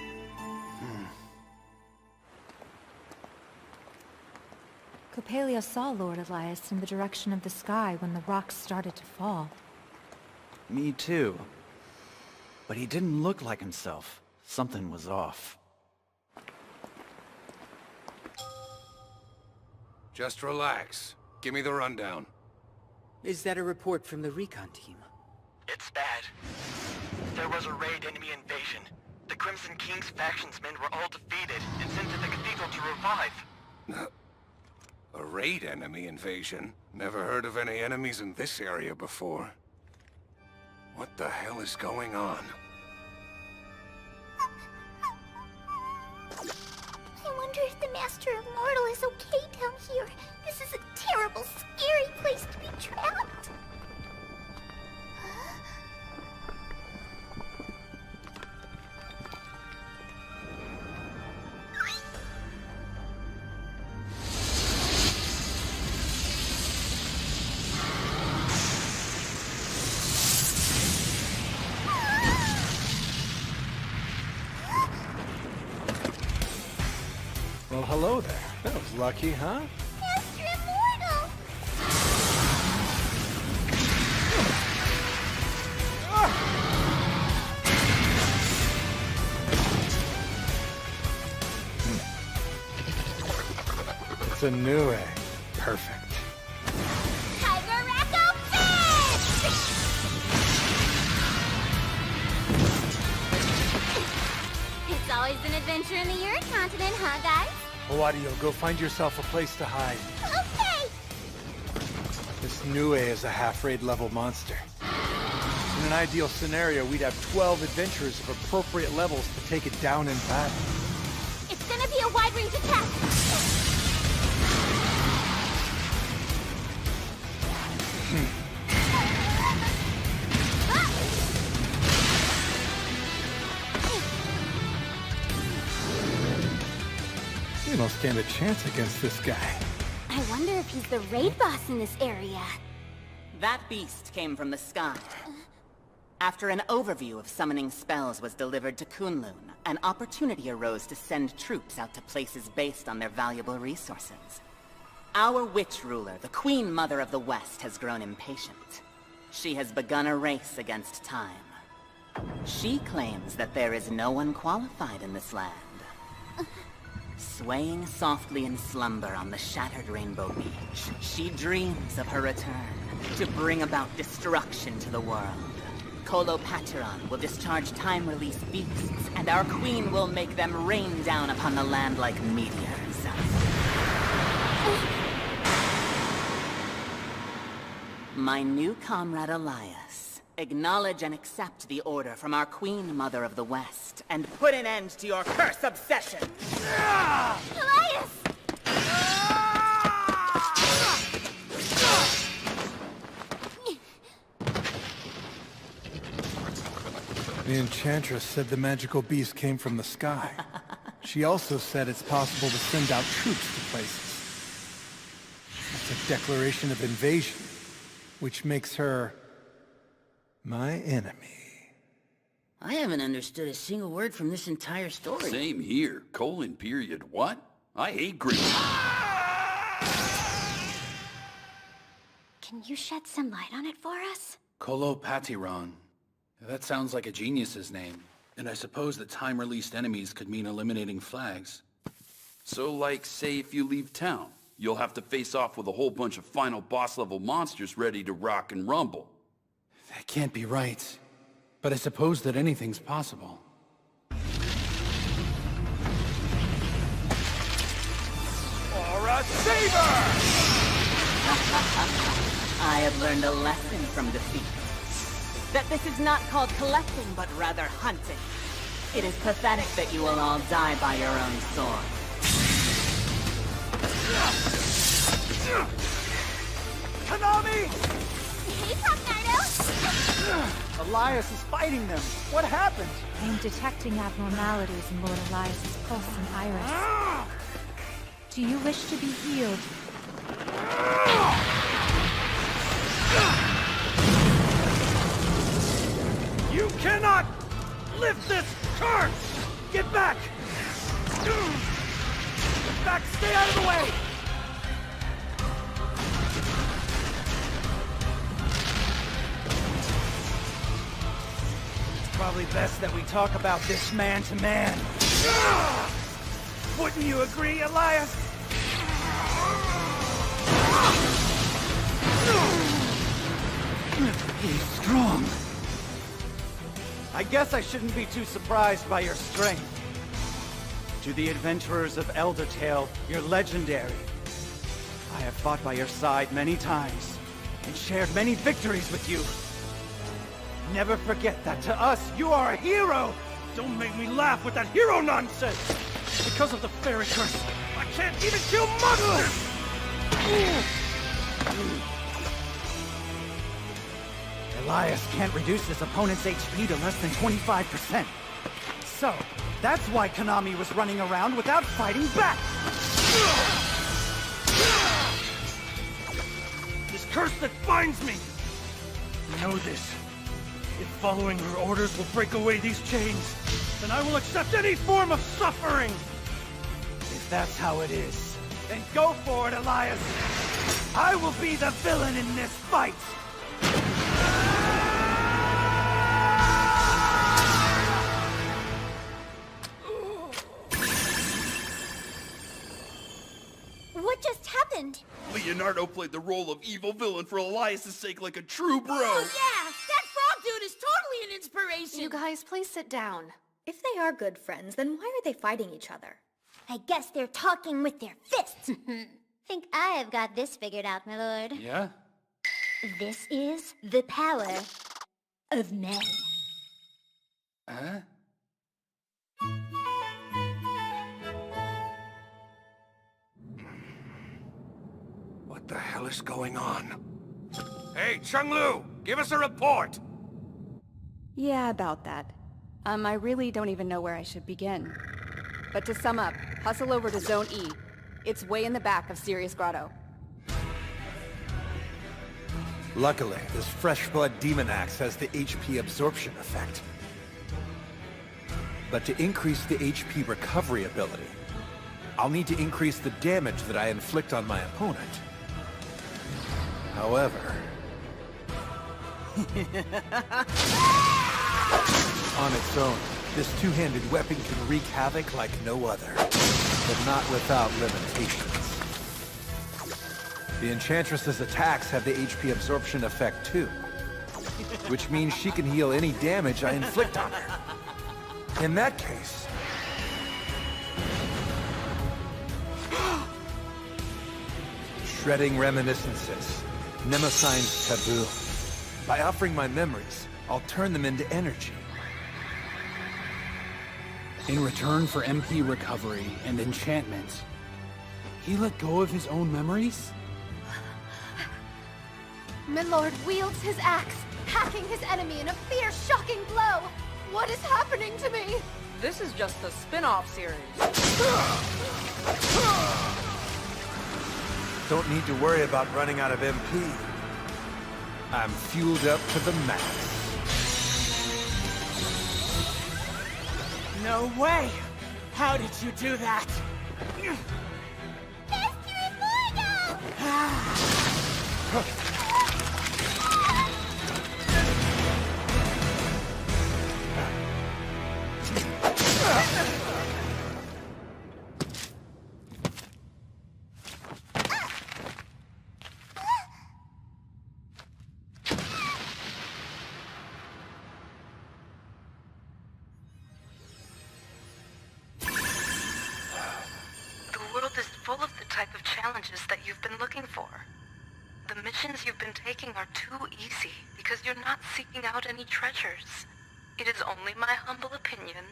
Coppelia saw Lord Elias in the direction of the sky when the rocks started to fall. Me too. But he didn't look like himself. Something was off. Just relax. Give me the rundown. Is that a report from the recon team? It's bad. There was a raid enemy invasion. The Crimson King's factionsmen were all defeated and sent to the cathedral to revive. A raid enemy invasion? Never heard of any enemies in this area before. What the hell is going on? I wonder if the Master of Mortal is okay down here. This is a terrible, scary place to be trapped. Well, hello there. That was lucky, huh? Master Immortal! It's a new egg. Perfect. Tiger Racco Bang! Always an adventure in the Earth continent, huh, guys? Wario, go find yourself a place to hide. Okay! This Nue is a half-raid level monster. In an ideal scenario, we'd have 12 adventurers of appropriate levels to take it down in battle. It's gonna be a wide-range attack! You don't stand a chance against this guy. I wonder if he's the raid boss in this area. That beast came from the sky. After an overview of summoning spells was delivered to Kunlun, an opportunity arose to send troops out to places based on their valuable resources. Our witch ruler, the Queen Mother of the West, has grown impatient. She has begun a race against time. She claims that there is no one qualified in this land. Swaying softly in slumber on the shattered Rainbow Beach, she dreams of her return to bring about destruction to the world. Colopateron will discharge time-release beasts, and our queen will make them rain down upon the land like meteors. My new comrade Elias, acknowledge and accept the order from our Queen Mother of the West, and put an end to your curse obsession! Elias! The Enchantress said the magical beast came from the sky. She also said it's possible to send out troops to places. It's a declaration of invasion, which makes her my enemy. I haven't understood a single word from this entire story. Same here. : what? I hate Greek. Can you shed some light on it for us? Colopateron. That sounds like a genius's name. And I suppose that time-released enemies could mean eliminating flags. So, like, say if you leave town, you'll have to face off with a whole bunch of final boss-level monsters ready to rock and rumble. That can't be right. But I suppose that anything's possible. For a saber! I have learned a lesson from defeat. That this is not called collecting, but rather hunting. It is pathetic that you will all die by your own sword. Konami! Hey, Tornado! Elias is fighting them. What happened? I am detecting abnormalities in Lord Elias's pulse and iris. Do you wish to be healed? You cannot lift this curse! Get back! Get back! Stay out of the way! It's probably best that we talk about this man to man. Wouldn't you agree, Elias? He's strong. I guess I shouldn't be too surprised by your strength. To the adventurers of Eldertale, you're legendary. I have fought by your side many times, and shared many victories with you. Never forget that to us, you are a hero! Don't make me laugh with that hero nonsense! Because of the fairy curse, I can't even kill monsters! Elias can't reduce his opponent's HP to less than 25%. So, that's why Konami was running around without fighting back! This curse that binds me! Know this. If following her orders will break away these chains, then I will accept any form of suffering! If that's how it is, then go for it, Elias! I will be the villain in this fight! What just happened? Leonardo played the role of evil villain for Elias' sake like a true bro. Oh yeah! That frog dude is totally an inspiration! You guys, please sit down. If they are good friends, then why are they fighting each other? I guess they're talking with their fists. Think I have got this figured out, my lord. Yeah? This is the power of men. Huh? What the hell is going on? Hey, Chenglu! Give us a report! Yeah, about that. I really don't even know where I should begin. But to sum up, hustle over to Zone E. It's way in the back of Sirius Grotto. Luckily, this fresh blood demon axe has the HP absorption effect. But to increase the HP recovery ability, I'll need to increase the damage that I inflict on my opponent. However... on its own, this two-handed weapon can wreak havoc like no other, but not without limitations. The Enchantress's attacks have the HP absorption effect too, which means she can heal any damage I inflict on her. In that case... shredding reminiscences, Nemosine's taboo. By offering my memories, I'll turn them into energy. In return for MP recovery and enchantment, he let go of his own memories? Milord wields his axe, hacking his enemy in a fierce, shocking blow. What is happening to me? This is just the spin-off series. Don't need to worry about running out of MP. I'm fueled up to the max. No way! How did you do that? The world is full of the type of challenges that you've been looking for. The missions you've been taking are too easy because you're not seeking out any treasures. It is only my humble opinion,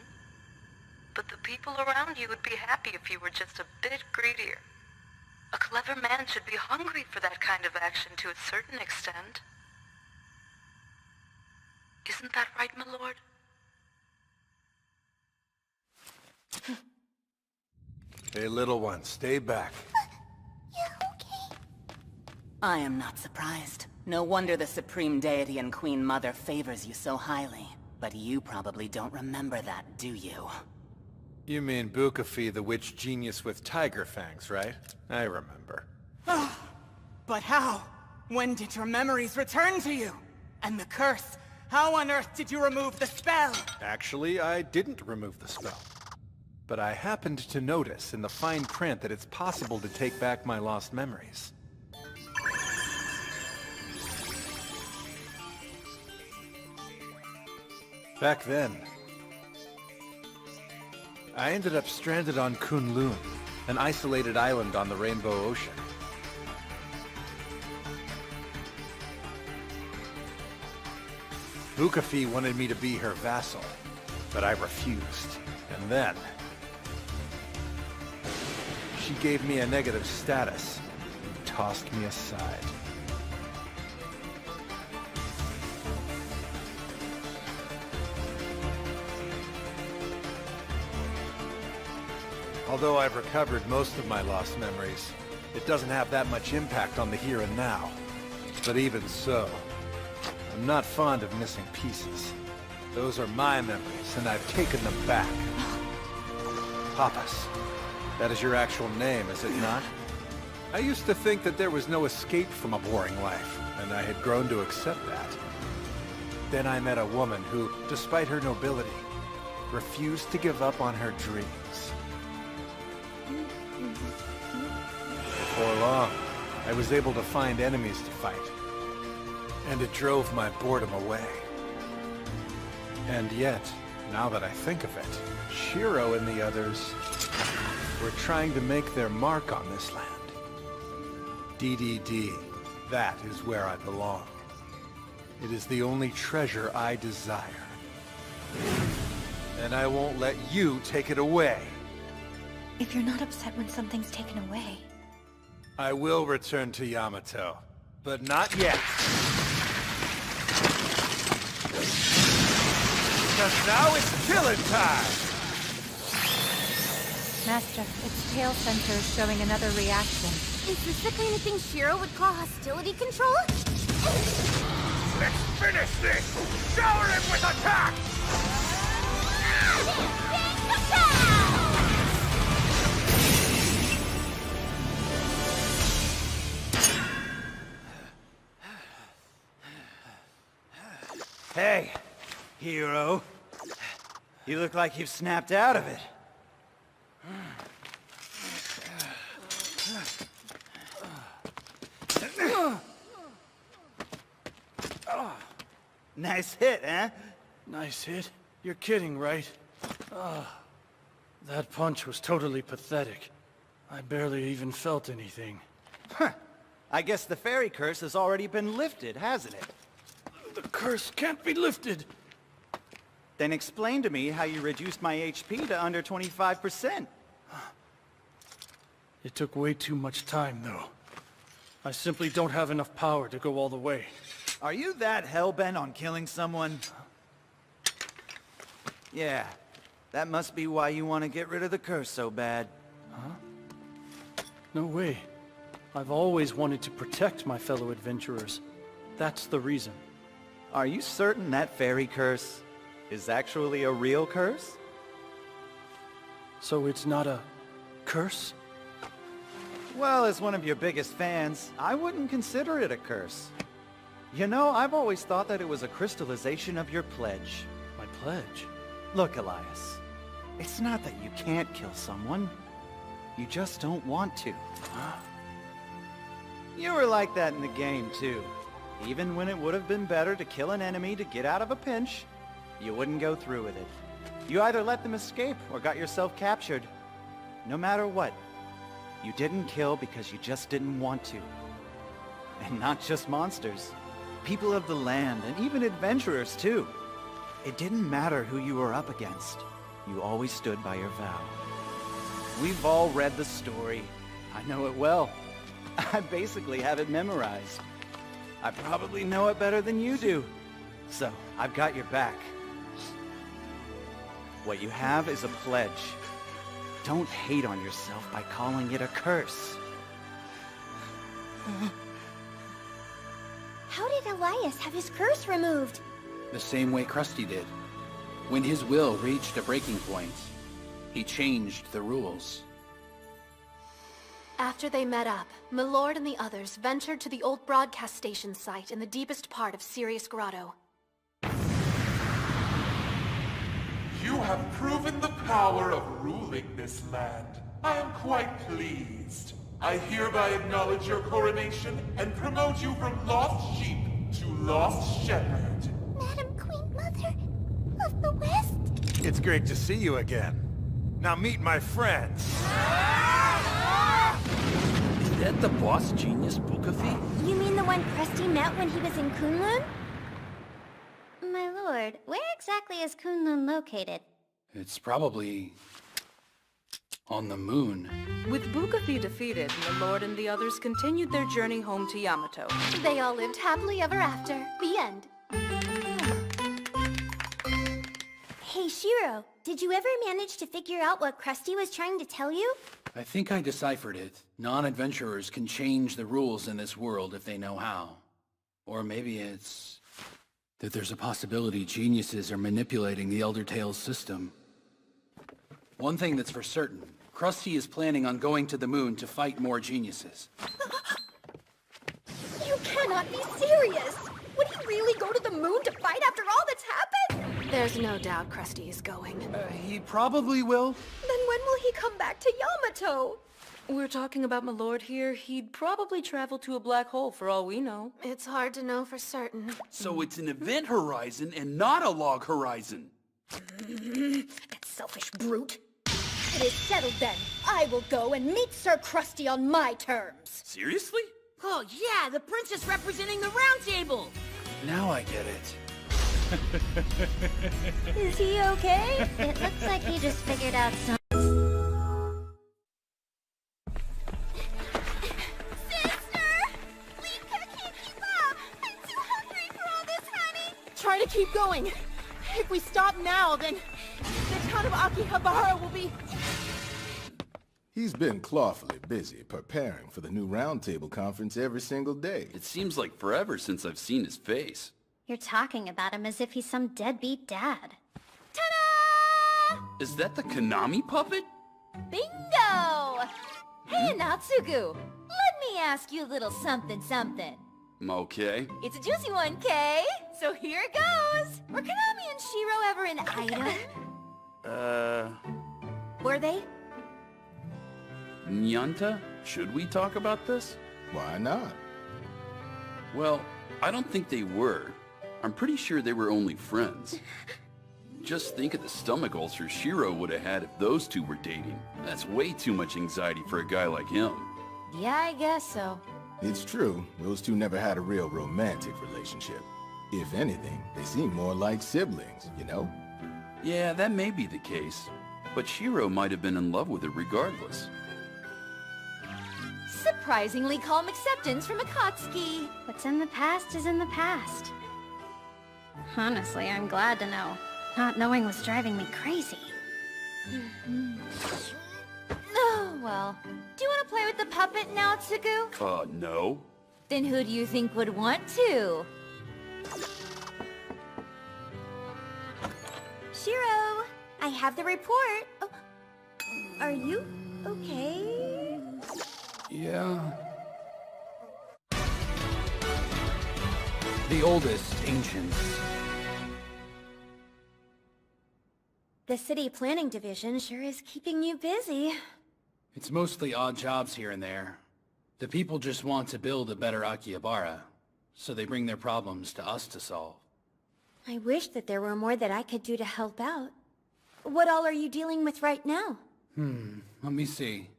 but the people around you would be happy if you were just a bit greedier. A clever man should be hungry for that kind of action to a certain extent. Isn't that right, my lord? Hey, little one, stay back. I am not surprised. No wonder the Supreme Deity and Queen Mother favors you so highly. But you probably don't remember that, do you? You mean Bukafi, the witch genius with tiger fangs, right? I remember. But how? When did your memories return to you? And the curse? How on earth did you remove the spell? Actually, I didn't remove the spell. But I happened to notice in the fine print that it's possible to take back my lost memories. Back then, I ended up stranded on Kunlun, an isolated island on the Rainbow Ocean. Bukafi wanted me to be her vassal, but I refused. And then... she gave me a negative status and tossed me aside. Although I've recovered most of my lost memories, it doesn't have that much impact on the here and now. But even so, I'm not fond of missing pieces. Those are my memories, and I've taken them back. Papas. That is your actual name, is it not? I used to think that there was no escape from a boring life, and I had grown to accept that. Then I met a woman who, despite her nobility, refused to give up on her dreams. Before long, I was able to find enemies to fight, and it drove my boredom away. And yet, Now that I think of it, Shiro and the others were trying to make their mark on this land. DDD, that is where I belong. It is the only treasure I desire. And I won't let you take it away. If you're not upset when something's taken away. I will return to Yamato, but not yet. Because now it's killing time! Master, its tail sensor is showing another reaction. Is this the kind of thing Shiro would call hostility control? Let's finish this! Shower him with attack! Hey, hero. You look like you've snapped out of it. Nice hit, huh? Nice hit? You're kidding, right? That punch was totally pathetic. I barely even felt anything. Huh. I guess the fairy curse has already been lifted, hasn't it? The curse can't be lifted! Then explain to me how you reduced my HP to under 25%. It took way too much time, though. I simply don't have enough power to go all the way. Are you that hell-bent on killing someone? Yeah, that must be why you want to get rid of the curse so bad. Huh? No way. I've always wanted to protect my fellow adventurers. That's the reason. Are you certain that fairy curse is actually a real curse? So it's not a curse? Well, as one of your biggest fans, I wouldn't consider it a curse. You know, I've always thought that it was a crystallization of your pledge. My pledge? Look, Elias, it's not that you can't kill someone. You just don't want to. Huh? You were like that in the game, too. Even when it would have been better to kill an enemy to get out of a pinch, you wouldn't go through with it. You either let them escape or got yourself captured. No matter what, you didn't kill because you just didn't want to. And not just monsters. People of the land, and even adventurers, too. It didn't matter who you were up against. You always stood by your vow. We've all read the story. I know it well. I basically have it memorized. I probably know it better than you do. So, I've got your back. What you have is a pledge. Don't hate on yourself by calling it a curse. How did Elias have his curse removed? The same way Krusty did. When his will reached a breaking point, he changed the rules. After they met up, Milord and the others ventured to the old broadcast station site in the deepest part of Sirius Grotto. You have proven the power of ruling this land. I am quite pleased. I hereby acknowledge your coronation and promote you from lost sheep to lost shepherd. Madam Queen Mother of the West? It's great to see you again. Now meet my friends. Is that the boss genius Bukafi? You mean the one Krusty met when he was in Kunlun? My lord, where exactly is Kunlun located? It's probably on the moon. With Bukafi defeated, Milord and the others continued their journey home to Yamato. They all lived happily ever after. The end. Hey, Shiro, did you ever manage to figure out what Krusty was trying to tell you? I think I deciphered it. Non-adventurers can change the rules in this world if they know how. Or maybe it's that there's a possibility geniuses are manipulating the Elder Tales system. One thing that's for certain, Krusty is planning on going to the moon to fight more geniuses. You cannot be serious! Would he really go to the moon to fight after all that's happened? There's no doubt Krusty is going. He probably will. Then when will he come back to Yamato? We're talking about Milord here. He'd probably travel to a black hole for all we know. It's hard to know for certain. So it's an event horizon and not a log horizon. That selfish brute. It is settled then. I will go and meet Sir Krusty on my terms. Seriously? Oh yeah, the princess representing the round table. Now I get it. Is he okay? It looks like he just figured out some... Try to keep going. If we stop now, then the town of Akihabara will be... He's been clawfully busy preparing for the new roundtable conference every single day. It seems like forever since I've seen his face. You're talking about him as if he's some deadbeat dad. Is that the Konami puppet? Bingo! Hey, Natsugu, let me ask you a little something. Okay. It's a juicy one, Kay. So here it goes. Were Konami and Shiro ever an item? Were they? Nyanta, should we talk about this? Why not? Well, I don't think they were. I'm pretty sure they were only friends. Just think of the stomach ulcer Shiro would have had if those two were dating. That's way too much anxiety for a guy like him. Yeah, I guess so. It's true, those two never had a real romantic relationship. If anything, they seem more like siblings, you know? Yeah, that may be the case. But Shiro might have been in love with her regardless. Surprisingly calm acceptance from Akatsuki. What's in the past is in the past. Honestly, I'm glad to know. Not knowing was driving me crazy. Oh, well. Do you want to play with the puppet now, Tsuku? No. Then who do you think would want to? Shiro, I have the report. Oh, are you okay? Yeah. The oldest ancients. The city planning division sure is keeping you busy. It's mostly odd jobs here and there. The people just want to build a better Akihabara, so they bring their problems to us to solve. I wish that there were more that I could do to help out. What all are you dealing with right now? Let me see.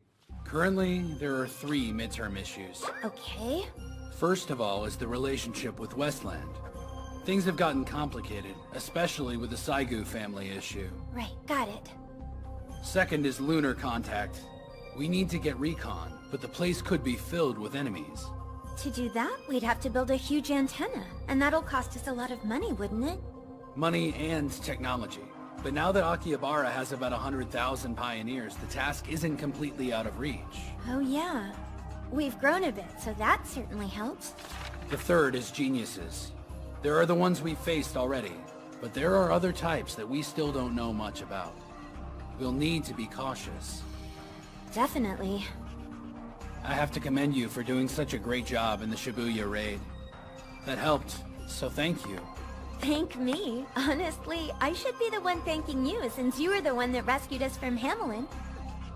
Currently, there are 3 midterm issues. Okay. First of all is the relationship with Westland. Things have gotten complicated, especially with the Saigu family issue. Right, got it. Second is lunar contact. We need to get recon, but the place could be filled with enemies. To do that, we'd have to build a huge antenna, and that'll cost us a lot of money, wouldn't it? Money and technology. But now that Akihabara has about 100,000 pioneers, the task isn't completely out of reach. Oh yeah. We've grown a bit, so that certainly helps. The third is geniuses. There are the ones we've faced already, but there are other types that we still don't know much about. We'll need to be cautious. Definitely. I have to commend you for doing such a great job in the Shibuya raid. That helped, so thank you. Thank me. Honestly, I should be the one thanking you since you were the one that rescued us from Hamelin.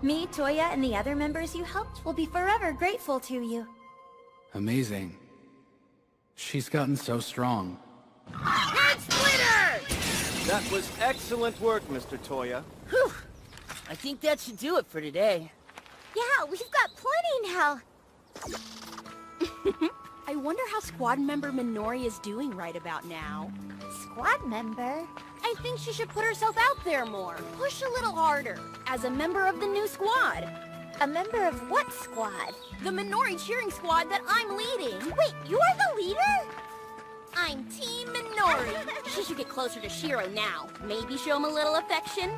Me, Toya, and the other members you helped will be forever grateful to you. Amazing. She's gotten so strong. Head splitter! That was excellent work, Mr. Toya. Whew. I think that should do it for today. Yeah, we've got plenty now. I wonder how squad member Minori is doing right about now. Squad member? I think she should put herself out there more. Push a little harder. As a member of the new squad. A member of what squad? The Minori cheering squad that I'm leading. Wait, you are the leader? I'm Team Minori. She should get closer to Shiro now. Maybe show him a little affection.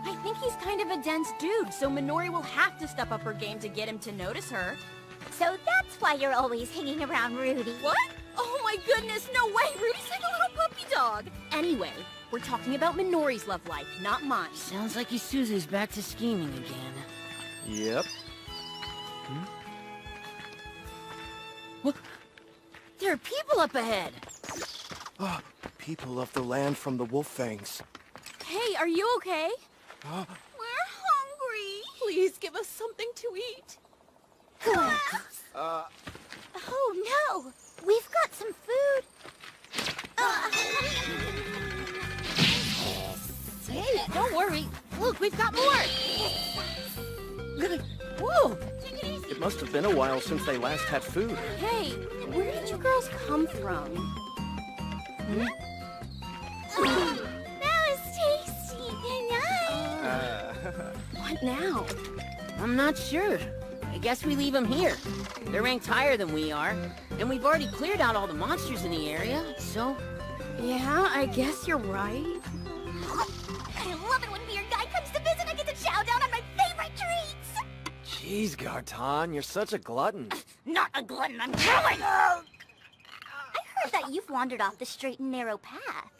I think he's kind of a dense dude, so Minori will have to step up her game to get him to notice her. So that's why you're always hanging around Rudy. What? Oh my goodness, no way! Rudy's like a little puppy dog! Anyway, we're talking about Minori's love life, not mine. Sounds like Isuzu's back to scheming again. Yep. Look! There are people up ahead! Ah, people of the land from the Wolf Fangs. Hey, are you okay? We're hungry. Please give us something to eat. Oh no! We've got some food. we've got more! Whoa! It must have been a while since they last had food. Hey, where did you girls come from? That was tasty. What now? I'm not sure. I guess we leave them here. They're ranked higher than we are, and we've already cleared out all the monsters in the area, so... Yeah, I guess you're right. I love it when a weird guy comes to visit. I get to chow down on my favorite treats. Jeez, Garton, you're such a glutton. Not a glutton, I'm chewing. I heard that you've wandered off the straight and narrow path.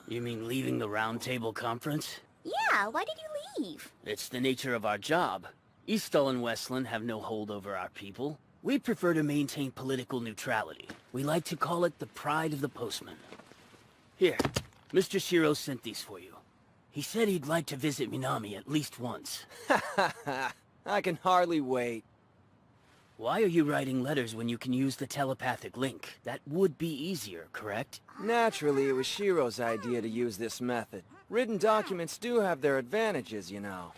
You mean leaving the Round Table Conference? Yeah, why did you leave? It's the nature of our job. Eastall and Westland have no hold over our people. We prefer to maintain political neutrality. We like to call it the pride of the postman. Here, Mr. Shiro sent these for you. He said he'd like to visit Minami at least once. I can hardly wait. Why are you writing letters when you can use the telepathic link? That would be easier, correct? Naturally, it was Shiro's idea to use this method. Written documents do have their advantages, you know.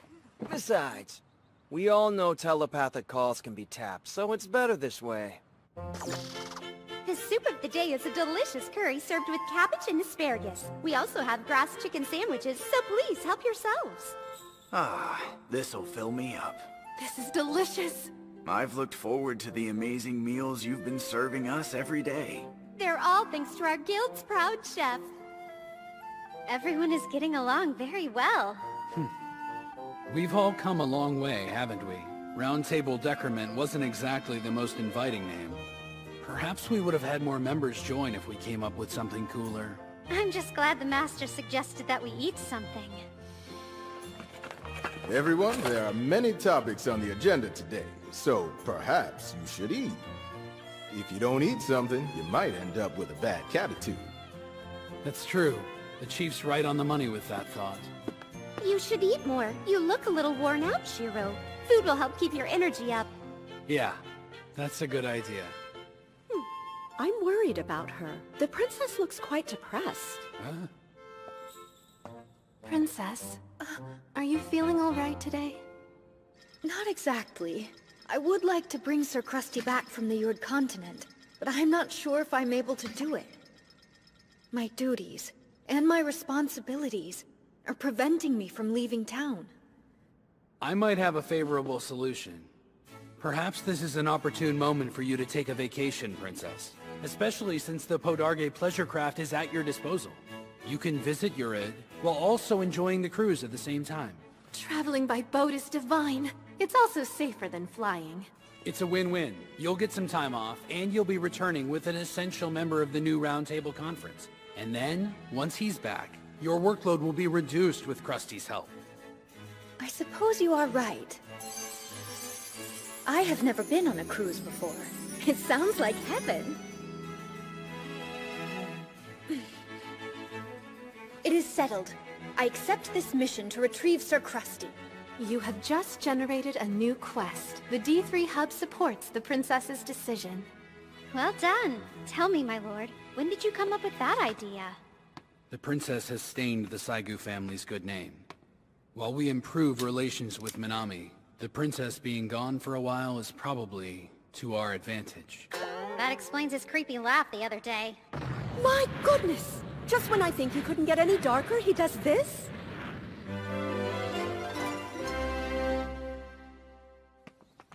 Besides, we all know telepathic calls can be tapped, so it's better this way. The soup of the day is a delicious curry served with cabbage and asparagus. We also have grass chicken sandwiches, so please help yourselves. Ah, this'll fill me up. This is delicious. I've looked forward to the amazing meals you've been serving us every day. They're all thanks to our guild's proud chef. Everyone is getting along very well. We've all come a long way, haven't we? Round Table Decrement wasn't exactly the most inviting name. Perhaps we would have had more members join if we came up with something cooler. I'm just glad the master suggested that we eat something. Everyone, there are many topics on the agenda today, so perhaps you should eat. If you don't eat something, you might end up with a bad attitude. That's true. The chief's right on the money with that thought. You should eat more. You look a little worn out, Shiro. Food will help keep your energy up. Yeah, that's a good idea. I'm worried about her. The princess looks quite depressed. Huh? Princess, are you feeling all right today? Not exactly. I would like to bring Sir Krusty back from the Yord continent, but I'm not sure if I'm able to do it. My duties, and my responsibilities, are preventing me from leaving town. I might have a favorable solution. Perhaps this is an opportune moment for you to take a vacation, Princess. Especially since the Podarge pleasure craft is at your disposal. You can visit Urid, while also enjoying the cruise at the same time. Traveling by boat is divine. It's also safer than flying. It's a win-win. You'll get some time off, and you'll be returning with an essential member of the new Round Table Conference. And then, once he's back, your workload will be reduced with Krusty's help. I suppose you are right. I have never been on a cruise before. It sounds like heaven. It is settled. I accept this mission to retrieve Sir Krusty. You have just generated a new quest. The D3 hub supports the princess's decision. Well done. Tell me, my lord, when did you come up with that idea? The princess has stained the Saigu family's good name. While we improve relations with Minami, the princess being gone for a while is probably to our advantage. That explains his creepy laugh the other day. My goodness! Just when I think he couldn't get any darker, he does this?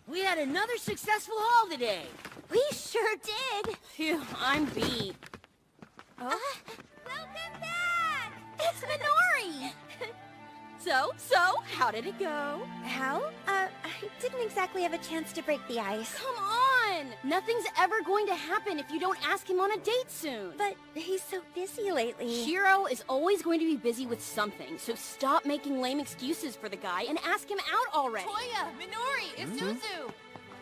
We had another successful haul today. We sure did. Phew, I'm beat. Welcome back! It's Minori! So, how did it go? How? I didn't exactly have a chance to break the ice. Come on! Nothing's ever going to happen if you don't ask him on a date soon. But he's so busy lately. Shiro is always going to be busy with something, so stop making lame excuses for the guy and ask him out already. Toya, Minori, it's Suzu.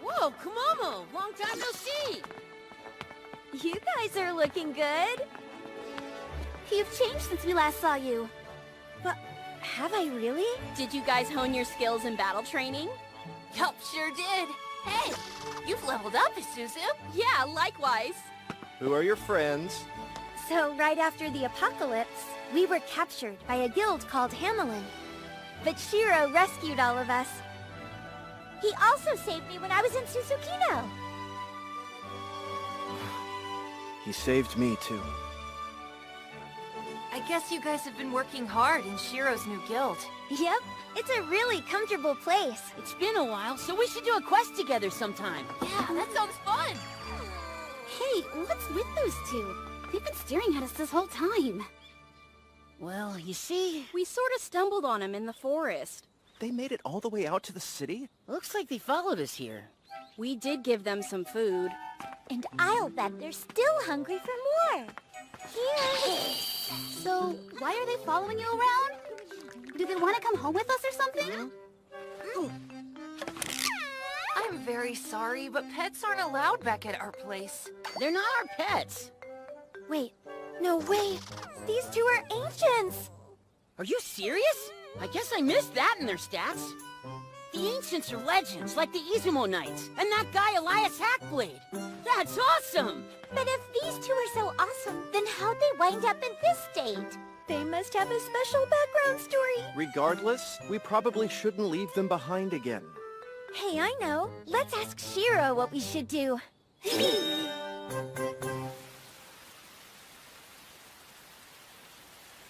Whoa, Kumomo, long time no see. You guys are looking good. You've changed since we last saw you. But have I really? Did you guys hone your skills in battle training? Yup, sure did. Hey, you've leveled up, Isuzu. Yeah, likewise. Who are your friends? So right after the apocalypse, we were captured by a guild called Hamelin. but Shiro rescued all of us. He also saved me when I was in Susukino. He saved me, too. I guess you guys have been working hard in Shiro's new guild. Yep, it's a really comfortable place. It's been a while, so we should do a quest together sometime. Yeah, that sounds fun. Hey, what's with those two? They've been staring at us this whole time. Well, you see... We sort of stumbled on him in the forest. They made it all the way out to the city? Looks like they followed us here. We did give them some food. And I'll bet they're still hungry for more. Here. So, why are they following you around? Do they want to come home with us or something? I'm very sorry, but pets aren't allowed back at our place. They're not our pets. Wait, no way. These two are ancients. Are you serious? I guess I missed that in their stats. The ancients are legends, like the Izumo Knights, and that guy Elias Hackblade. That's awesome! But if these two are so awesome, then how'd they wind up in this state? They must have a special background story. Regardless, we probably shouldn't leave them behind again. Hey, I know. Let's ask Shiro what we should do.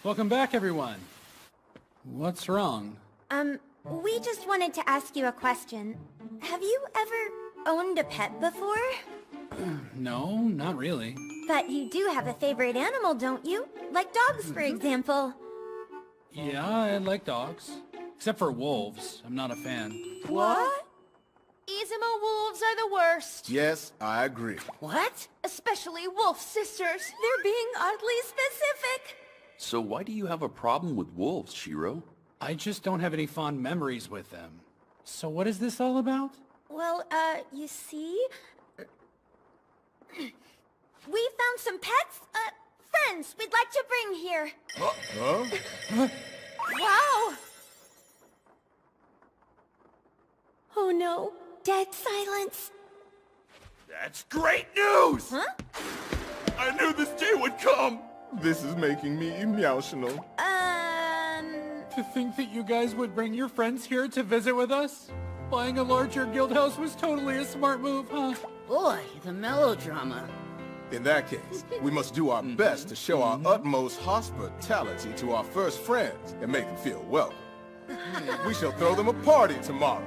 Welcome back, everyone. What's wrong? We just wanted to ask you a question. Have you ever owned a pet before? No, not really. But you do have a favorite animal, don't you? Like dogs, for example. Yeah, I like dogs. Except for wolves. I'm not a fan. What? Izumo wolves are the worst. Yes, I agree. What? Especially wolf sisters. They're being oddly specific. So why do you have a problem with wolves, Shiro? I just don't have any fond memories with them. So what is this all about? Well, you see? We found some pets, friends we'd like to bring here. Huh? Wow! Oh no, dead silence. That's great news! Huh? I knew this day would come! This is making me emotional. To think that you guys would bring your friends here to visit with us? Buying a larger guild house was totally a smart move, huh? Boy, the melodrama. In that case, we must do our best to show our utmost hospitality to our first friends and make them feel welcome. We shall throw them a party tomorrow.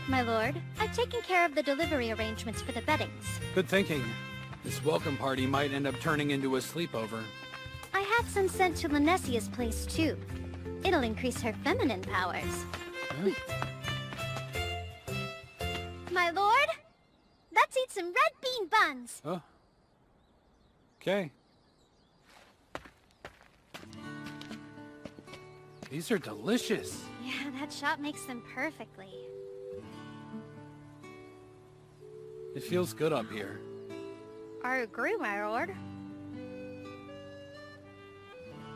My lord, I've taken care of the delivery arrangements for the beddings. Good thinking. This welcome party might end up turning into a sleepover. I have some sent to Linesia's place, too. It'll increase her feminine powers. My lord, let's eat some red bean buns. Oh. Okay. These are delicious. Yeah, that shop makes them perfectly. It feels good up here. I agree, my lord.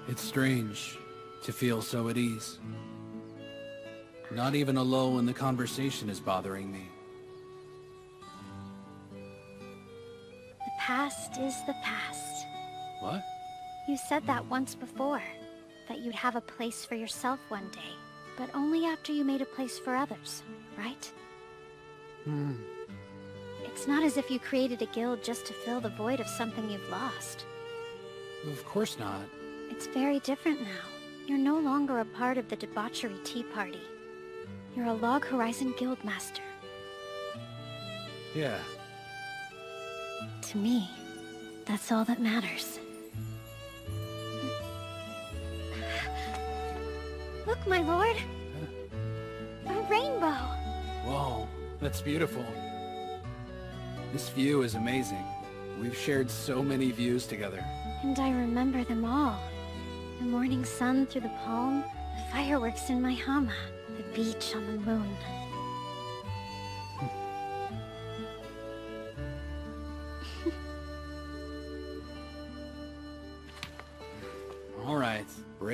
It's strange to feel so at ease. Not even a lull in the conversation is bothering me. The past is the past. What? You said that once before, that you'd have a place for yourself one day, but only after you made a place for others, right? It's not as if you created a guild just to fill the void of something you've lost. Of course not. It's very different now. You're no longer a part of the debauchery tea party. You're a Log Horizon Guildmaster. Yeah. To me, that's all that matters. Look, my lord! A rainbow! Whoa, that's beautiful. This view is amazing. We've shared so many views together. And I remember them all. The morning sun through the palm, the fireworks in my hama, the beach on the moon.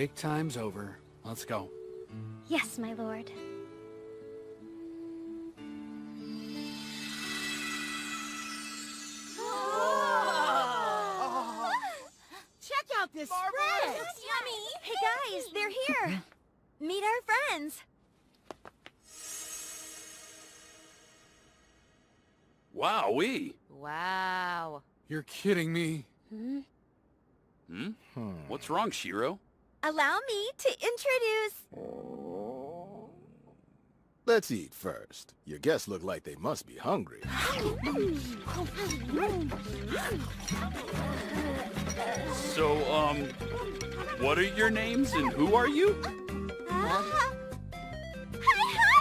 Break time's over. Let's go. Yes, my lord. Check out this spread! Looks yummy! Hey guys, they're here! Meet our friends! Wowee! Wow. You're kidding me. What's wrong, Shiro? Allow me to introduce... Let's eat first. Your guests look like they must be hungry. So, what are your names and who are you? Hi!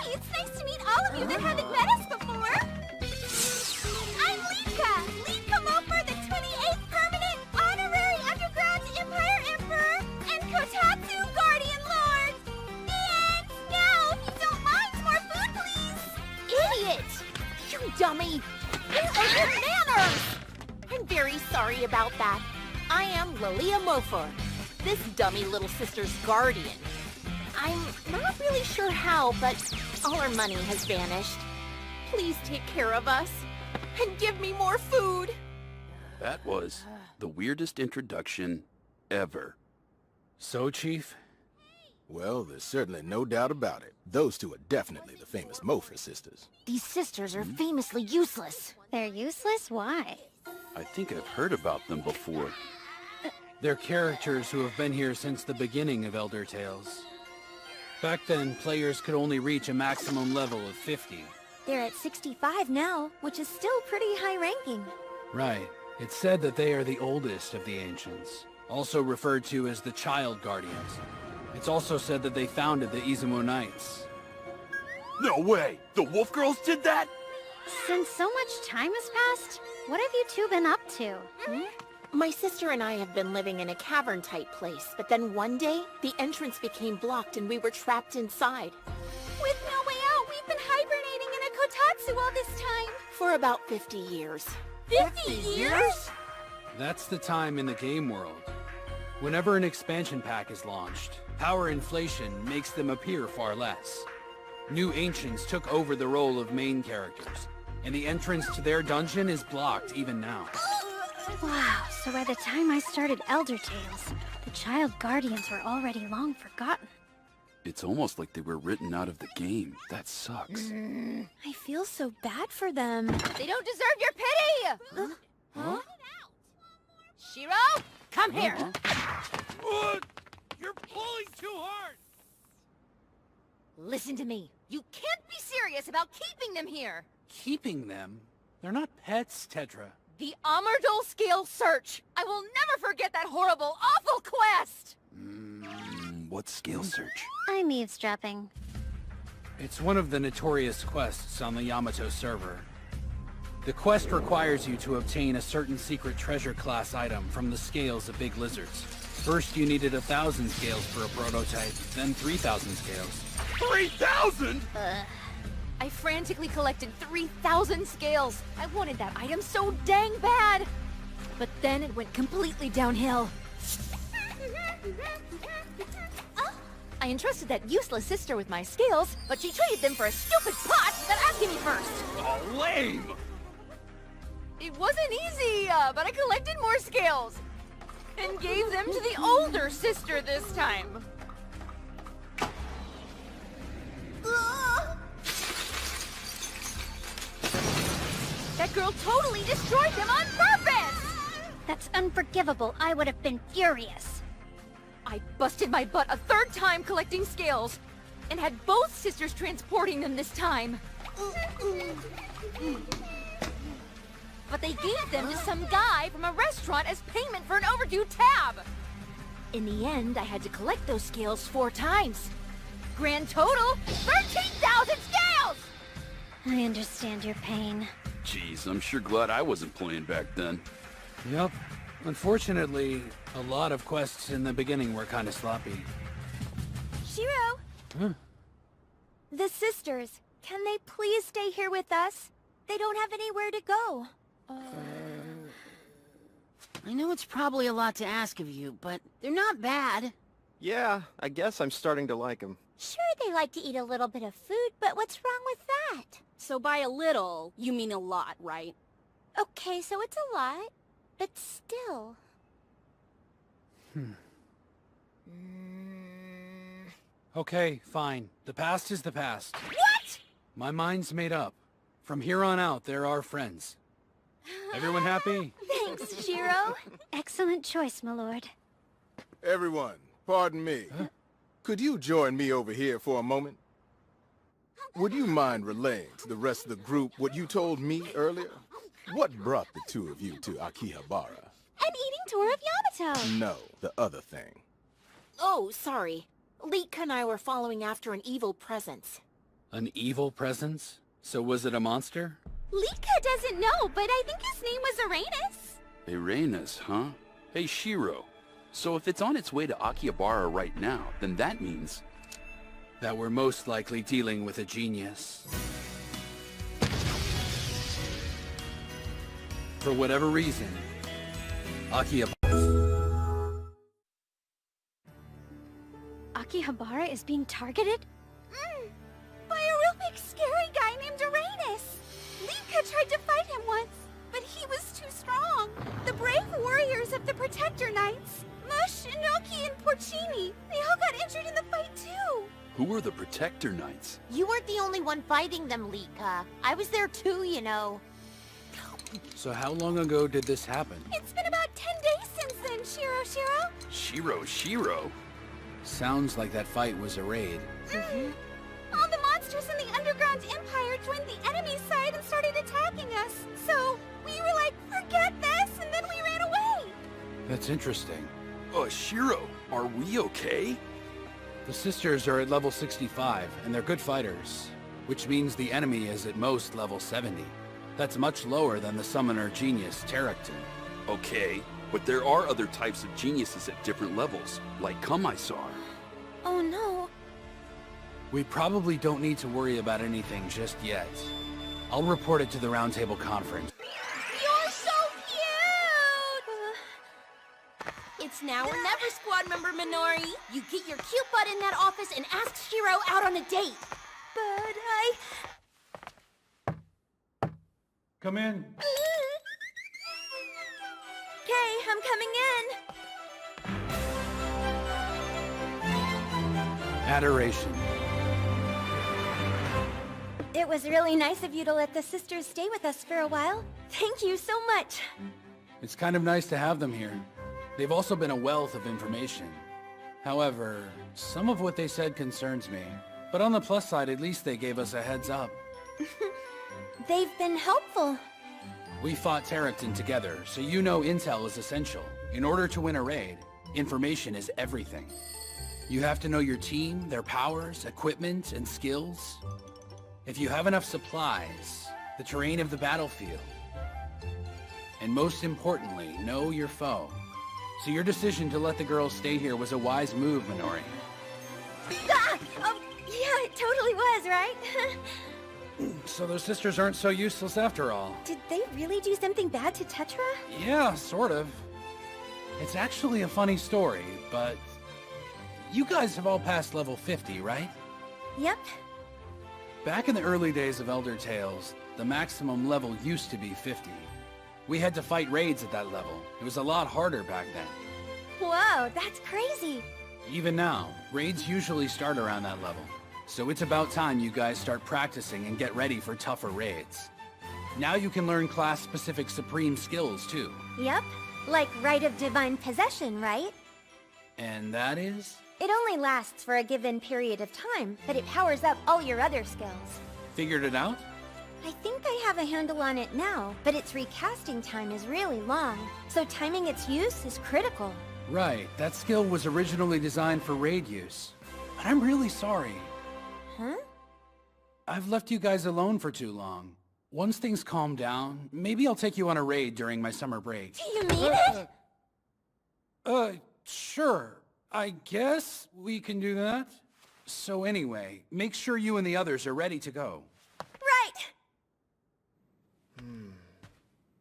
It's nice to meet all of you that haven't met us before! I'm Lika! Lika Mofer, the 28th Permanent Honorary Underground Empire Emperor and Kotatsu Guardian Lord! The end! Now, if you don't mind, more food, please! Idiot! You dummy! Where are your manners? I'm very sorry about that. I am Lilia Mofor, this dummy little sister's guardian. I'm not really sure how, but all our money has vanished. Please take care of us and give me more food. That was the weirdest introduction ever. So, Chief? Well, there's certainly no doubt about it. Those two are definitely the famous Mofer sisters. These sisters are famously useless. They're useless? Why? I think I've heard about them before. They're characters who have been here since the beginning of Elder Tales. Back then, players could only reach a maximum level of 50. They're at 65 now, which is still pretty high ranking. Right. It's said that they are the oldest of the Ancients, also referred to as the Child Guardians. It's also said that they founded the Izumo Knights. No way! The Wolf Girls did that?! Since so much time has passed, what have you two been up to? My sister and I have been living in a cavern-type place, but then one day, the entrance became blocked and we were trapped inside. With no way out, we've been hibernating in a kotatsu all this time. For about 50 years. 50 years? That's the time in the game world. Whenever an expansion pack is launched, power inflation makes them appear far less. New Ancients took over the role of main characters, and the entrance to their dungeon is blocked even now. Wow, so by the time I started Elder Tales, the Child Guardians were already long forgotten. It's almost like they were written out of the game. That sucks. I feel so bad for them. They don't deserve your pity! Huh? Shiro, come here! You're pulling too hard! Listen to me. You can't be serious about keeping them here! Keeping them? They're not pets, Tetra. The Amardol Scale Search! I will never forget that horrible, awful quest! What's Scale Search? I'm eavesdropping. It's one of the notorious quests on the Yamato server. The quest requires you to obtain a certain secret treasure class item from the scales of big lizards. First you needed 1,000 scales for a prototype, then 3,000 scales. 3,000?! I frantically collected 3,000 scales. I wanted that item so dang bad. But then it went completely downhill. I entrusted that useless sister with my scales, but she traded them for a stupid pot without asking me first. Oh, lame! It wasn't easy, but I collected more scales. And gave them to the older sister this time. That girl totally destroyed them on purpose! That's unforgivable. I would have been furious. I busted my butt a third time collecting scales, and had both sisters transporting them this time. But they gave them to some guy from a restaurant as payment for an overdue tab. In the end, I had to collect those scales 4 times. Grand total, 13,000 scales! I understand your pain. Jeez, I'm sure glad I wasn't playing back then. Yep. Unfortunately, a lot of quests in the beginning were kind of sloppy. Shiro! Huh? The sisters, can they please stay here with us? They don't have anywhere to go. I know it's probably a lot to ask of you, but they're not bad. Yeah, I guess I'm starting to like him. Sure, they like to eat a little bit of food, but what's wrong with that? So by a little, you mean a lot, right? Okay, so it's a lot, but still. Okay, fine. The past is the past. What? My mind's made up. From here on out, they're our friends. Everyone happy? Thanks, Shiro. Excellent choice, my lord. Everyone, pardon me. Could you join me over here for a moment? Would you mind relaying to the rest of the group what you told me earlier? What brought the two of you to Akihabara? An eating tour of Yamato. No, the other thing. Oh, sorry. Leek and I were following after an evil presence. An evil presence? So was it a monster? Lika doesn't know, but I think his name was Uranus. Uranus, huh? Hey, Shiro. So if it's on its way to Akihabara right now, then that means... that we're most likely dealing with a genius. For whatever reason, Akihabara is being targeted? By a real big scary guy named Uranus. Lika tried to fight him once, but he was too strong. The brave warriors of the Protector Knights, Mush, Inoki, and Porcini, they all got injured in the fight too. Who are the Protector Knights? You weren't the only one fighting them, Lika. I was there too, you know. So how long ago did this happen? It's been about 10 days since then, Shiro. Shiro? Sounds like that fight was a raid. All the monsters in the Underground Empire joined the enemy side and started attacking us. So, we were like, forget this, and then we ran away. That's interesting. Shiro, are we okay? The sisters are at level 65, and they're good fighters, which means the enemy is at most level 70. That's much lower than the summoner genius, Terracton. Okay, but there are other types of geniuses at different levels, like Kamaisar. Oh no. We probably don't need to worry about anything just yet. I'll report it to the Roundtable Conference. You're so cute! It's now or never, squad member Minori. You get your cute butt in that office and ask Shiro out on a date. But Come in. Okay, I'm coming in. Adoration. It was really nice of you to let the sisters stay with us for a while. Thank you so much. It's kind of nice to have them here. They've also been a wealth of information. However, some of what they said concerns me. But on the plus side, at least they gave us a heads up. They've been helpful. We fought Terracton together, so you know intel is essential. In order to win a raid, information is everything. You have to know your team, their powers, equipment, and skills. If you have enough supplies, the terrain of the battlefield, and most importantly, know your foe. So your decision to let the girls stay here was a wise move, Minori. Yeah, it totally was, right? So those sisters aren't so useless after all. Did they really do something bad to Tetra? Yeah, sort of. It's actually a funny story, but... you guys have all passed level 50, right? Yep. Back in the early days of Elder Tales, the maximum level used to be 50. We had to fight raids at that level. It was a lot harder back then. Whoa, that's crazy. Even now, raids usually start around that level. So it's about time you guys start practicing and get ready for tougher raids. Now you can learn class-specific supreme skills, too. Yep. Like Rite of Divine Possession, right? And that is? It only lasts for a given period of time, but it powers up all your other skills. Figured it out? I think I have a handle on it now, but its recasting time is really long, so timing its use is critical. Right, that skill was originally designed for raid use. But I'm really sorry. Huh? I've left you guys alone for too long. Once things calm down, maybe I'll take you on a raid during my summer break. Do you mean it? Sure. I guess we can do that. So anyway, make sure you and the others are ready to go. Right!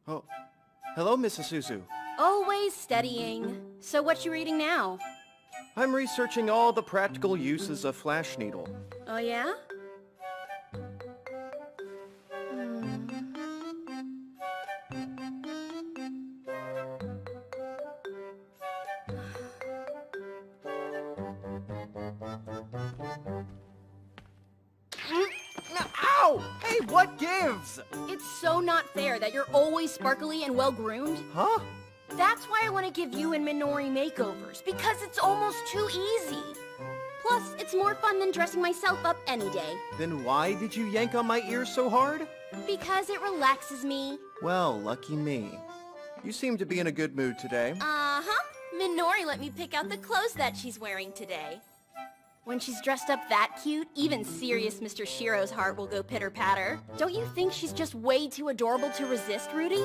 Oh, hello, Mrs. Suzu. Always studying. So what you reading now? I'm researching all the practical uses of Flash Needle. Oh yeah? Ow! Hey, what gives? It's so not fair that you're always sparkly and well-groomed. Huh? That's why I want to give you and Minori makeovers, because it's almost too easy. Plus, it's more fun than dressing myself up any day. Then why did you yank on my ear so hard? Because it relaxes me. Well, lucky me. You seem to be in a good mood today. Uh-huh. Minori let me pick out the clothes that she's wearing today. When she's dressed up that cute, even serious Mr. Shiro's heart will go pitter-patter. Don't you think she's just way too adorable to resist, Rudy?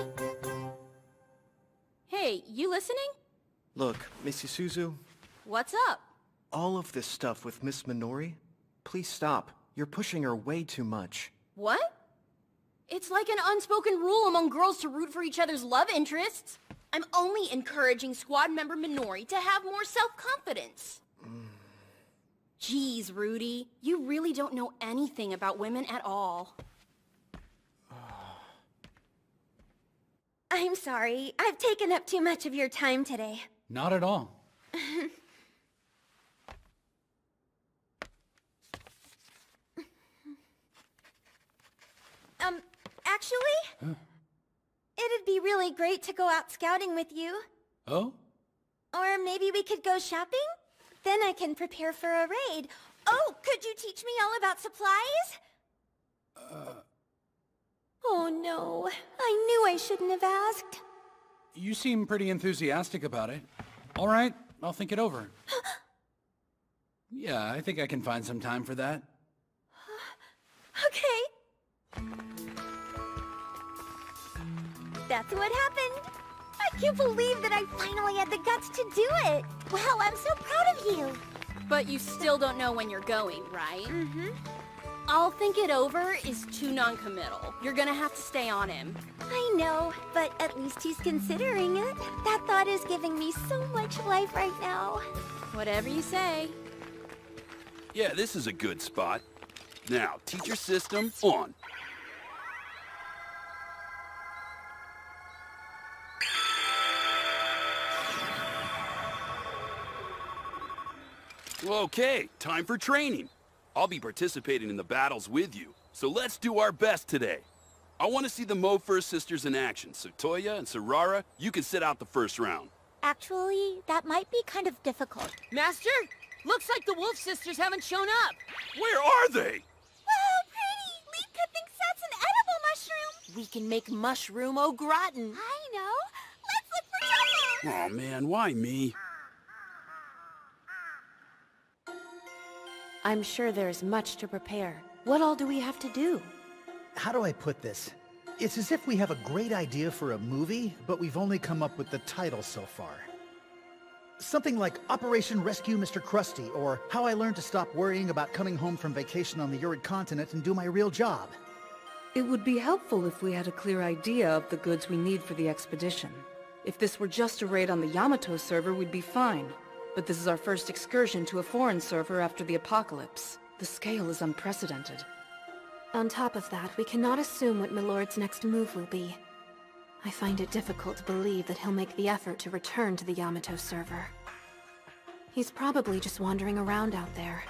Hey, you listening? Look, Miss Isuzu, What's up? all of this stuff with Miss Minori, please stop. You're pushing her way too much. What? It's like an unspoken rule among girls to root for each other's love interests. I'm only encouraging squad member Minori to have more self-confidence. Jeez, Rudy, you really don't know anything about women at all. I'm sorry. I've taken up too much of your time today. Not at all. Actually, it'd be really great to go out scouting with you. Oh? Or maybe we could go shopping? Then I can prepare for a raid. Oh, could you teach me all about supplies? Oh no, I knew I shouldn't have asked. You seem pretty enthusiastic about it. All right, I'll think it over. Yeah, I think I can find some time for that. Okay. That's what happened. I can't believe that I finally had the guts to do it. Wow, I'm so proud of you. But you still don't know when you're going, right? Mm-hmm. I'll think it over is too non-committal. You're gonna have to stay on him. I know, but at least he's considering it. That thought is giving me so much life right now. Whatever you say. Yeah, this is a good spot. Now, teacher system on. Okay, time for training. I'll be participating in the battles with you, so let's do our best today. I want to see the Mofur sisters in action, so Toya and Sarara, you can sit out the first round. Actually, that might be kind of difficult. Master, looks like the Wolf sisters haven't shown up. Where are they? Whoa, pretty! Lika thinks that's an edible mushroom! We can make mushroom au gratin. I know! Let's look for Toya! Oh man, why me? I'm sure there's much to prepare. What all do we have to do? How do I put this? It's as if we have a great idea for a movie, but we've only come up with the title so far. Something like Operation Rescue Mr. Krusty, or How I Learned to Stop Worrying About Coming Home from Vacation on the Urid Continent and Do My Real Job. It would be helpful if we had a clear idea of the goods we need for the expedition. If this were just a raid on the Yamato server, we'd be fine. But this is our first excursion to a foreign server after the apocalypse. The scale is unprecedented. On top of that, we cannot assume what Milord's next move will be. I find it difficult to believe that he'll make the effort to return to the Yamato server. He's probably just wandering around out there.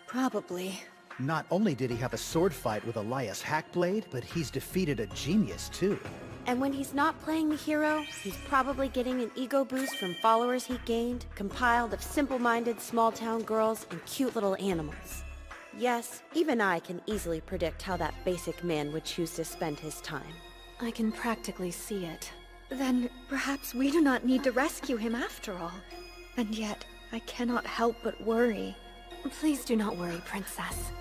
Probably. Not only did he have a sword fight with Elias Hackblade, but he's defeated a genius too. And when he's not playing the hero, he's probably getting an ego boost from followers he gained, compiled of simple-minded small-town girls and cute little animals. Yes, even I can easily predict how that basic man would choose to spend his time. I can practically see it. Then perhaps we do not need to rescue him after all. And yet, I cannot help but worry. Please do not worry, Princess.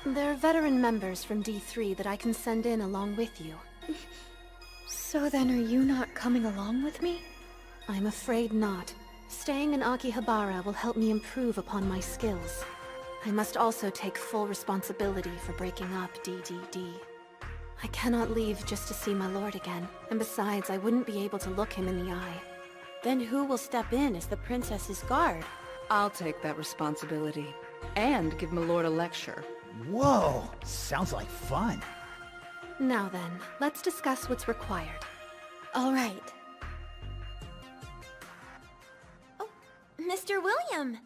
There are veteran members from D3 that I can send in along with you. So then are you not coming along with me? I'm afraid not. Staying in Akihabara will help me improve upon my skills. I must also take full responsibility for breaking up DDD. I cannot leave just to see my lord again, and besides, I wouldn't be able to look him in the eye. Then who will step in as the princess's guard? I'll take that responsibility. And give Milord a lecture. Whoa! Sounds like fun. Now then, let's discuss what's required. All right. Oh, Mr. William.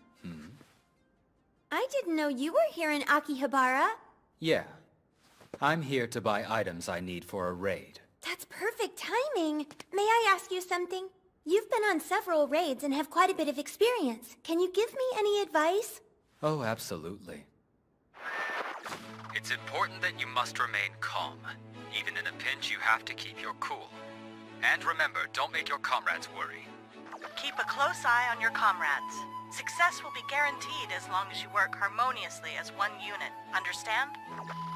I didn't know you were here in Akihabara. Yeah. I'm here to buy items I need for a raid. That's perfect timing. May I ask you something? You've been on several raids and have quite a bit of experience. Can you give me any advice? Oh, absolutely. It's important that you must remain calm. Even in a pinch, you have to keep your cool. And remember, don't make your comrades worry. Keep a close eye on your comrades. Success will be guaranteed as long as you work harmoniously as one unit. Understand?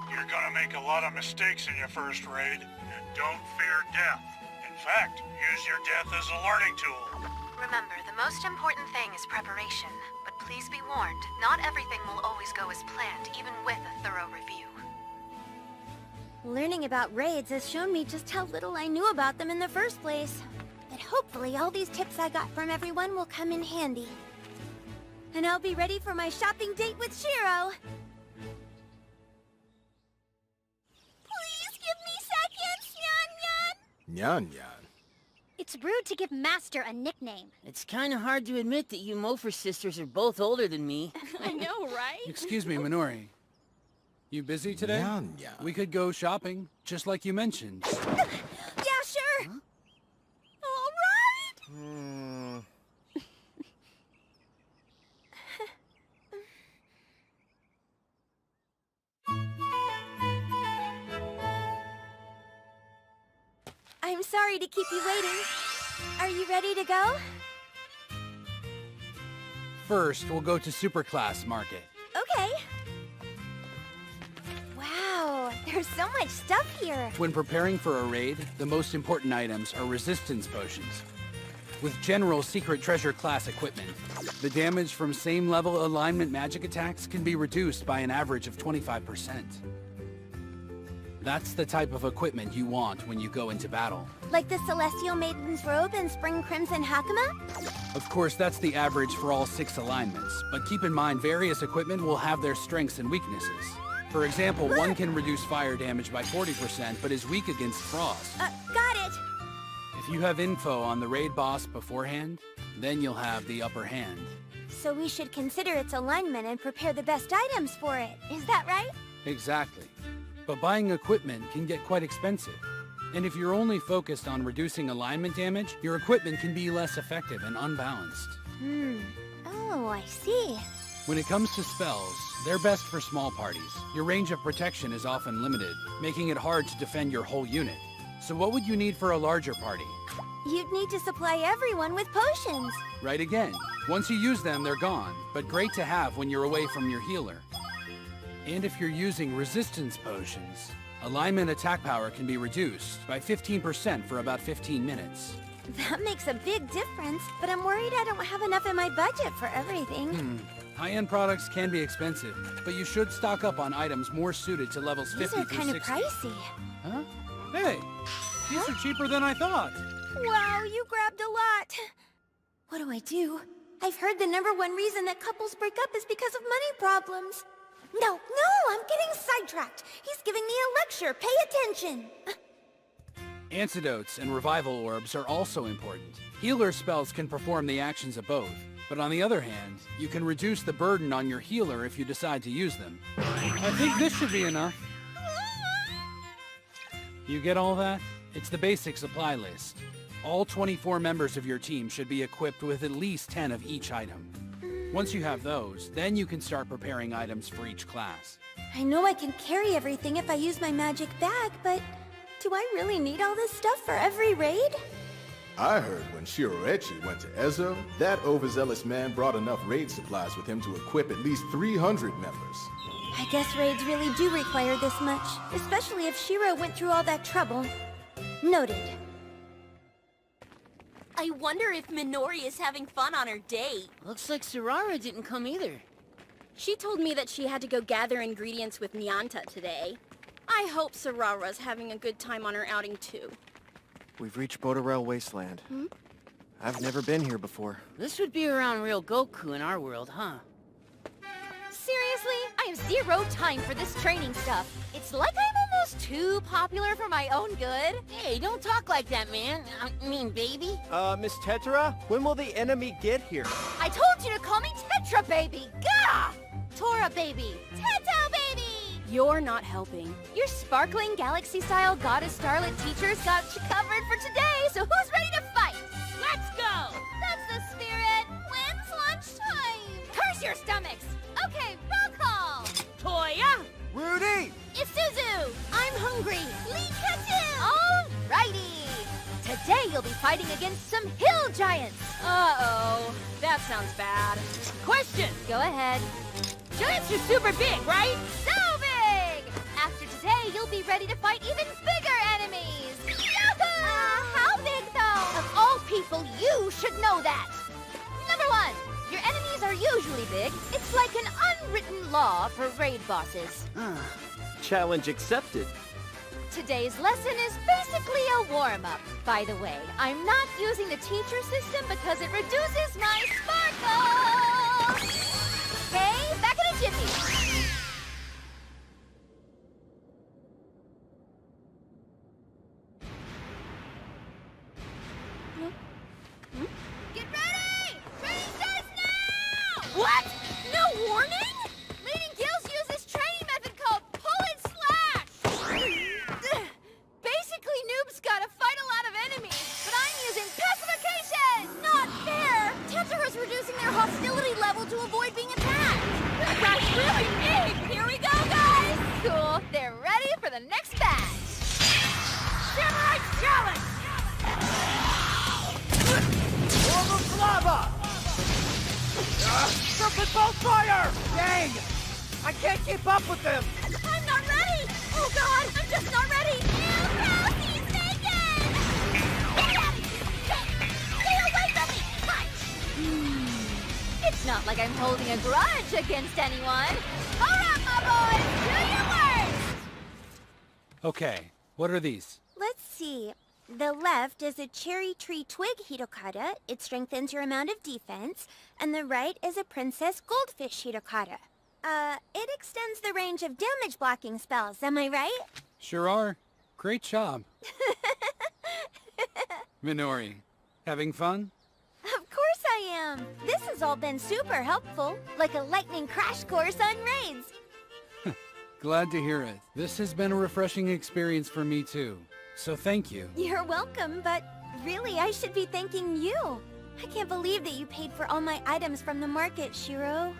You're gonna make a lot of mistakes in your first raid. Don't fear death. In fact, use your death as a learning tool. Remember, the most important thing is preparation. But please be warned, not everything will always go as planned, even with a thorough review. Learning about raids has shown me just how little I knew about them in the first place. But hopefully all these tips I got from everyone will come in handy. And I'll be ready for my shopping date with Shiro. Please give me seconds, Nyan Nyan! Nyan Nyan. It's rude to give Master a nickname. It's kinda hard to admit that you Mofer sisters are both older than me. I know, right? Excuse me, Minori. You busy today? We could go shopping, just like you mentioned. Yeah, sure. Huh? All right. I'm sorry to keep you waiting. Are you ready to go? First, we'll go to Superclass Market. Okay. Wow, there's so much stuff here. When preparing for a raid, the most important items are resistance potions. With general secret treasure class equipment, the damage from same level alignment magic attacks can be reduced by an average of 25%. That's the type of equipment you want when you go into battle. Like the Celestial Maiden's Robe and Spring Crimson Hakama? Of course, that's the average for all 6 alignments, but keep in mind various equipment will have their strengths and weaknesses. For example, one can reduce fire damage by 40%, but is weak against frost. Got it! If you have info on the raid boss beforehand, then you'll have the upper hand. So we should consider its alignment and prepare the best items for it. Is that right? Exactly. But buying equipment can get quite expensive. And if you're only focused on reducing alignment damage, your equipment can be less effective and unbalanced. Oh, I see. When it comes to spells, they're best for small parties. Your range of protection is often limited, making it hard to defend your whole unit. So what would you need for a larger party? You'd need to supply everyone with potions. Right again. Once you use them, they're gone, but great to have when you're away from your healer. And if you're using resistance potions, alignment attack power can be reduced by 15% for about 15 minutes. That makes a big difference, but I'm worried I don't have enough in my budget for everything. High-end products can be expensive, but you should stock up on items more suited to levels 50 These are through kind of 60. pricey. Huh? Hey, these are cheaper than I thought. Wow, you grabbed a lot. What do I do? I've heard the #1 reason that couples break up is because of money problems. No, I'm getting sidetracked. He's giving me a lecture. Pay attention. Antidotes and revival orbs are also important. Healer spells can perform the actions of both, but on the other hand, you can reduce the burden on your healer if you decide to use them. I think this should be enough. You get all that? It's the basic supply list. All 24 members of your team should be equipped with at least 10 of each item. Once you have those, then you can start preparing items for each class. I know I can carry everything if I use my magic bag, but do I really need all this stuff for every raid? I heard when Shiroechi went to Ezo, that overzealous man brought enough raid supplies with him to equip at least 300 members. I guess raids really do require this much, especially if Shiro went through all that trouble. Noted. I wonder if Minori is having fun on her date. Looks like Sarara didn't come either. She told me that she had to go gather ingredients with Nyanta today. I hope Sarara's having a good time on her outing too. We've reached Botarel Wasteland. I've never been here before. This would be around real Goku in our world, huh? Seriously? I have zero time for this training stuff. It's like I'm almost too popular for my own good. Hey, don't talk like that, man. I mean, baby. Miss Tetra, when will the enemy get here? I told you to call me Tetra Baby! Gah! Tora Baby! Teto Baby! You're not helping. Your sparkling galaxy-style goddess starlet teachers got you covered for today, so who's ready to fight? Let's go! That's the spirit! When's lunchtime? Curse your stomachs! Okay, roll call! Toya! Rudy! Isuzu! I'm hungry! Pikachu! Alrighty! Today you'll be fighting against some hill giants! Uh-oh. That sounds bad. Question! Go ahead. Giants are super big, right? So big! After today, you'll be ready to fight even bigger enemies! Yahoo! How big, though? Of all people, you should know that! Number 1, your enemies are usually big. It's like an unwritten law for raid bosses. Challenge accepted. Today's lesson is basically a warm-up. By the way, I'm not using the teacher system because it reduces my sparkle! Okay, back in a jiffy. Get ready! Training starts now! What? No warning? Leading guilds use this training method called pull and slash! Basically, noobs gotta fight a lot of enemies, but I'm using pacification! Not fair! Tetsuro's reducing their hostility level to avoid being attacked! That's really big! Here we go, guys! Cool, they're ready for the next batch! Samurai Challenge! Almost lava! Serpent Bolt Fire! Dang! I can't keep up with them! I'm not ready! Oh god, I'm just not ready! Ew, gross, he's naked! Stay away from me! Punch! It's not like I'm holding a grudge against anyone. Alright, my boys, do your worst! Okay, what are these? Let's see. The left is a cherry tree twig Hitokata. It strengthens your amount of defense. And the right is a princess goldfish Hitokata. It extends the range of damage blocking spells, am I right? Sure are. Great job. Minori, having fun? Of course I am. This has all been super helpful. Like a lightning crash course on raids. Glad to hear it. This has been a refreshing experience for me too. So thank you. You're welcome, but really I should be thanking you. I can't believe that you paid for all my items from the market, Shiro.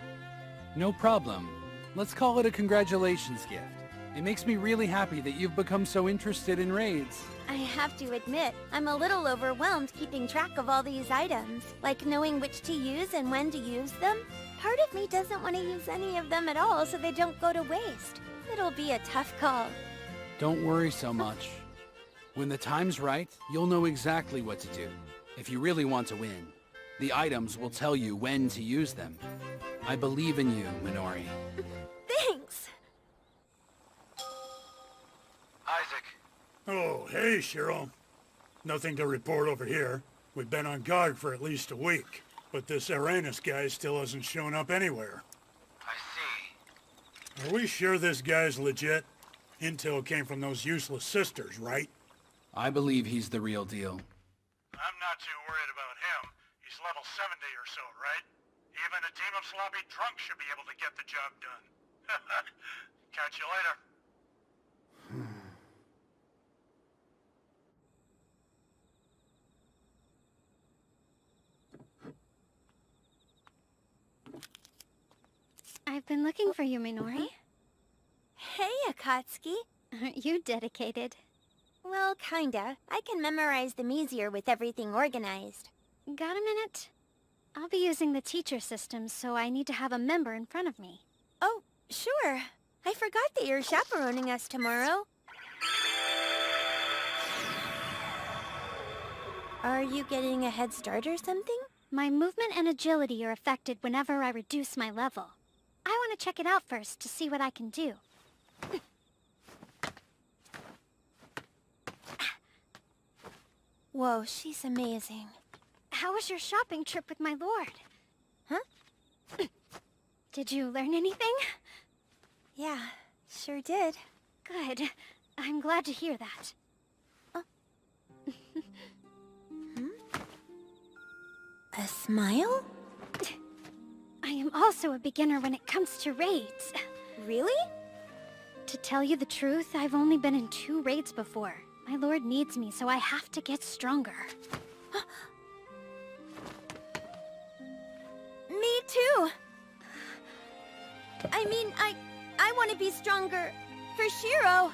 No problem. Let's call it a congratulations gift. It makes me really happy that you've become so interested in raids. I have to admit, I'm a little overwhelmed keeping track of all these items, like knowing which to use and when to use them. Part of me doesn't want to use any of them at all so they don't go to waste. It'll be a tough call. Don't worry so much. When the time's right, you'll know exactly what to do. If you really want to win, the items will tell you when to use them. I believe in you, Minori. Thanks! Isaac. Oh, hey, Shiro. Nothing to report over here. We've been on guard for at least a week, but this Aranus guy still hasn't shown up anywhere. I see. Are we sure this guy's legit? Intel came from those useless sisters, right? I believe he's the real deal. I'm not too worried about him. He's level 70 or so, right? Even a team of sloppy drunks should be able to get the job done. Catch you later. I've been looking for you, Minori. Hey, Akatsuki. Aren't you dedicated? Well, kinda. I can memorize them easier with everything organized. Got a minute? I'll be using the teacher system, so I need to have a member in front of me. Oh, sure. I forgot that you're chaperoning us tomorrow. Are you getting a head start or something? My movement and agility are affected whenever I reduce my level. I want to check it out first to see what I can do. Whoa, she's amazing. how was your shopping trip with my lord? Huh? Did you learn anything? Yeah, sure did. Good. I'm glad to hear that. A smile? I am also a beginner when it comes to raids. Really? To tell you the truth, I've only been in 2 raids before. My lord needs me, so I have to get stronger. Me too! I mean, I want to be stronger for Shiro.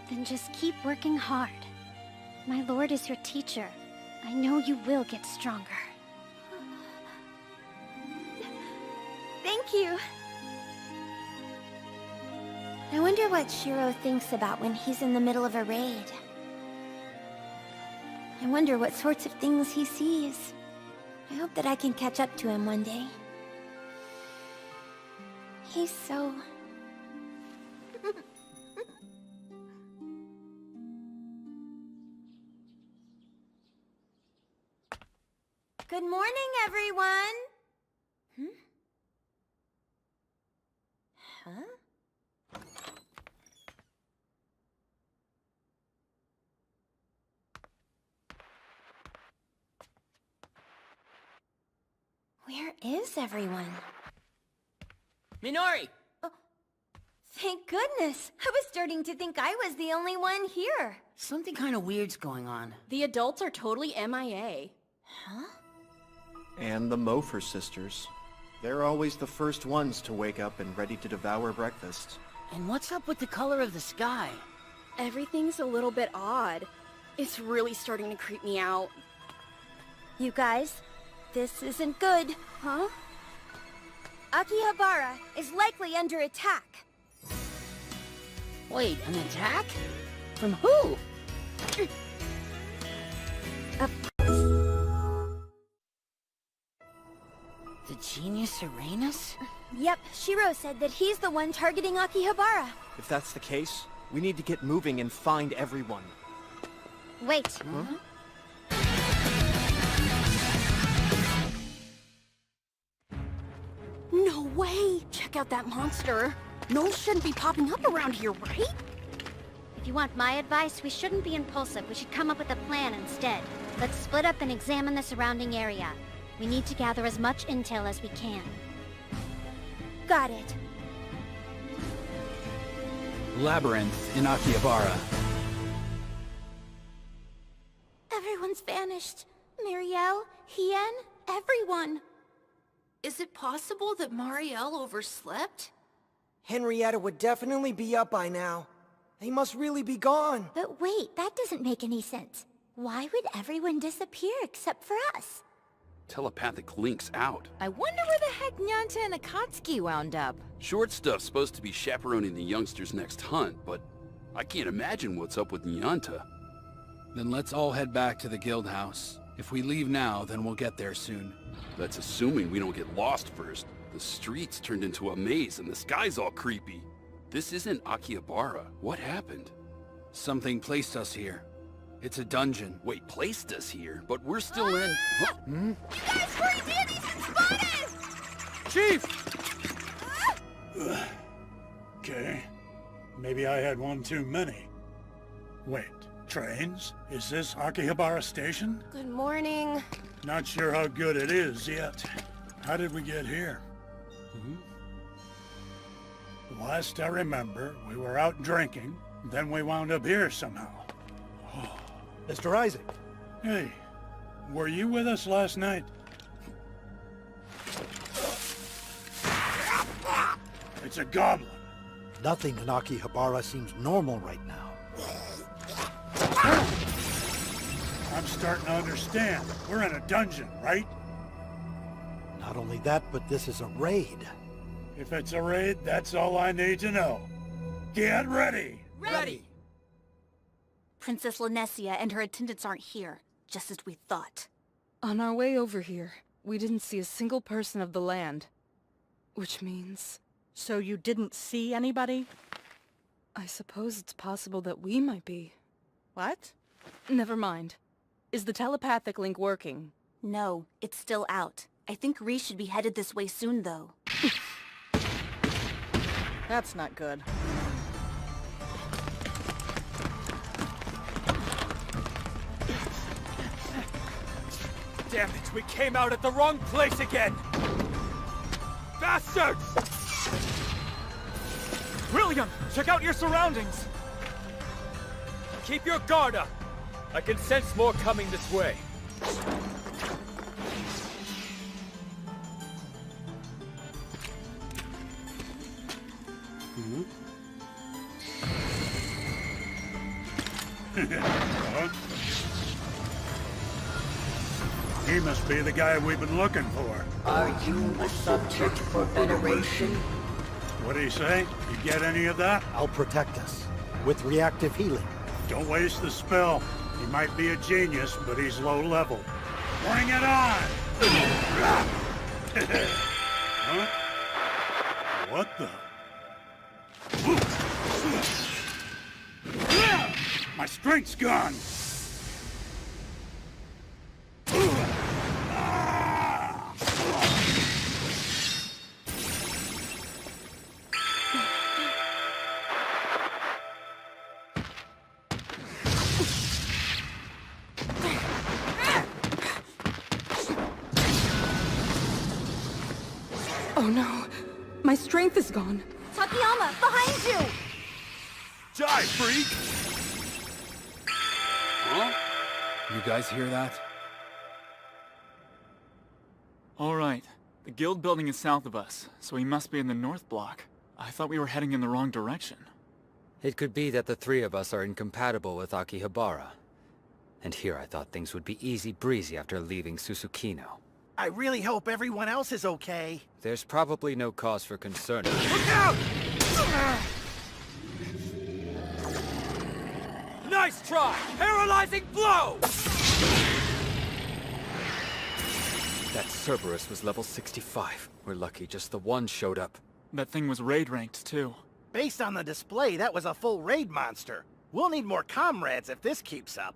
Then just keep working hard. My lord is your teacher. I know you will get stronger. Thank you. I wonder what Shiro thinks about when he's in the middle of a raid. I wonder what sorts of things he sees. I hope that I can catch up to him one day. He's so... Good morning, everyone! Huh? Where is everyone? Minori! Oh, thank goodness! I was starting to think I was the only one here. Something kind of weird's going on. The adults are totally MIA. Huh? And the Mofer sisters. They're always the first ones to wake up and ready to devour breakfast. And what's up with the color of the sky? Everything's a little bit odd. It's really starting to creep me out. You guys, this isn't good. Huh? Akihabara is likely under attack. Wait, an attack? From who? The genius Uranus? Yep, Shiro said that he's the one targeting Akihabara. If that's the case, we need to get moving and find everyone. Wait. Huh? No way! Check out that monster. Gnolls shouldn't be popping up around here, right? If you want my advice, we shouldn't be impulsive. We should come up with a plan instead. Let's split up and examine the surrounding area. We need to gather as much intel as we can. Got it. Labyrinth in Akihabara. Everyone's vanished. Marielle, Hien, everyone. Is it possible that Marielle overslept? Henrietta would definitely be up by now. They must really be gone. But wait, that doesn't make any sense. Why would everyone disappear except for us? Telepathic links out. I wonder where the heck Nyanta and Akatsuki wound up. Short Stuff's supposed to be chaperoning the youngsters' next hunt, but I can't imagine what's up with Nyanta. Then let's all head back to the guild house. If we leave now, then we'll get there soon. That's assuming we don't get lost first. The streets turned into a maze and the sky's all creepy. This isn't Akihabara. What happened? Something placed us here. It's a dungeon. Wait, placed us here? But we're still in... Huh? Hmm? You guys, we're Danny's and spotted! Chief! Okay. Maybe I had one too many. Wait, trains? Is this Akihabara Station? Good morning. Not sure how good it is yet. How did we get here? Last I remember, we were out drinking, then we wound up here somehow. Mr. Isaac. Hey, were you with us last night? It's a goblin. Nothing in Akihabara seems normal right now. I'm starting to understand. We're in a dungeon, right? Not only that, but this is a raid. If it's a raid, that's all I need to know. Get ready! Ready! Princess Lanessia and her attendants aren't here, just as we thought. On our way over here, we didn't see a single person of the land. Which means... So you didn't see anybody? I suppose it's possible that we might be. What? Never mind. Is the telepathic link working? No, it's still out. I think Rhys should be headed this way soon, though. That's not good. Damn it, we came out at the wrong place again! Bastards! William, check out your surroundings! Keep your guard up! I can sense more coming this way. Huh? He must be the guy we've been looking for. Are you a subject for veneration? What'd he say? You get any of that? I'll protect us. With reactive healing. Don't waste the spell. He might be a genius, but he's low level. Bring it on! Huh? What the? My strength's gone! Oh no, my strength is gone. Takayama, behind you! Die, freak! Huh? You guys hear that? All right. The guild building is south of us, so we must be in the north block. I thought we were heading in the wrong direction. It could be that the three of us are incompatible with Akihabara. And here I thought things would be easy breezy after leaving Susukino. I really hope everyone else is okay. There's probably no cause for concern. Look out! Nice try! Paralyzing blow! That Cerberus was level 65. We're lucky just the one showed up. That thing was raid ranked, too. Based on the display, that was a full raid monster. We'll need more comrades if this keeps up.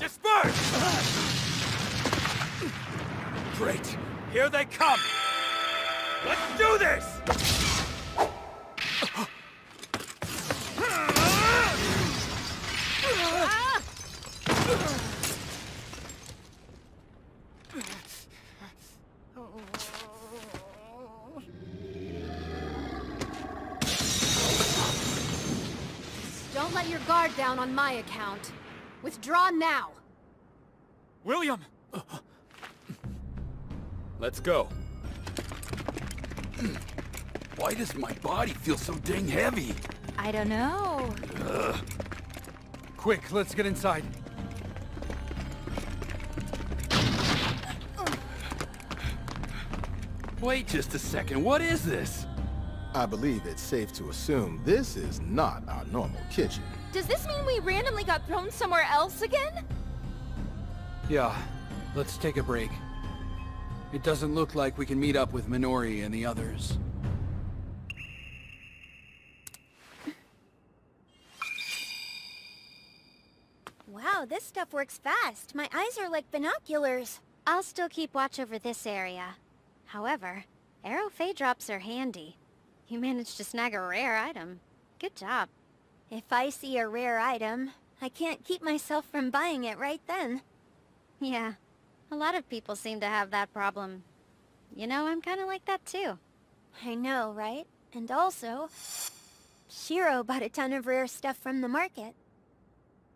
Disperse! Great! Here they come! Let's do this! Don't let your guard down on my account. Withdraw now. William! Let's go. Why does my body feel so dang heavy? I don't know. Quick, let's get inside. Wait just a second, what is this? I believe it's safe to assume this is not our normal kitchen. Does this mean we randomly got thrown somewhere else again? Yeah, let's take a break. It doesn't look like we can meet up with Minori and the others. Wow, this stuff works fast. My eyes are like binoculars. I'll still keep watch over this area. However, arrow fey drops are handy. You managed to snag a rare item. Good job. If I see a rare item, I can't keep myself from buying it right then. Yeah, a lot of people seem to have that problem. You know, I'm kinda like that too. I know, right? And also, Shiro bought a ton of rare stuff from the market.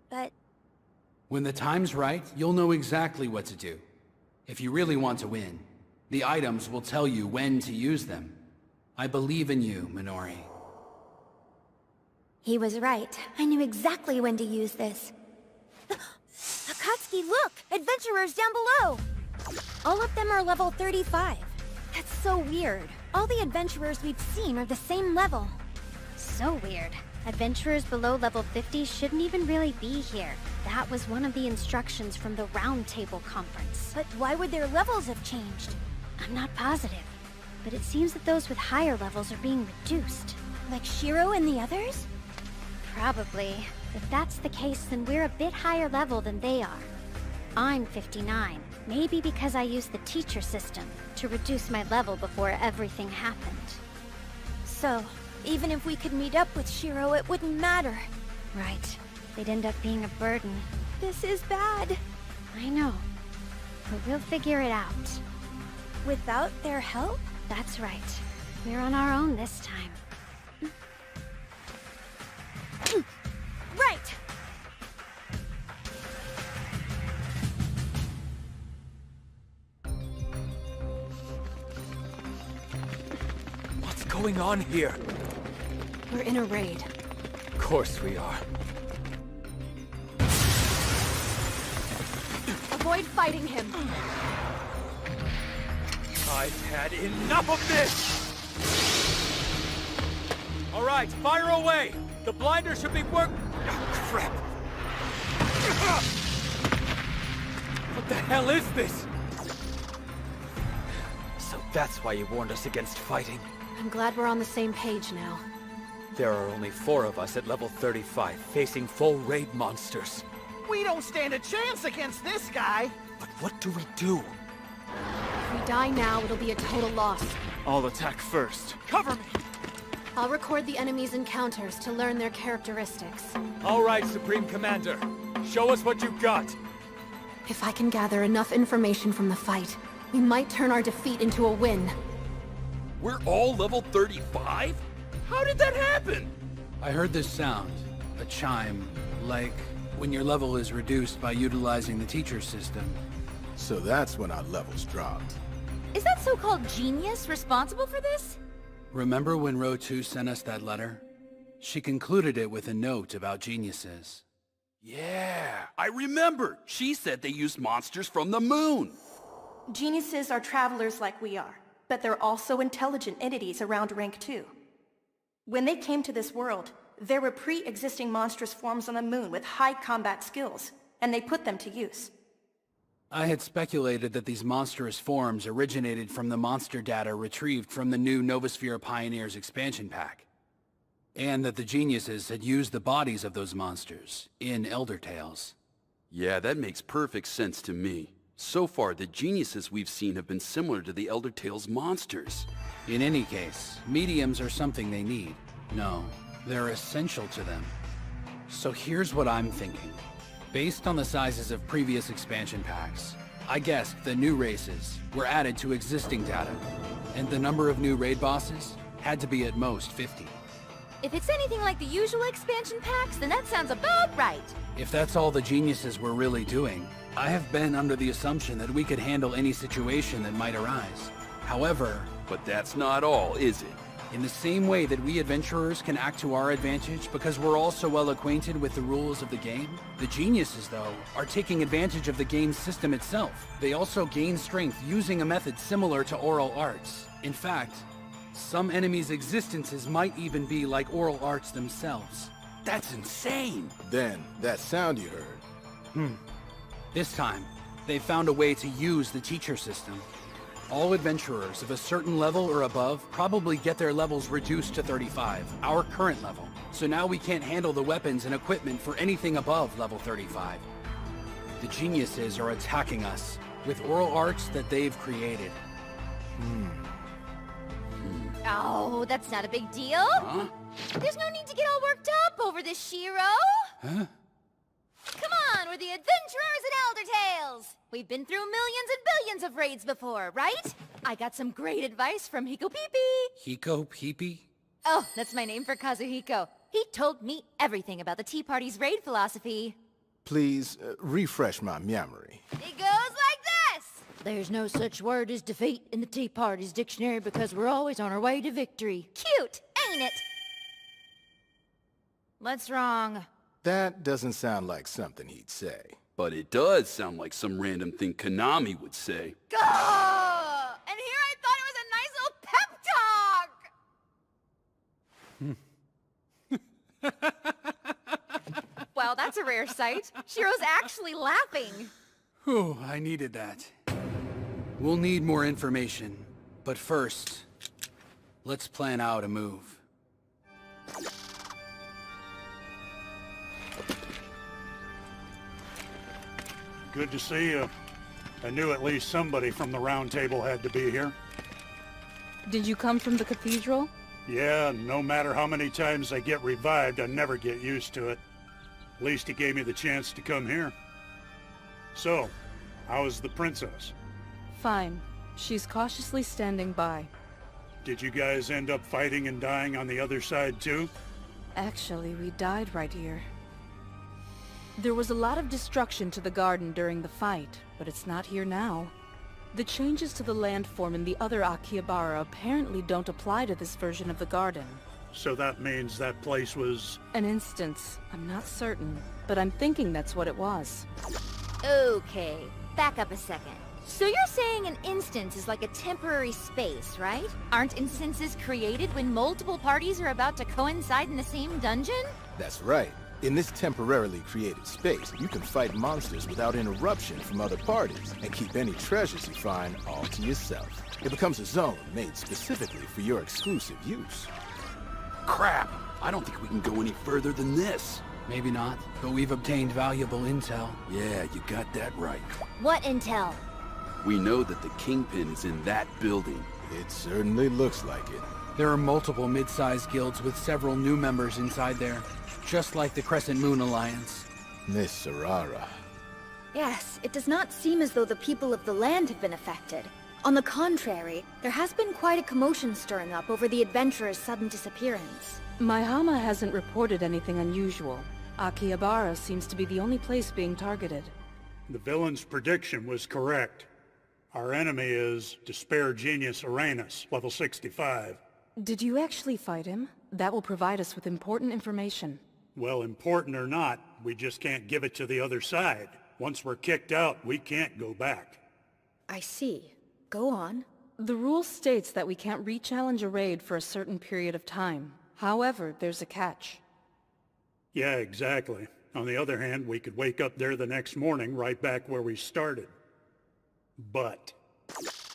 But When the time's right, you'll know exactly what to do. If you really want to win, the items will tell you when to use them. I believe in you, Minori. he was right. I knew exactly when to use this. Akatsuki, look! Adventurers down below! All of them are level 35. That's so weird. All the adventurers we've seen are the same level. So weird. Adventurers below level 50 shouldn't even really be here. That was one of the instructions from the Round Table Conference. But why would their levels have changed? I'm not positive. But it seems that those with higher levels are being reduced. Like Shiro and the others? Probably. If that's the case, then we're a bit higher level than they are. I'm 59. Maybe because I used the teacher system to reduce my level before everything happened. So, even if we could meet up with Shiro, it wouldn't matter. Right. They'd end up being a burden. This is bad. I know. But we'll figure it out. Without their help? That's right. We're on our own this time. Right! What's going on here? We're in a raid. Of course we are. Avoid fighting him. I've had enough of this! All right, fire away! The blinder should be Oh, crap! What the hell is this? So that's why you warned us against fighting. I'm glad we're on the same page now. There are only 4 of us at level 35, facing full raid monsters. We don't stand a chance against this guy! But what do we do? If we die now, it'll be a total loss. I'll attack first. Cover me! I'll record the enemy's encounters to learn their characteristics. All right, Supreme Commander. Show us what you've got. If I can gather enough information from the fight, we might turn our defeat into a win. We're all level 35? How did that happen? I heard this sound. A chime. Like when your level is reduced by utilizing the teacher system. So that's when our levels dropped. Is that so-called genius responsible for this? Remember when Row 2 sent us that letter? She concluded it with a note about geniuses. Yeah, I remember. She said they used monsters from the moon. Geniuses are travelers like we are, but they're also intelligent entities around rank 2. When they came to this world, there were pre-existing monstrous forms on the moon with high combat skills, and they put them to use. I had speculated that these monstrous forms originated from the monster data retrieved from the new Novosphere Pioneers expansion pack, and that the geniuses had used the bodies of those monsters in Elder Tales. Yeah, that makes perfect sense to me. So far, the geniuses we've seen have been similar to the Elder Tales monsters. In any case, mediums are something they need. No, they're essential to them. So here's what I'm thinking. Based on the sizes of previous expansion packs, I guessed the new races were added to existing data, and the number of new raid bosses had to be at most 50. If it's anything like the usual expansion packs, then that sounds about right. If that's all the geniuses were really doing, I have been under the assumption that we could handle any situation that might arise. However... But that's not all, is it? In the same way that we adventurers can act to our advantage because we're all so well acquainted with the rules of the game, the geniuses, though, are taking advantage of the game's system itself. They also gain strength using a method similar to oral arts. In fact, some enemies' existences might even be like oral arts themselves. That's insane! Then, that sound you heard. This time, they found a way to use the teacher system. All adventurers of a certain level or above probably get their levels reduced to 35, our current level. So now we can't handle the weapons and equipment for anything above level 35. The geniuses are attacking us with oral arts that they've created. Oh, that's not a big deal. Huh? There's no need to get all worked up over this, Shiro. Huh? Come on, we're the adventurers in Elder Tales. We've been through millions and billions of raids before, right? I got some great advice from Hiko Peepee. Hiko Peepee? Oh, that's my name for Kazuhiko. He told me everything about the Tea Party's raid philosophy. Please, refresh my memory. It goes like this. There's no such word as defeat in the Tea Party's dictionary because we're always on our way to victory. Cute, ain't it? What's wrong? That doesn't sound like something he'd say. But it does sound like some random thing Konami would say. Gah! And here I thought it was a nice little pep talk! Wow, that's a rare sight. Shiro's actually laughing. Whew, I needed that. We'll need more information, but first, let's plan out a move. Good to see you. I knew at least somebody from the round table had to be here. Did you come from the cathedral? Yeah, no matter how many times I get revived, I never get used to it. At least he gave me the chance to come here. So, how is the princess? Fine. She's cautiously standing by. Did you guys end up fighting and dying on the other side too? Actually, we died right here. There was a lot of destruction to the garden during the fight, but it's not here now. The changes to the landform in the other Akihabara apparently don't apply to this version of the garden. So that means that place was... An instance. I'm not certain, but I'm thinking that's what it was. Okay, back up a second. So you're saying an instance is like a temporary space, right? Aren't instances created when multiple parties are about to coincide in the same dungeon? That's right. In this temporarily created space, you can fight monsters without interruption from other parties, and keep any treasures you find all to yourself. It becomes a zone made specifically for your exclusive use. Crap! I don't think we can go any further than this. Maybe not, but we've obtained valuable intel. Yeah, you got that right. What intel? We know that the Kingpin is in that building. It certainly looks like it. There are multiple mid-sized guilds with several new members inside there, just like the Crescent Moon Alliance. Miss Sarara. Yes, it does not seem as though the people of the land have been affected. On the contrary, there has been quite a commotion stirring up over the adventurer's sudden disappearance. Maihama hasn't reported anything unusual. Akihabara seems to be the only place being targeted. The villain's prediction was correct. Our enemy is Despair Genius Uranus, level 65. Did you actually fight him? That will provide us with important information. Well, important or not, we just can't give it to the other side. Once we're kicked out, we can't go back. I see. Go on. The rule states that we can't re-challenge a raid for a certain period of time. However, there's a catch. Yeah, exactly. On the other hand, we could wake up there the next morning right back where we started. But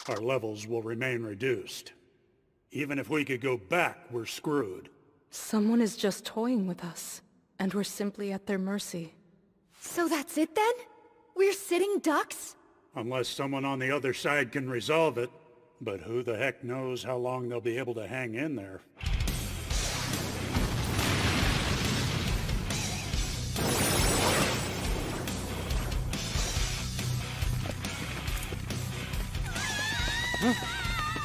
our levels will remain reduced. Even if we could go back, we're screwed. Someone is just toying with us, and we're simply at their mercy. So that's it then? We're sitting ducks? Unless someone on the other side can resolve it. But who the heck knows how long they'll be able to hang in there.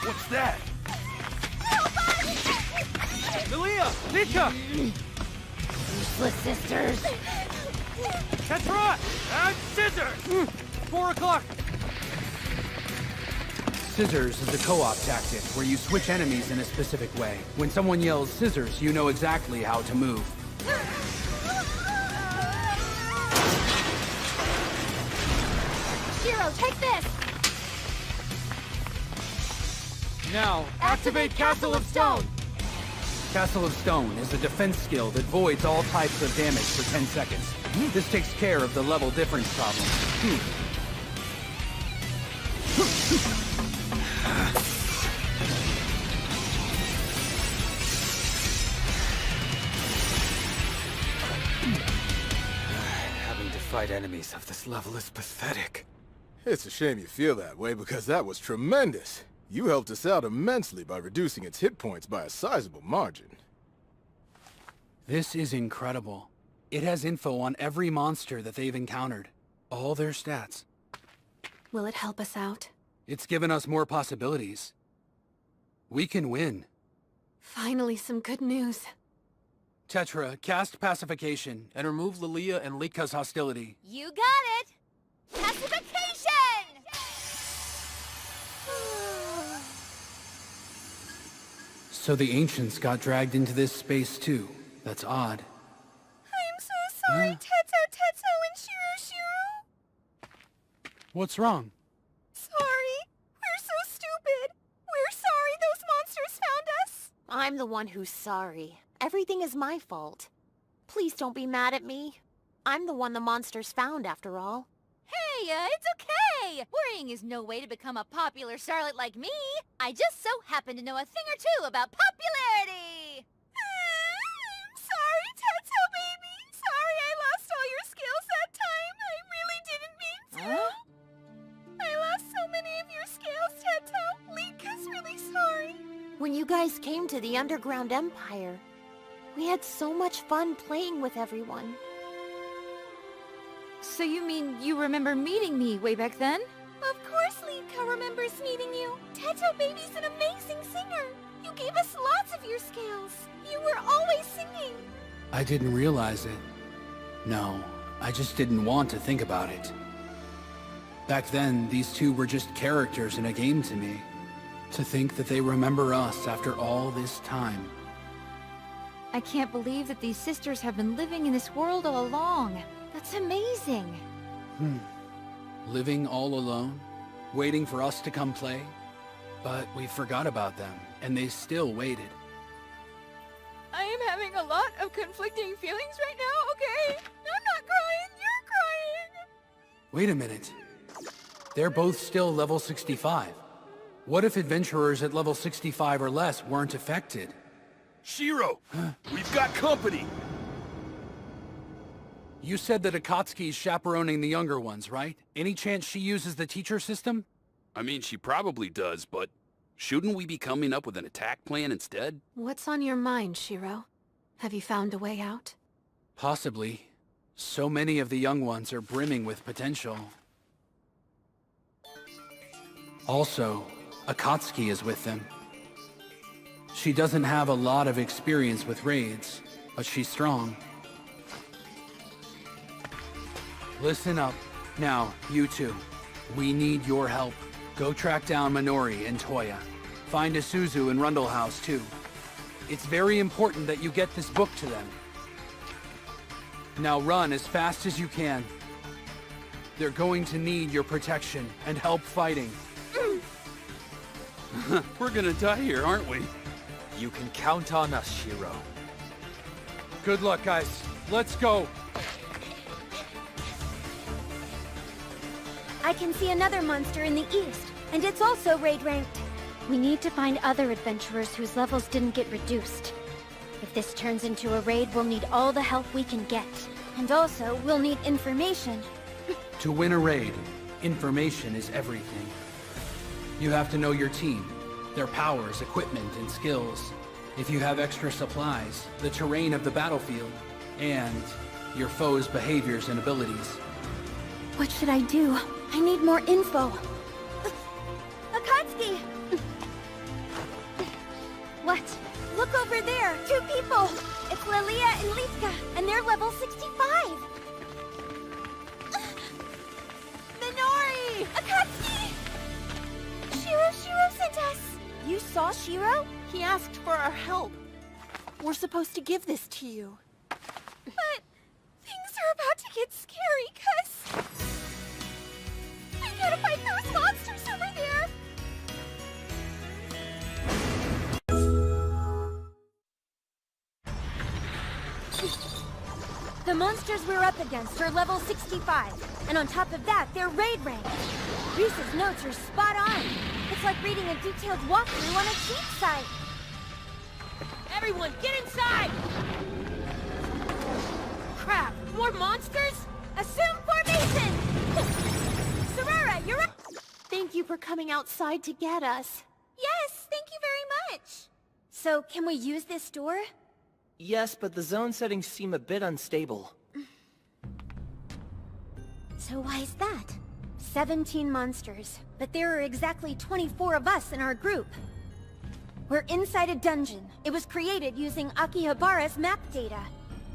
What's that? Lilia! Nika! Useless sisters! Tetra! And Scissors! 4 o'clock! Scissors is a co-op tactic where you switch enemies in a specific way. When someone yells scissors, you know exactly how to move. Shiro, take this! Now, activate Castle of Stone! Castle of Stone is a defense skill that voids all types of damage for 10 seconds. This takes care of the level difference problem. Having to fight enemies of this level is pathetic. It's a shame you feel that way, because that was tremendous. You helped us out immensely by reducing its hit points by a sizable margin. This is incredible. It has info on every monster that they've encountered. All their stats. Will it help us out? It's given us more possibilities. We can win. Finally, some good news. Tetra, cast Pacification and remove Lilia and Lika's hostility. You got it! Pacification! So the Ancients got dragged into this space too. That's odd. I'm so sorry, Tetsuo and Shiro. What's wrong? Sorry. We're so stupid. We're sorry those monsters found us. I'm the one who's sorry. Everything is my fault. Please don't be mad at me. I'm the one the monsters found, after all. Hey, it's okay! Worrying is no way to become a popular starlet like me. I just so happen to know a thing or two about popularity! I'm sorry, Tetsuo baby. Sorry I lost all your skills that time. I really didn't mean to. guys came to the Underground Empire. We had so much fun playing with everyone. So you mean you remember meeting me way back then? Of course Leetka remembers meeting you. Teto Baby's an amazing singer. You gave us lots of your scales. You were always singing. I didn't realize it. No, I just didn't want to think about it. Back then, these two were just characters in a game to me. To think that they remember us after all this time. I can't believe that these sisters have been living in this world all along. That's amazing. Living all alone, waiting for us to come play. But we forgot about them, and they still waited. I am having a lot of conflicting feelings right now, okay? I'm not crying, you're crying! Wait a minute. They're both still level 65. What if adventurers at level 65 or less weren't affected? Shiro! We've got company! You said that Akatsuki's chaperoning the younger ones, right? Any chance she uses the teacher system? I mean, she probably does, but shouldn't we be coming up with an attack plan instead? What's on your mind, Shiro? Have you found a way out? Possibly. So many of the young ones are brimming with potential. Also, Akatsuki is with them. She doesn't have a lot of experience with raids, but she's strong. Listen up. Now, you two. We need your help. Go track down Minori and Toya. Find Isuzu and Rundle House, too. It's very important that you get this book to them. Now run as fast as you can. They're going to need your protection and help fighting. We're gonna die here, aren't we? You can count on us, Shiro. Good luck, guys. Let's go. I can see another monster in the east, and it's also raid ranked. We need to find other adventurers whose levels didn't get reduced. If this turns into a raid, we'll need all the help we can get. And also, we'll need information. To win a raid, information is everything. You have to know your team, their powers, equipment, and skills. If you have extra supplies, the terrain of the battlefield, and your foe's behaviors and abilities. What should I do? I need more info. Akatsuki! What? Look over there! 2 people! It's Lilia and Leetka, and they're level 65! Minori! Akatsuki! Shiro sent us! You saw Shiro? He asked for our help. We're supposed to give this to you. But things are about to get scary, cuz... I gotta fight those monsters over there! The monsters we're up against are level 65, and on top of that, they're raid ranked. Reese's notes are spot on. It's like reading a detailed walkthrough on a cheat site. Everyone, get inside! Crap, more monsters? Assume formation! Sorara, you're up! Thank you for coming outside to get us. Yes, thank you very much! So, can we use this door? Yes, but the zone settings seem a bit unstable. So why is that? 17 monsters, but there are exactly 24 of us in our group. We're inside a dungeon. It was created using Akihabara's map data.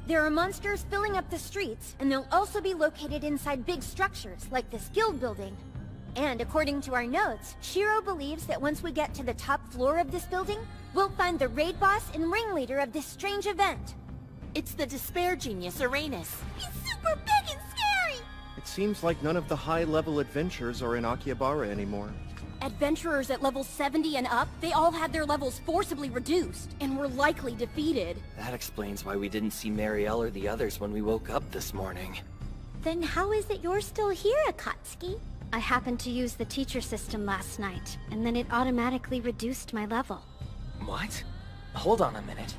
There are monsters filling up the streets, and they'll also be located inside big structures, like this guild building. And according to our notes, Shiro believes that once we get to the top floor of this building, we'll find the raid boss and ringleader of this strange event. It's the despair genius, Uranus. He's super big and scary! It seems like none of the high-level adventurers are in Akihabara anymore. Adventurers at level 70 and up, they all had their levels forcibly reduced, and were likely defeated. That explains why we didn't see Marielle or the others when we woke up this morning. Then how is it you're still here, Akatsuki? I happened to use the teacher system last night, and then it automatically reduced my level. What? Hold on a minute.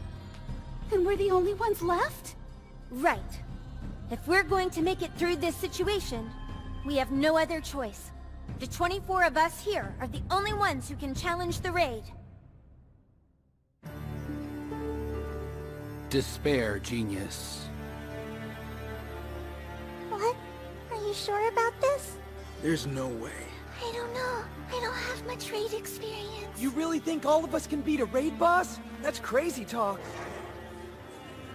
Then we're the only ones left? Right. If we're going to make it through this situation, we have no other choice. The 24 of us here are the only ones who can challenge the raid. despair, genius. What? Are you sure about this? There's no way. I don't know. I don't have much raid experience. You really think all of us can beat a raid boss? That's crazy talk.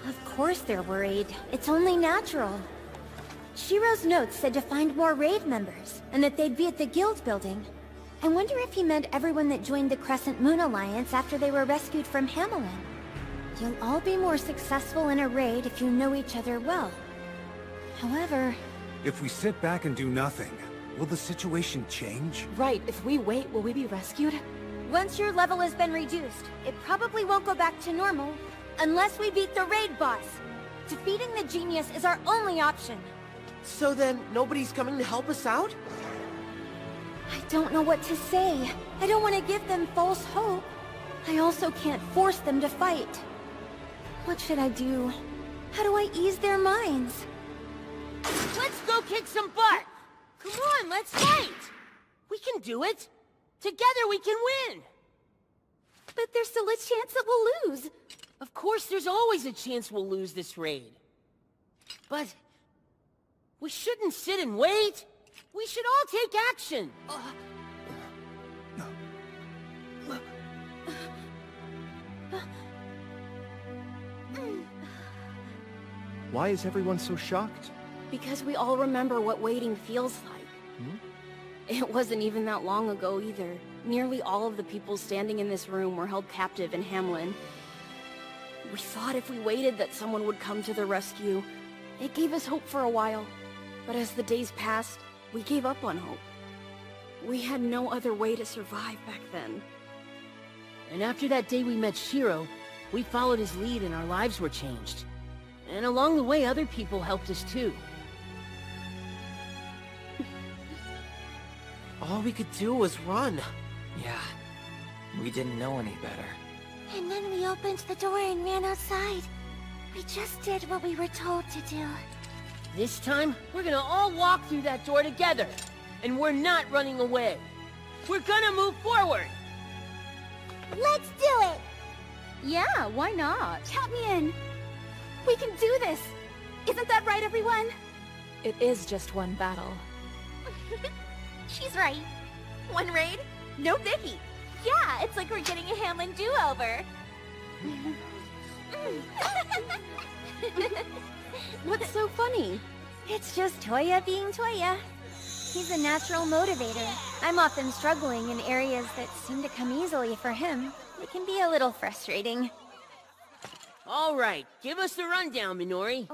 Of course they're worried. It's only natural. Shiro's notes said to find more raid members, and that they'd be at the guild building. I wonder if he meant everyone that joined the Crescent Moon Alliance after they were rescued from Hamelin. You'll all be more successful in a raid if you know each other well. However... If we sit back and do nothing, will the situation change? Right, if we wait, will we be rescued? Once your level has been reduced, it probably won't go back to normal. Unless we beat the raid boss. Defeating the genius is our only option. So then, nobody's coming to help us out? I don't know what to say. I don't want to give them false hope. I also can't force them to fight. What should I do? How do I ease their minds? Let's go kick some butt! Come on, let's fight! We can do it! Together we can win! But there's still a chance that we'll lose. Of course there's always a chance we'll lose this raid. But... we shouldn't sit and wait! We should all take action! Why is everyone so shocked? Because we all remember what waiting feels like. It wasn't even that long ago either. Nearly all of the people standing in this room were held captive in Hamelin. We thought if we waited that someone would come to the rescue. It gave us hope for a while. But as the days passed, we gave up on hope. We had no other way to survive back then. And after that day we met Shiro, we followed his lead and our lives were changed. And along the way, other people helped us too. All we could do was run. Yeah, we didn't know any better. And then we opened the door and ran outside. We just did what we were told to do. This time, we're gonna all walk through that door together. And we're not running away. We're gonna move forward! Let's do it! Yeah, why not? Count me in. We can do this. Isn't that right, everyone? It is just one battle. She's right. One raid, no biggie. Yeah, it's like we're getting a Hamlin do-over. What's so funny? It's just Toya being Toya. He's a natural motivator. I'm often struggling in areas that seem to come easily for him. It can be a little frustrating. All right, give us the rundown, Minori.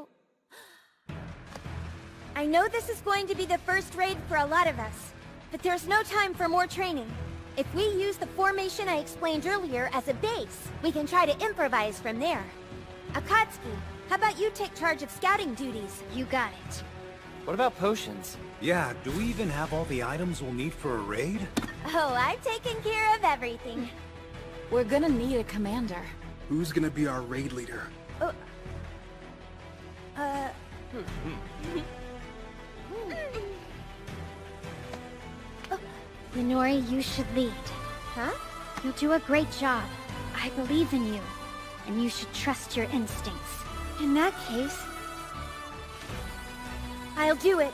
I know this is going to be the first raid for a lot of us, but there's no time for more training. If we use the formation I explained earlier as a base, we can try to improvise from there. Akatsuki, how about you take charge of scouting duties? You got it. What about potions? Yeah, do we even have all the items we'll need for a raid? Oh, I've taken care of everything. We're gonna need a commander. Who's gonna be our raid leader? Minori, you should lead. Huh? You'll do a great job. I believe in you. And you should trust your instincts. In that case... I'll do it.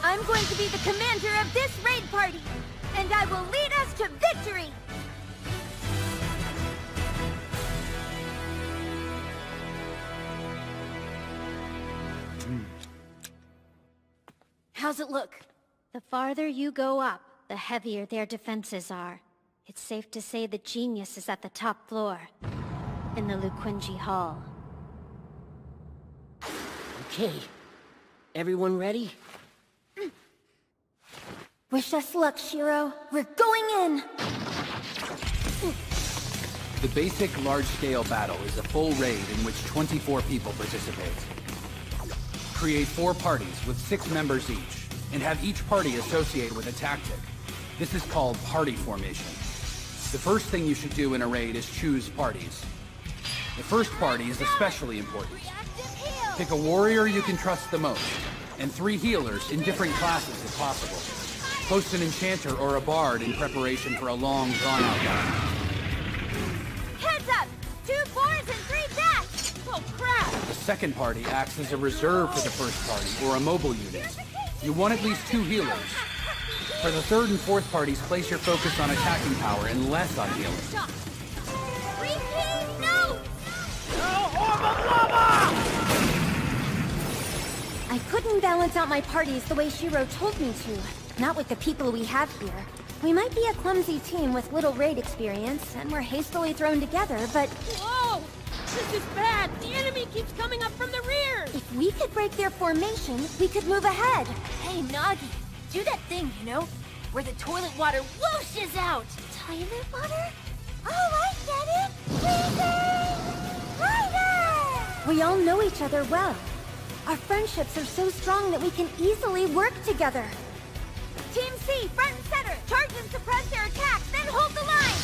I'm going to be the commander of this raid party. And I will lead us to victory! How's it look? The farther you go up, the heavier their defenses are. It's safe to say the genius is at the top floor, in the Luquinji Hall. Okay. Everyone ready? Wish us luck, Shiro. We're going in! The basic large-scale battle is a full raid in which 24 people participate. Create 4 parties with 6 members each, and have each party associate with a tactic. This is called party formation. The first thing you should do in a raid is choose parties. The first party is especially important. Pick a warrior you can trust the most, and 3 healers in different classes if possible. Post an enchanter or a bard in preparation for a long, drawn-out battle. Heads up! 2 forwards and 3 backs! second party acts as a reserve for the first party, or a mobile unit. You want at least 2 healers. For the third and fourth parties, place your focus on attacking power and less on healing. I couldn't balance out my parties the way Shiro told me to. Not with the people we have here. We might be a clumsy team with little raid experience, and we're hastily thrown together, but... Whoa! This is bad! The enemy keeps coming up from the rear! If we could break their formation, we could move ahead. Hey, Nagi, do that thing, you know? Where the toilet water whooshes out! Toilet water? Oh, I get it! Freezing! Rider! We all know each other well. Our friendships are so strong that we can easily work together. Team C, front and center! Charge and suppress their attacks, then hold the line!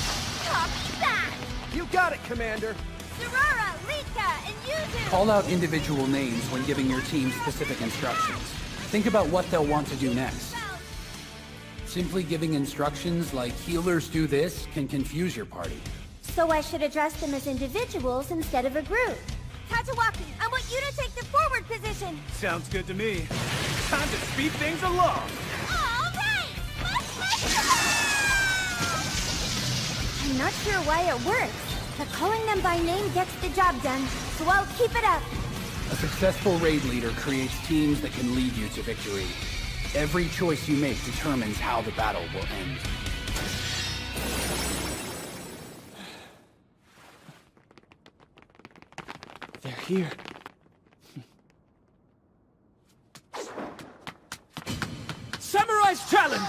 Copy that! You got it, Commander! Sarara, Lika, and Yuzu! Call out individual names when giving your team specific instructions. Think about what they'll want to do next. Simply giving instructions like healers do this can confuse your party. So I should address them as individuals instead of a group. Tatawaki, I want you to take the forward position! Sounds good to me. Time to speed things along! Alright! I'm not sure why it works, but calling them by name gets the job done, so I'll keep it up. A successful raid leader creates teams that can lead you to victory. Every choice you make determines how the battle will end. They're here. Samurai's challenge!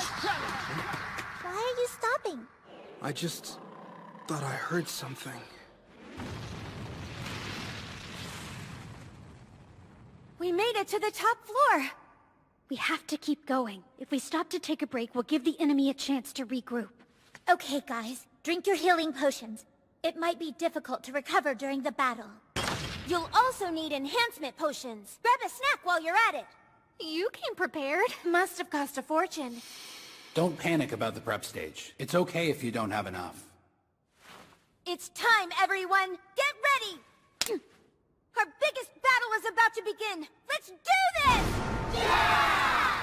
Why are you stopping? I just thought I heard something. We made it to the top floor! We have to keep going. If we stop to take a break, we'll give the enemy a chance to regroup. Okay, guys. Drink your healing potions. It might be difficult to recover during the battle. You'll also need enhancement potions. Grab a snack while you're at it. You came prepared. Must have cost a fortune. Don't panic about the prep stage. It's okay if you don't have enough. It's time, everyone! Get ready! Our biggest battle is about to begin! Let's do this! Yeah!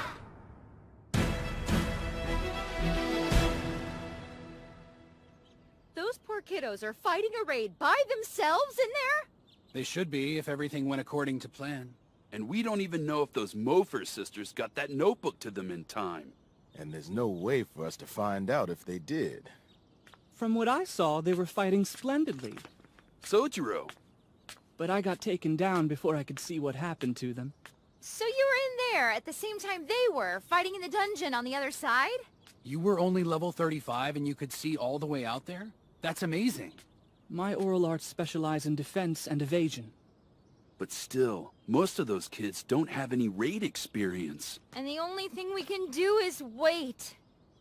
Those poor kiddos are fighting a raid by themselves in there? They should be if everything went according to plan. And we don't even know if those Mofer sisters got that notebook to them in time. And there's no way for us to find out if they did. From what I saw, they were fighting splendidly. Sojiro. But I got taken down before I could see what happened to them. So you were in there at the same time they were, fighting in the dungeon on the other side? You were only level 35 and you could see all the way out there? That's amazing. My oral arts specialize in defense and evasion. But still, most of those kids don't have any raid experience. And the only thing we can do is wait.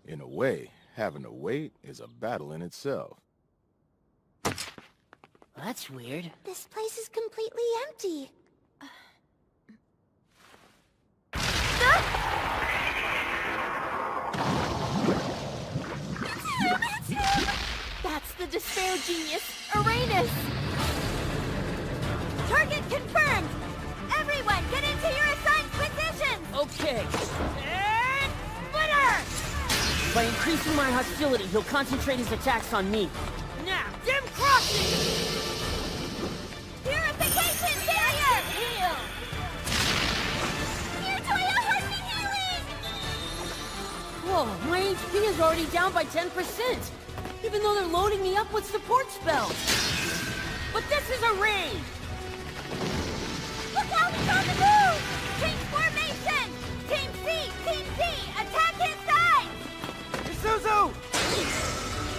In a way, having to wait is a battle in itself. That's weird. This place is completely empty. That's the Despair Genius, Uranus! Target confirmed! Everyone, get into your assigned positions! Okay. And... Splitter! By increasing my hostility, he'll concentrate his attacks on me. Now, Dim Crossing! Purification failure! Heal! Here, Toyo has me healing! Whoa, my HP is already down by 10%. Even though they're loading me up with support spells. But this is a raid! Look out, he's on the move! Change formation! Team C, Team D, attack his side! Isuzu!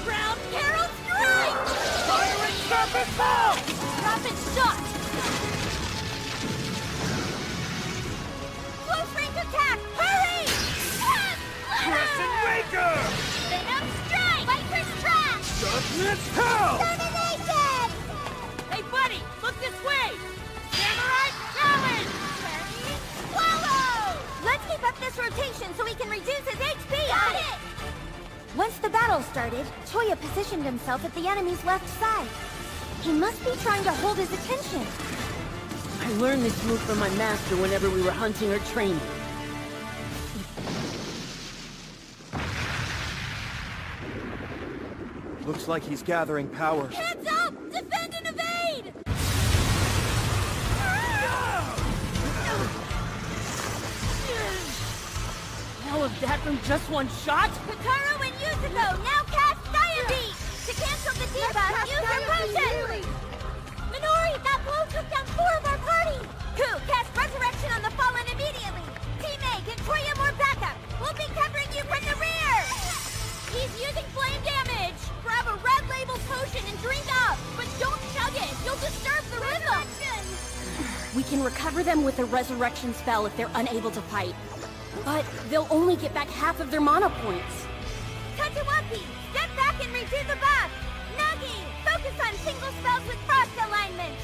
Ground Carol strike! Firing serpent ball! Rapid shot! Close range attack! Hurry! Crescent Raker! Venom strike! Viper's trap! Judgment's hell! Domination! Hey, buddy, look this way! Samurai challenge! Ready? Swallow! Let's keep up this rotation so we can reduce his HP! Got it! Once the battle started, Toya positioned himself at the enemy's left side. He must be trying to hold his attention. I learned this move from my master whenever we were hunting or training. Looks like he's gathering power. Hands up! Defend and evade! All of that from just one shot? Kakaru and Yuzuko now cast Diabetes! To cancel the debuff, use your potion! Minori, that blow took down 4 of our party! Ku, cast Resurrection on the Fallen immediately! Team A, get Troya more backup! We'll be covering you from the rear! He's using flame damage! Grab a red label potion and drink up! But don't chug it! You'll disturb the rhythm! We can recover them with a resurrection spell if they're unable to fight. But they'll only get back half of their mana points. Tachawaki, step back and redo the buff! Nagi, focus on single spells with frost alignment!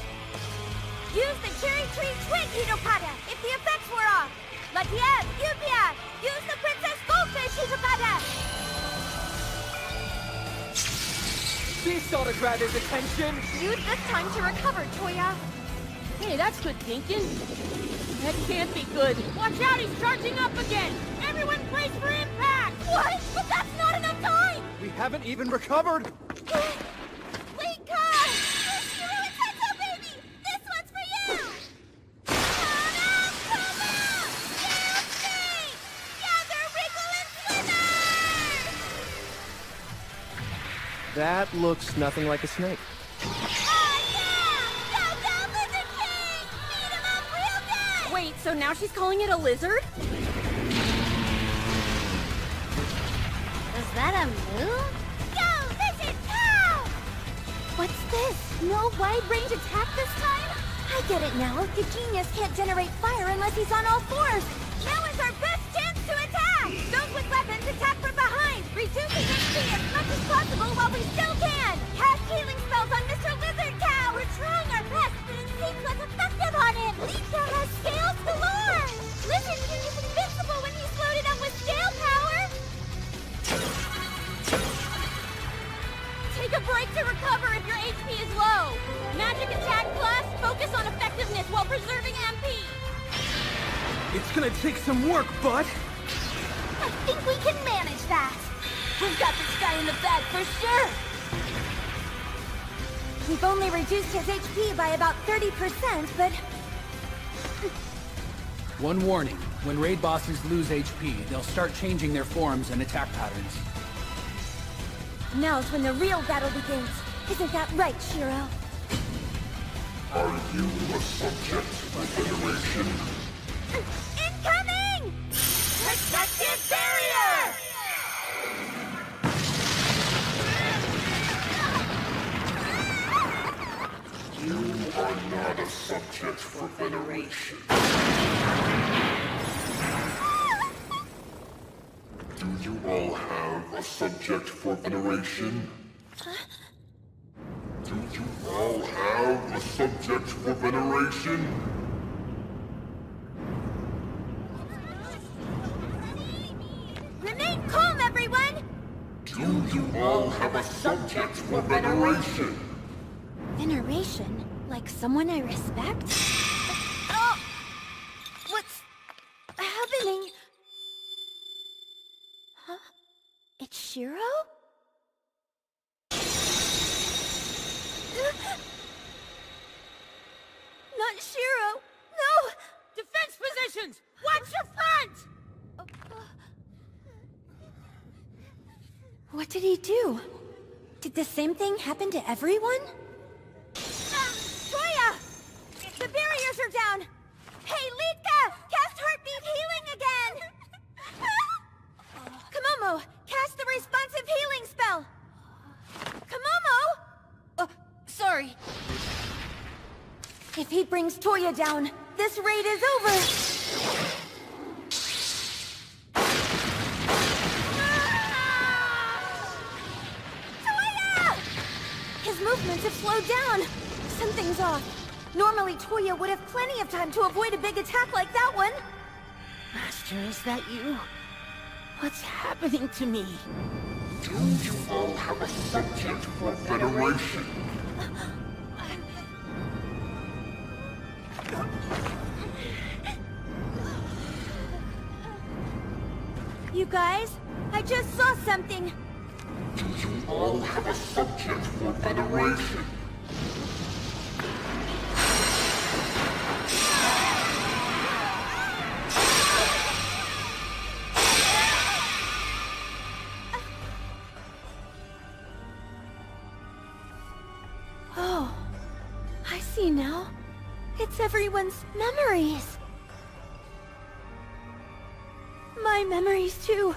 Use the Cherry Tree Twig Hitokata if the effects were off! Latief, Yupia, use the Princess Goldfish Hitokata! This ought to grab his attention! Use this time to recover, Toya! Hey, that's good thinking. That can't be good. Watch out, he's charging up again! Everyone brace for impact! What? But that's not enough time! We haven't even recovered! Lika! Shiro and Tetsuo, baby! This one's for you! Gather, wriggle, and slither! That looks nothing like a snake. Wait, so now she's calling it a lizard? Is that a move? Go, lizard, go! What's this? No wide-range attack this time? I get it now. The genius can't generate fire unless he's on all fours. Now is our best chance to attack! Those with weapons attack from behind, reducing HP as much as possible while we still can! Cast healing spells on Mr. Lizard Cow! We're trying our best, but it seems less effective on him! Lika has scales galore! Lizard King is invincible when he's loaded up with scale power! Take a break to recover if your HP is low! Magic attack plus, focus on effectiveness while preserving MP! It's gonna take some work, bud! I think we can manage that! We've got this guy in the bag for sure! We've only reduced his HP by about 30%, but... One warning. When raid bosses lose HP, they'll start changing their forms and attack patterns. Now's when the real battle begins. Isn't that right, Shiro? Are you a subject of veneration? Incoming! Protective barrier! You are not a subject for veneration. Do you all have a subject for veneration? Do you all have a subject for veneration? Remain calm, everyone! Do you all have a subject for veneration? Veneration? Like someone I respect? Oh! What's happening? Huh? It's Shiro? Not Shiro! No! Defense positions! Watch your front! What did he do? Did the same thing happen to everyone? Toya! The barriers are down! Hey, Lika! Cast Heartbeat Healing again! Komomo! Cast the responsive healing spell! Komomo! Sorry. If he brings Toya down, this raid is over! His movements have slowed down! Something's off. Normally, Toya would have plenty of time to avoid a big attack like that one. Master, is that you? What's happening to me? Do you all have a subject for veneration? You guys, I just saw something. Do you all have a subject for veneration? Oh, I see now. It's everyone's memories. My memories too.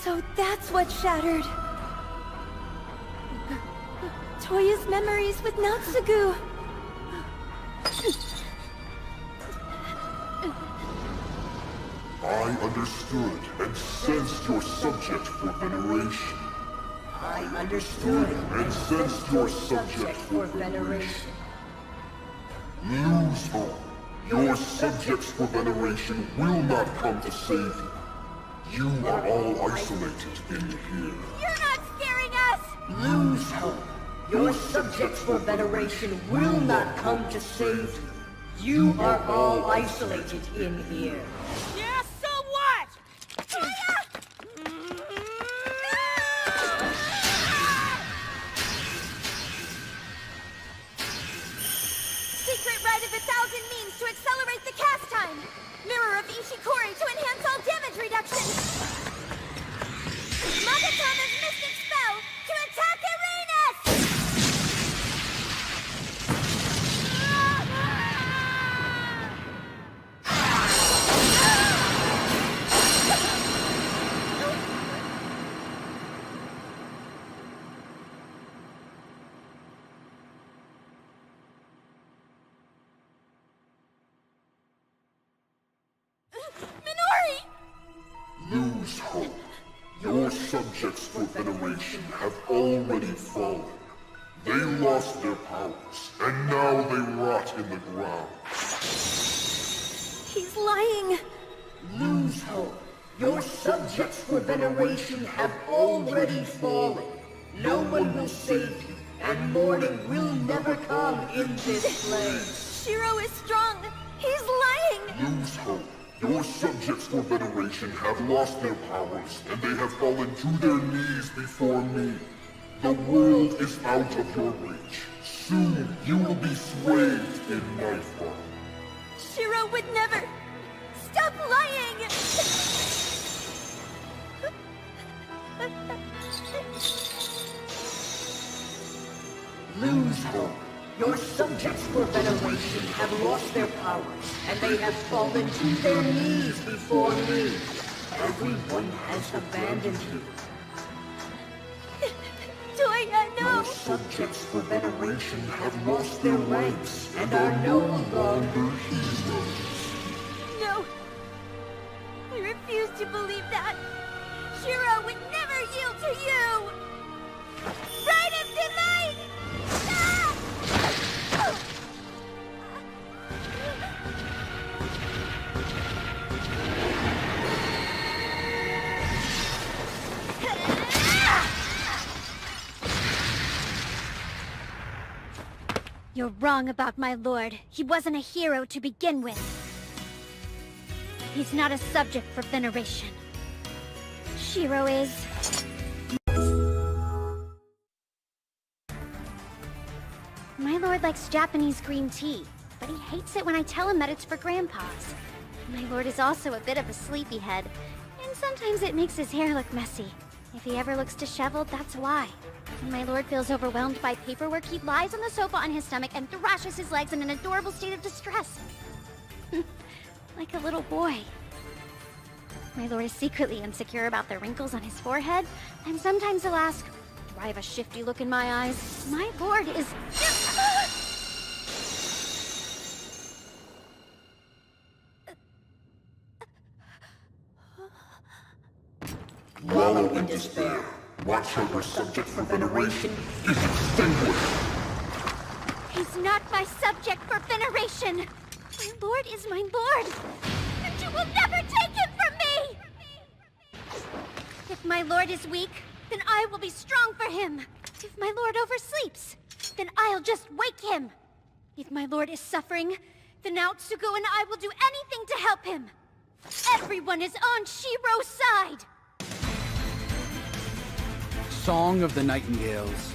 So that's what shattered. Toya's memories with Natsugu. I understood and sensed your subject for veneration. I understood and sensed your subject for veneration. Lose hope. Your subjects for veneration will not come to save you. You are all isolated in here. You're not scaring us! Lose hope. Your subjects for veneration will not come to save you. You are all isolated in here. Yeah, so what? Secret rite of 1,000 means to accelerate the cast time. Mirror of Ishikori to enhance all damage reduction. Magatama's mystic spell to attack Uranus! Minori! Lose hope. Your subjects for veneration have already fallen. They lost their powers, and now they rot in the ground. He's lying. Lose hope. Your subjects for veneration have already fallen. No one will save you, and morning will never come in this place. Shiro is strong. He's lying. Lose hope. Your subjects for veneration have lost their powers, and they have fallen to their knees before me. The world is out of your reach. Soon you will be swathed in my form. Shiro would never. Stop lying! Lose hope. Your subjects for veneration have lost their powers, and they have fallen to their knees before me. Everyone has abandoned you. Toya, no! Your subjects for veneration have lost their ranks and are no longer heroes. No! I refuse to believe that! Shiro would never yield to you! Rite of Divine! Ah! You're wrong about my lord. He wasn't a hero to begin with. He's not a subject for veneration. Shiro is... My lord likes Japanese green tea, but he hates it when I tell him that it's for grandpas. My lord is also a bit of a sleepyhead, and sometimes it makes his hair look messy. If he ever looks disheveled, that's why. When my lord feels overwhelmed by paperwork, he lies on the sofa on his stomach and thrashes his legs in an adorable state of distress. Like a little boy. My lord is secretly insecure about the wrinkles on his forehead, and sometimes he'll ask, do I have a shifty look in my eyes? My lord is... Wallow in despair. Watch how your subject for veneration is extinguished. He's is not my subject for veneration. My lord is my lord, and you will never take him from me! If my lord is weak, then I will be strong for him. If my lord oversleeps, then I'll just wake him. If my lord is suffering, then Naotsuko and I will do anything to help him. Everyone is on Shiro's side! Song of the Nightingales.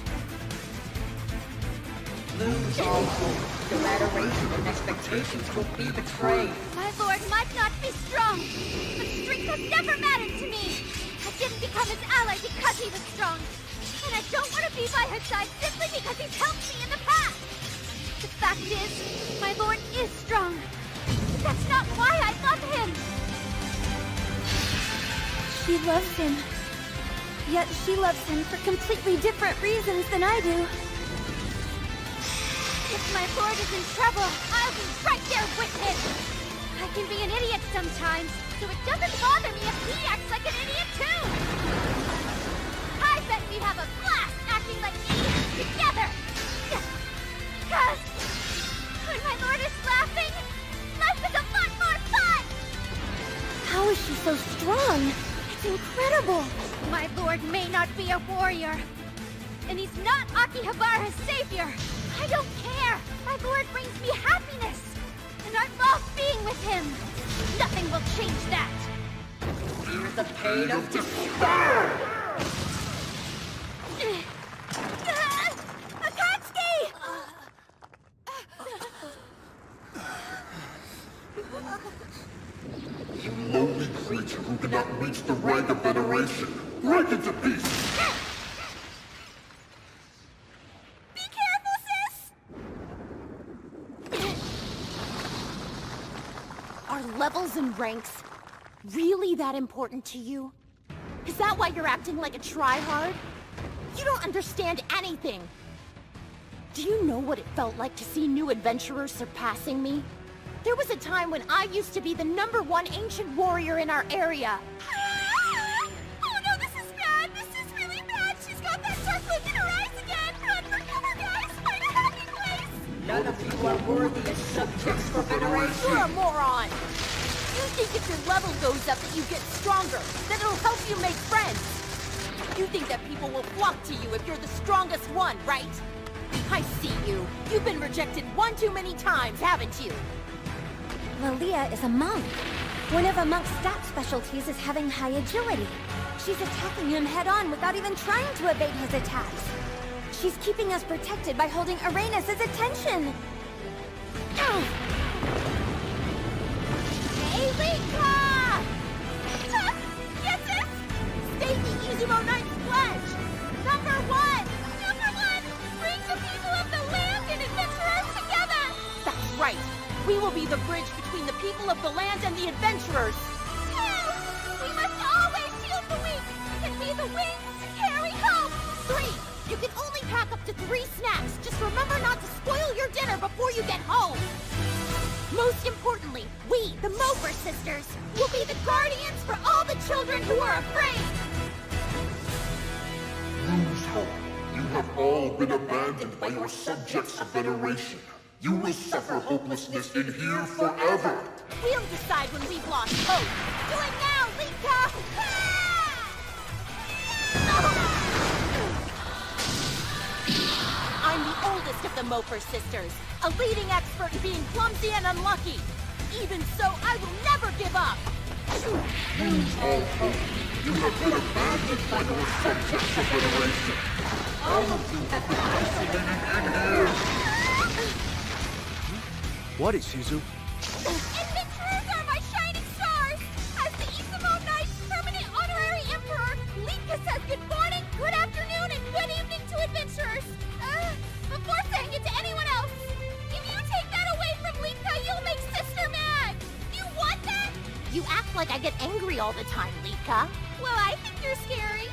Lose all hope. Your adoration and expectations will be betrayed. My lord might not be strong, but strength has never mattered to me. I didn't become his ally because he was strong. And I don't want to be by his side simply because he's helped me in the past. The fact is, my lord is strong. But that's not why I love him. She loves him. Yet she loves him for completely different reasons than I do. If my lord is in trouble, I'll be right there with him. I can be an idiot sometimes, so it doesn't bother me if he acts like an idiot too. I bet we have a blast acting like idiots together. Cause when my lord is laughing, life is a lot more fun. How is she so strong? It's incredible. My lord may not be a warrior, and he's not Akihabara's savior. I don't care. My lord brings me happiness, and I love being with him. Nothing will change that. Feel the pain of despair! Akatsuki! You lowly creature who cannot reach the rank of veneration, break into pieces! Be careful, sis! Are levels and ranks really that important to you? Is that why you're acting like a tryhard? You don't understand anything! Do you know what it felt like to see new adventurers surpassing me? There was a time when I used to be the #1 ancient warrior in our area. Oh no, this is bad! This is really bad! She's got that dark look in her eyes again! Run for cover, guys! Find a happy place! None of you are worthy as subjects for veneration. You're a moron! You think if your level goes up that you get stronger, that it'll help you make friends. You think that people will flock to you if you're the strongest one, right? I see you. You've been rejected one too many times, haven't you? Lilia is a monk. One of a monk's stat specialties is having high agility. She's attacking him head-on without even trying to evade his attacks. She's keeping us protected by holding Arenas' attention. Hey, Rika! Yes, sis? State the Izumo Knight's pledge! #1! Bring the people of the land and adventurers together! That's right! We will be the bridge between the people of the land and the adventurers! Yes! We must always shield the weak and be the wings to carry hope! 3! You can only pack up to 3 snacks. Just remember not to spoil your dinner before you get home! Most importantly, we, the Mofer sisters, will be the guardians for all the children who are afraid! Lose hope. You have all been abandoned by your subjects of veneration. You will suffer hopelessness in here forever! We'll decide when we've lost hope! Do it now, Lika! I'm the oldest of the Mofer sisters, a leading expert in being clumsy and unlucky. Even so, I will never give up! Lose all hope. You have been abandoned by your subjects of veneration. All of you have been isolated in here! What is Shizu? Adventurers are my shining stars! As the Izumo Knight's permanent honorary emperor, Lika says good morning, good afternoon, and good evening to adventurers! Before saying it to anyone else, if you take that away from Lika, you'll make Sister mad! You want that? You act like I get angry all the time, Lika. Well, I think you're scary.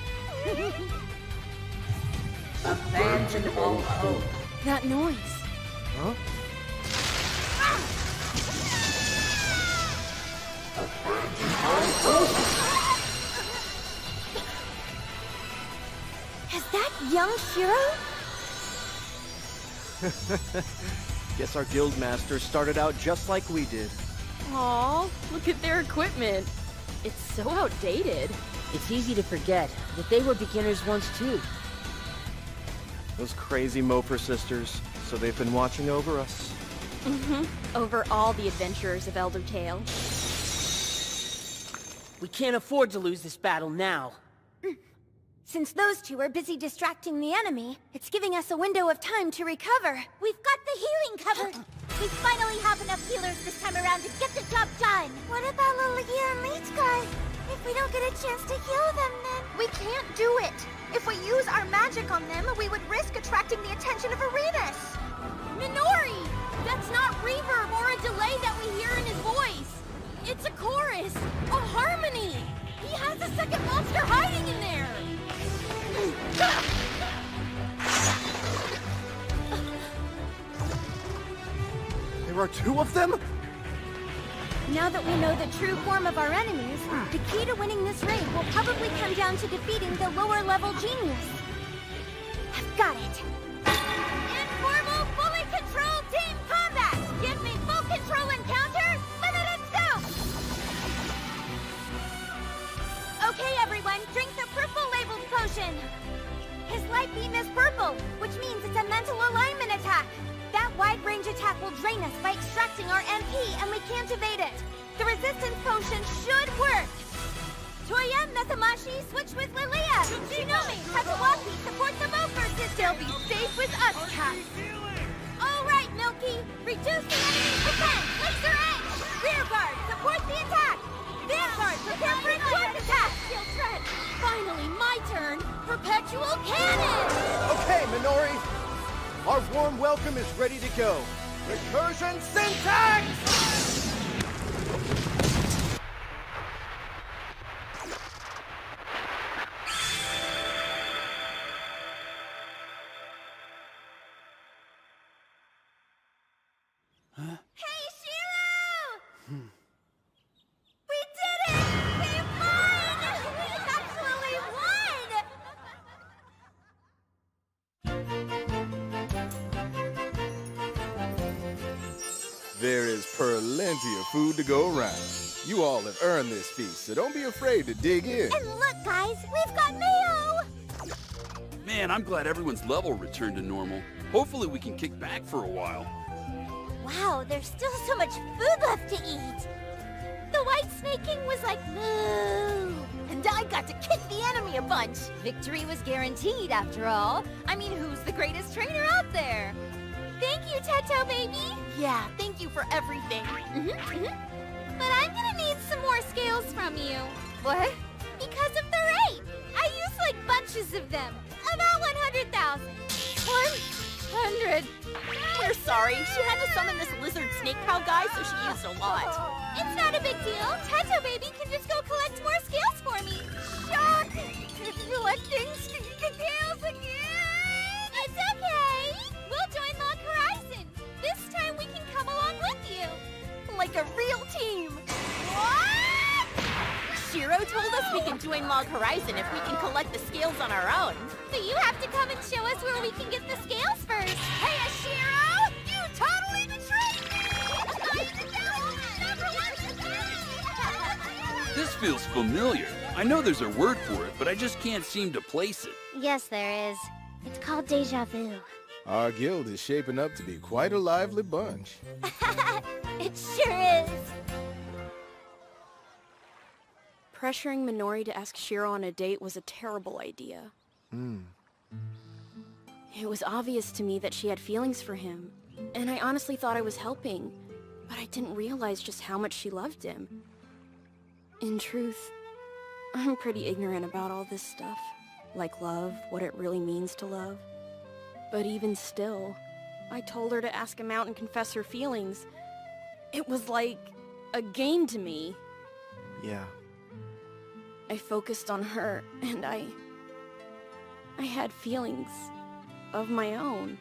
Abandon all hope. That noise. Huh? Is that young Shiro? Guess our guild master started out just like we did. Aw, look at their equipment. It's so outdated. It's easy to forget that they were beginners once too. Those crazy Mofer sisters, so they've been watching over us. Over all the adventurers of Elder Tale. We can't afford to lose this battle now. Since those two are busy distracting the enemy, it's giving us a window of time to recover. We've got the healing covered. We finally have enough healers this time around to get the job done. What about Lilia and Leech Guy? If we don't get a chance to heal them, then... We can't do it! If we use our magic on them, we would risk attracting the attention of Arenas! Minori! That's not reverb or a delay that we hear in his voice! It's a chorus! A harmony! He has a second monster hiding in there! There are two of them? Now that we know the true form of our enemies, the key to winning this raid will probably come down to defeating the lower-level genius. I've got it! Informal, fully controlled team combat! Give me full control encounter, limited scope! Okay, everyone, drink the purple-labeled potion! His life beam is purple, which means it's a mental alignment attack. That wide-range attack will drain us by extracting our MP, and we can't evade it. The resistance potion should work. Toya, Methamashi, switch with Lilia. Tsunami, Katawaki, support the Mofer system. They'll be safe with us, Kat. All right, Milky. Reduce the enemy's defense. Laser edge. Rear guard, support the attack. Vanguard, prepare for a quick attack. Skill threat. Finally, my turn. Perpetual cannon! Okay, Minori. Our warm welcome is ready to go. Recursion syntax! Hey, Shiro! We did it! We won! We actually won! There is plenty of food to go around. You all have earned this feast, so don't be afraid to dig in. And look, guys, we've got mayo! Man, I'm glad everyone's level returned to normal. Hopefully we can kick back for a while. Wow, there's still so much food left to eat. The White Snake King was like, moo! And I got to kick the enemy a bunch. Victory was guaranteed, after all. I mean, who's the greatest trainer out there? Thank you, Teto baby! Yeah, thank you for everything. But I'm gonna need some more scales from you. What? Because of the raid! I used like bunches of them. About 100,000. 100. We're sorry. She had to summon this lizard snake cow guy, so she used a lot. It's not a big deal. Teto baby can just go collect more scales for me. Shock! Collecting scales again! It's okay! We'll join Log Horizon. This time we can come along with you. Like a real team. What? Shiro told us we can join Log Horizon if we can collect the scales on our own. But you have to come and show us where we can get the scales first. Hey, Ashiro! You totally betrayed me! This feels familiar. I know there's a word for it, but I just can't seem to place it. Yes, there is. It's called deja vu. Our guild is shaping up to be quite a lively bunch. It sure is. Pressuring Minori to ask Shiro on a date was a terrible idea. It was obvious to me that she had feelings for him, and I honestly thought I was helping, but I didn't realize just how much she loved him. In truth, I'm pretty ignorant about all this stuff, like love, what it really means to love. But even still, I told her to ask him out and confess her feelings. It was like a game to me. Yeah. I focused on her, and I had feelings of my own.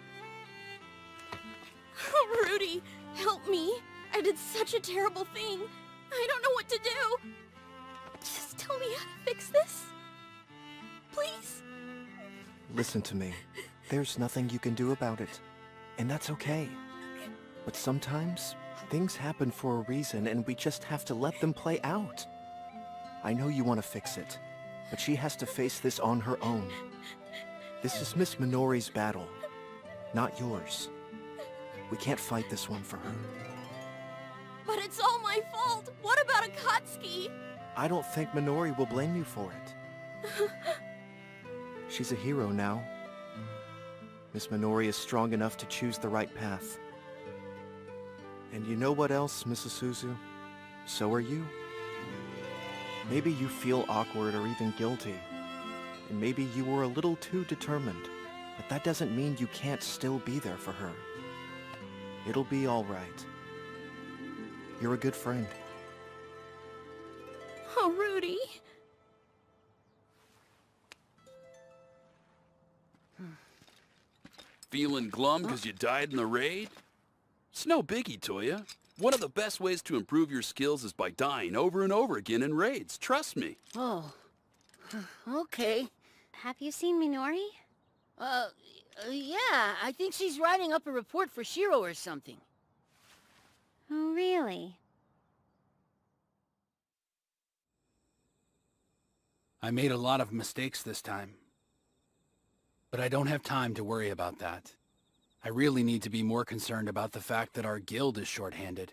Oh, Rudy, help me. I did such a terrible thing. I don't know what to do. Just tell me how to fix this. Please? Listen to me. There's nothing you can do about it. And that's okay. But sometimes, things happen for a reason and we just have to let them play out. I know you want to fix it, but she has to face this on her own. This is Miss Minori's battle, not yours. We can't fight this one for her. But it's all my fault! What about Akatsuki? I don't think Minori will blame you for it. She's a hero now. Miss Minori is strong enough to choose the right path. And you know what else, Mrs. Suzu? So are you. Maybe you feel awkward or even guilty. And maybe you were a little too determined. But that doesn't mean you can't still be there for her. It'll be all right. You're a good friend. Oh, Rudy. Feeling glum because you died in the raid? It's no biggie, Toya. One of the best ways to improve your skills is by dying over and over again in raids. Trust me. Oh. Okay. Have you seen Minori? Yeah, I think she's writing up a report for Shiro or something. Oh, really? I made a lot of mistakes this time. But I don't have time to worry about that. I really need to be more concerned about the fact that our guild is shorthanded.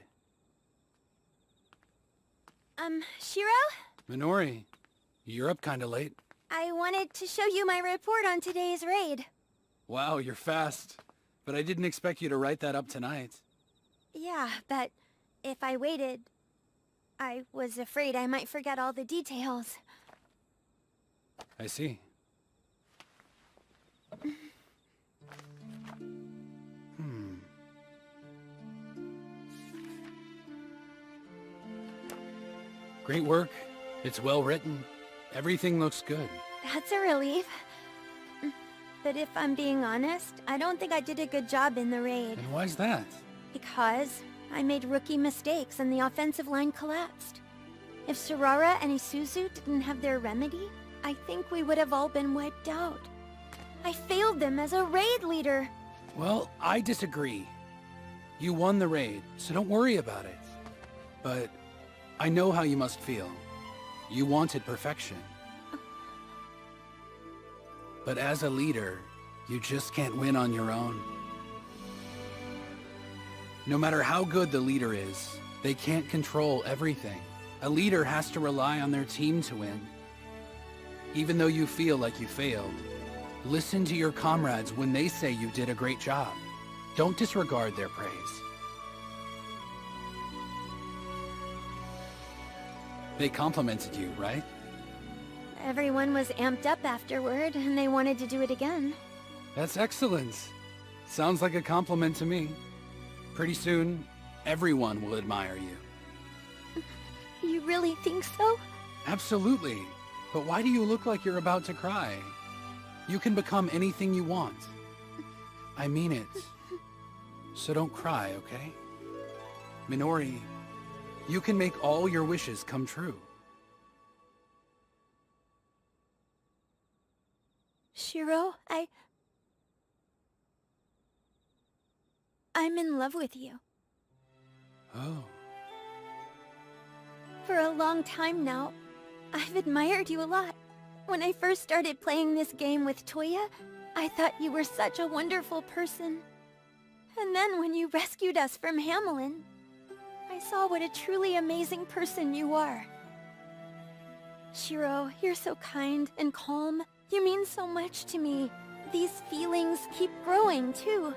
Shiro? Minori, you're up kinda late. I wanted to show you my report on today's raid. Wow, you're fast. But I didn't expect you to write that up tonight. Yeah, but if I waited, I was afraid I might forget all the details. I see. Great work. It's well written. Everything looks good. That's a relief. But if I'm being honest, I don't think I did a good job in the raid. And why's that? Because I made rookie mistakes and the offensive line collapsed. If Sorara and Isuzu didn't have their remedy, I think we would have all been wiped out. I failed them as a raid leader. Well, I disagree. You won the raid, so don't worry about it. But I know how you must feel. You wanted perfection. But as a leader, you just can't win on your own. No matter how good the leader is, they can't control everything. A leader has to rely on their team to win. Even though you feel like you failed, listen to your comrades when they say you did a great job. Don't disregard their praise. They complimented you, right? Everyone was amped up afterward, and they wanted to do it again. That's excellent. Sounds like a compliment to me. Pretty soon, everyone will admire you. You really think so? Absolutely. But why do you look like you're about to cry? You can become anything you want. I mean it. So don't cry, okay? Minori, you can make all your wishes come true. Shiro, I'm in love with you. Oh. For a long time now, I've admired you a lot. When I first started playing this game with Toya, I thought you were such a wonderful person. And then when you rescued us from Hamelin, I saw what a truly amazing person you are. Shiro, you're so kind and calm. You mean so much to me. These feelings keep growing, too.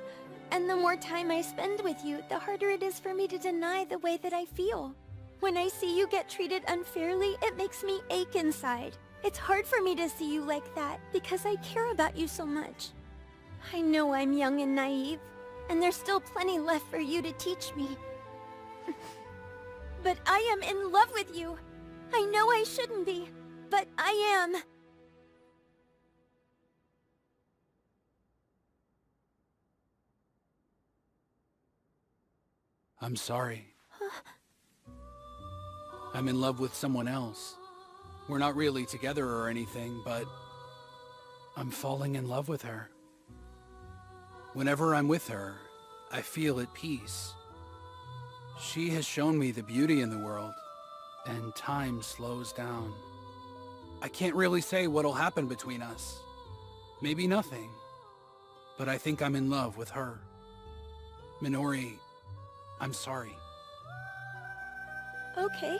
And the more time I spend with you, the harder it is for me to deny the way that I feel. When I see you get treated unfairly, it makes me ache inside. It's hard for me to see you like that, because I care about you so much. I know I'm young and naive, and there's still plenty left for you to teach me. But I am in love with you. I know I shouldn't be, but I am. I'm sorry. I'm in love with someone else. We're not really together or anything, but I'm falling in love with her. Whenever I'm with her, I feel at peace. She has shown me the beauty in the world, and time slows down. I can't really say what'll happen between us. Maybe nothing. But I think I'm in love with her. Minori, I'm sorry. Okay.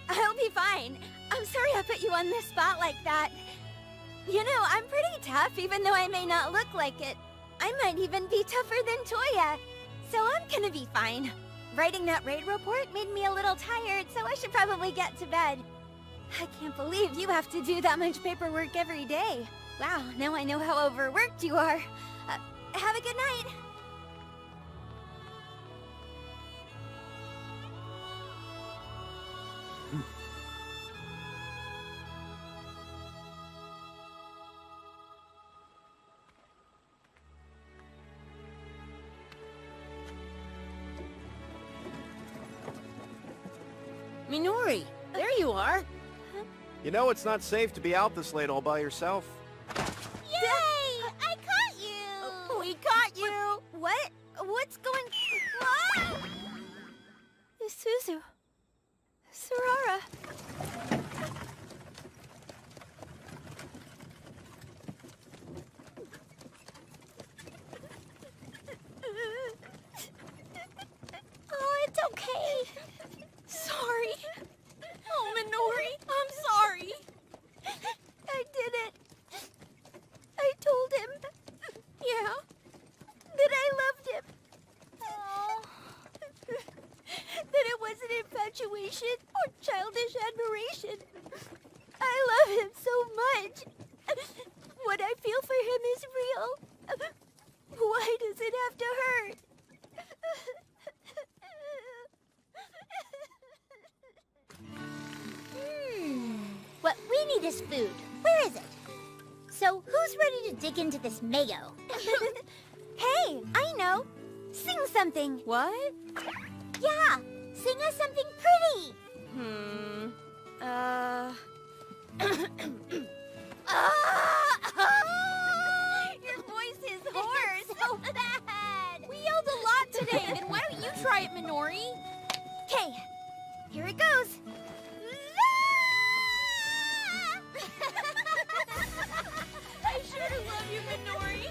I'll be fine. I'm sorry I put you on the spot like that. You know, I'm pretty tough, even though I may not look like it. I might even be tougher than Toya. So I'm gonna be fine. Writing that raid report made me a little tired, so I should probably get to bed. I can't believe you have to do that much paperwork every day. Wow, now I know how overworked you are. Have a good night. Minori, there you are. You know it's not safe to be out this late all by yourself. Yay! I caught you! We caught you! What? What's going... Whoa! Isuzu. Sarara. Oh, it's okay. Sorry. Oh, Minori, I'm sorry. I did it. I told him. Yeah. That I loved him. Oh. That it wasn't infatuation or childish admiration. I love him so much. What I feel for him is real. Why does it have to hurt? What we need is food. Where is it? So, who's ready to dig into this mayo? Hey, I know. Sing something. What? Yeah, sing us something pretty. Your voice is hoarse. So bad. We yelled a lot today, then why don't you try it, Minori? Okay, here it goes. I sure do love you, Minori.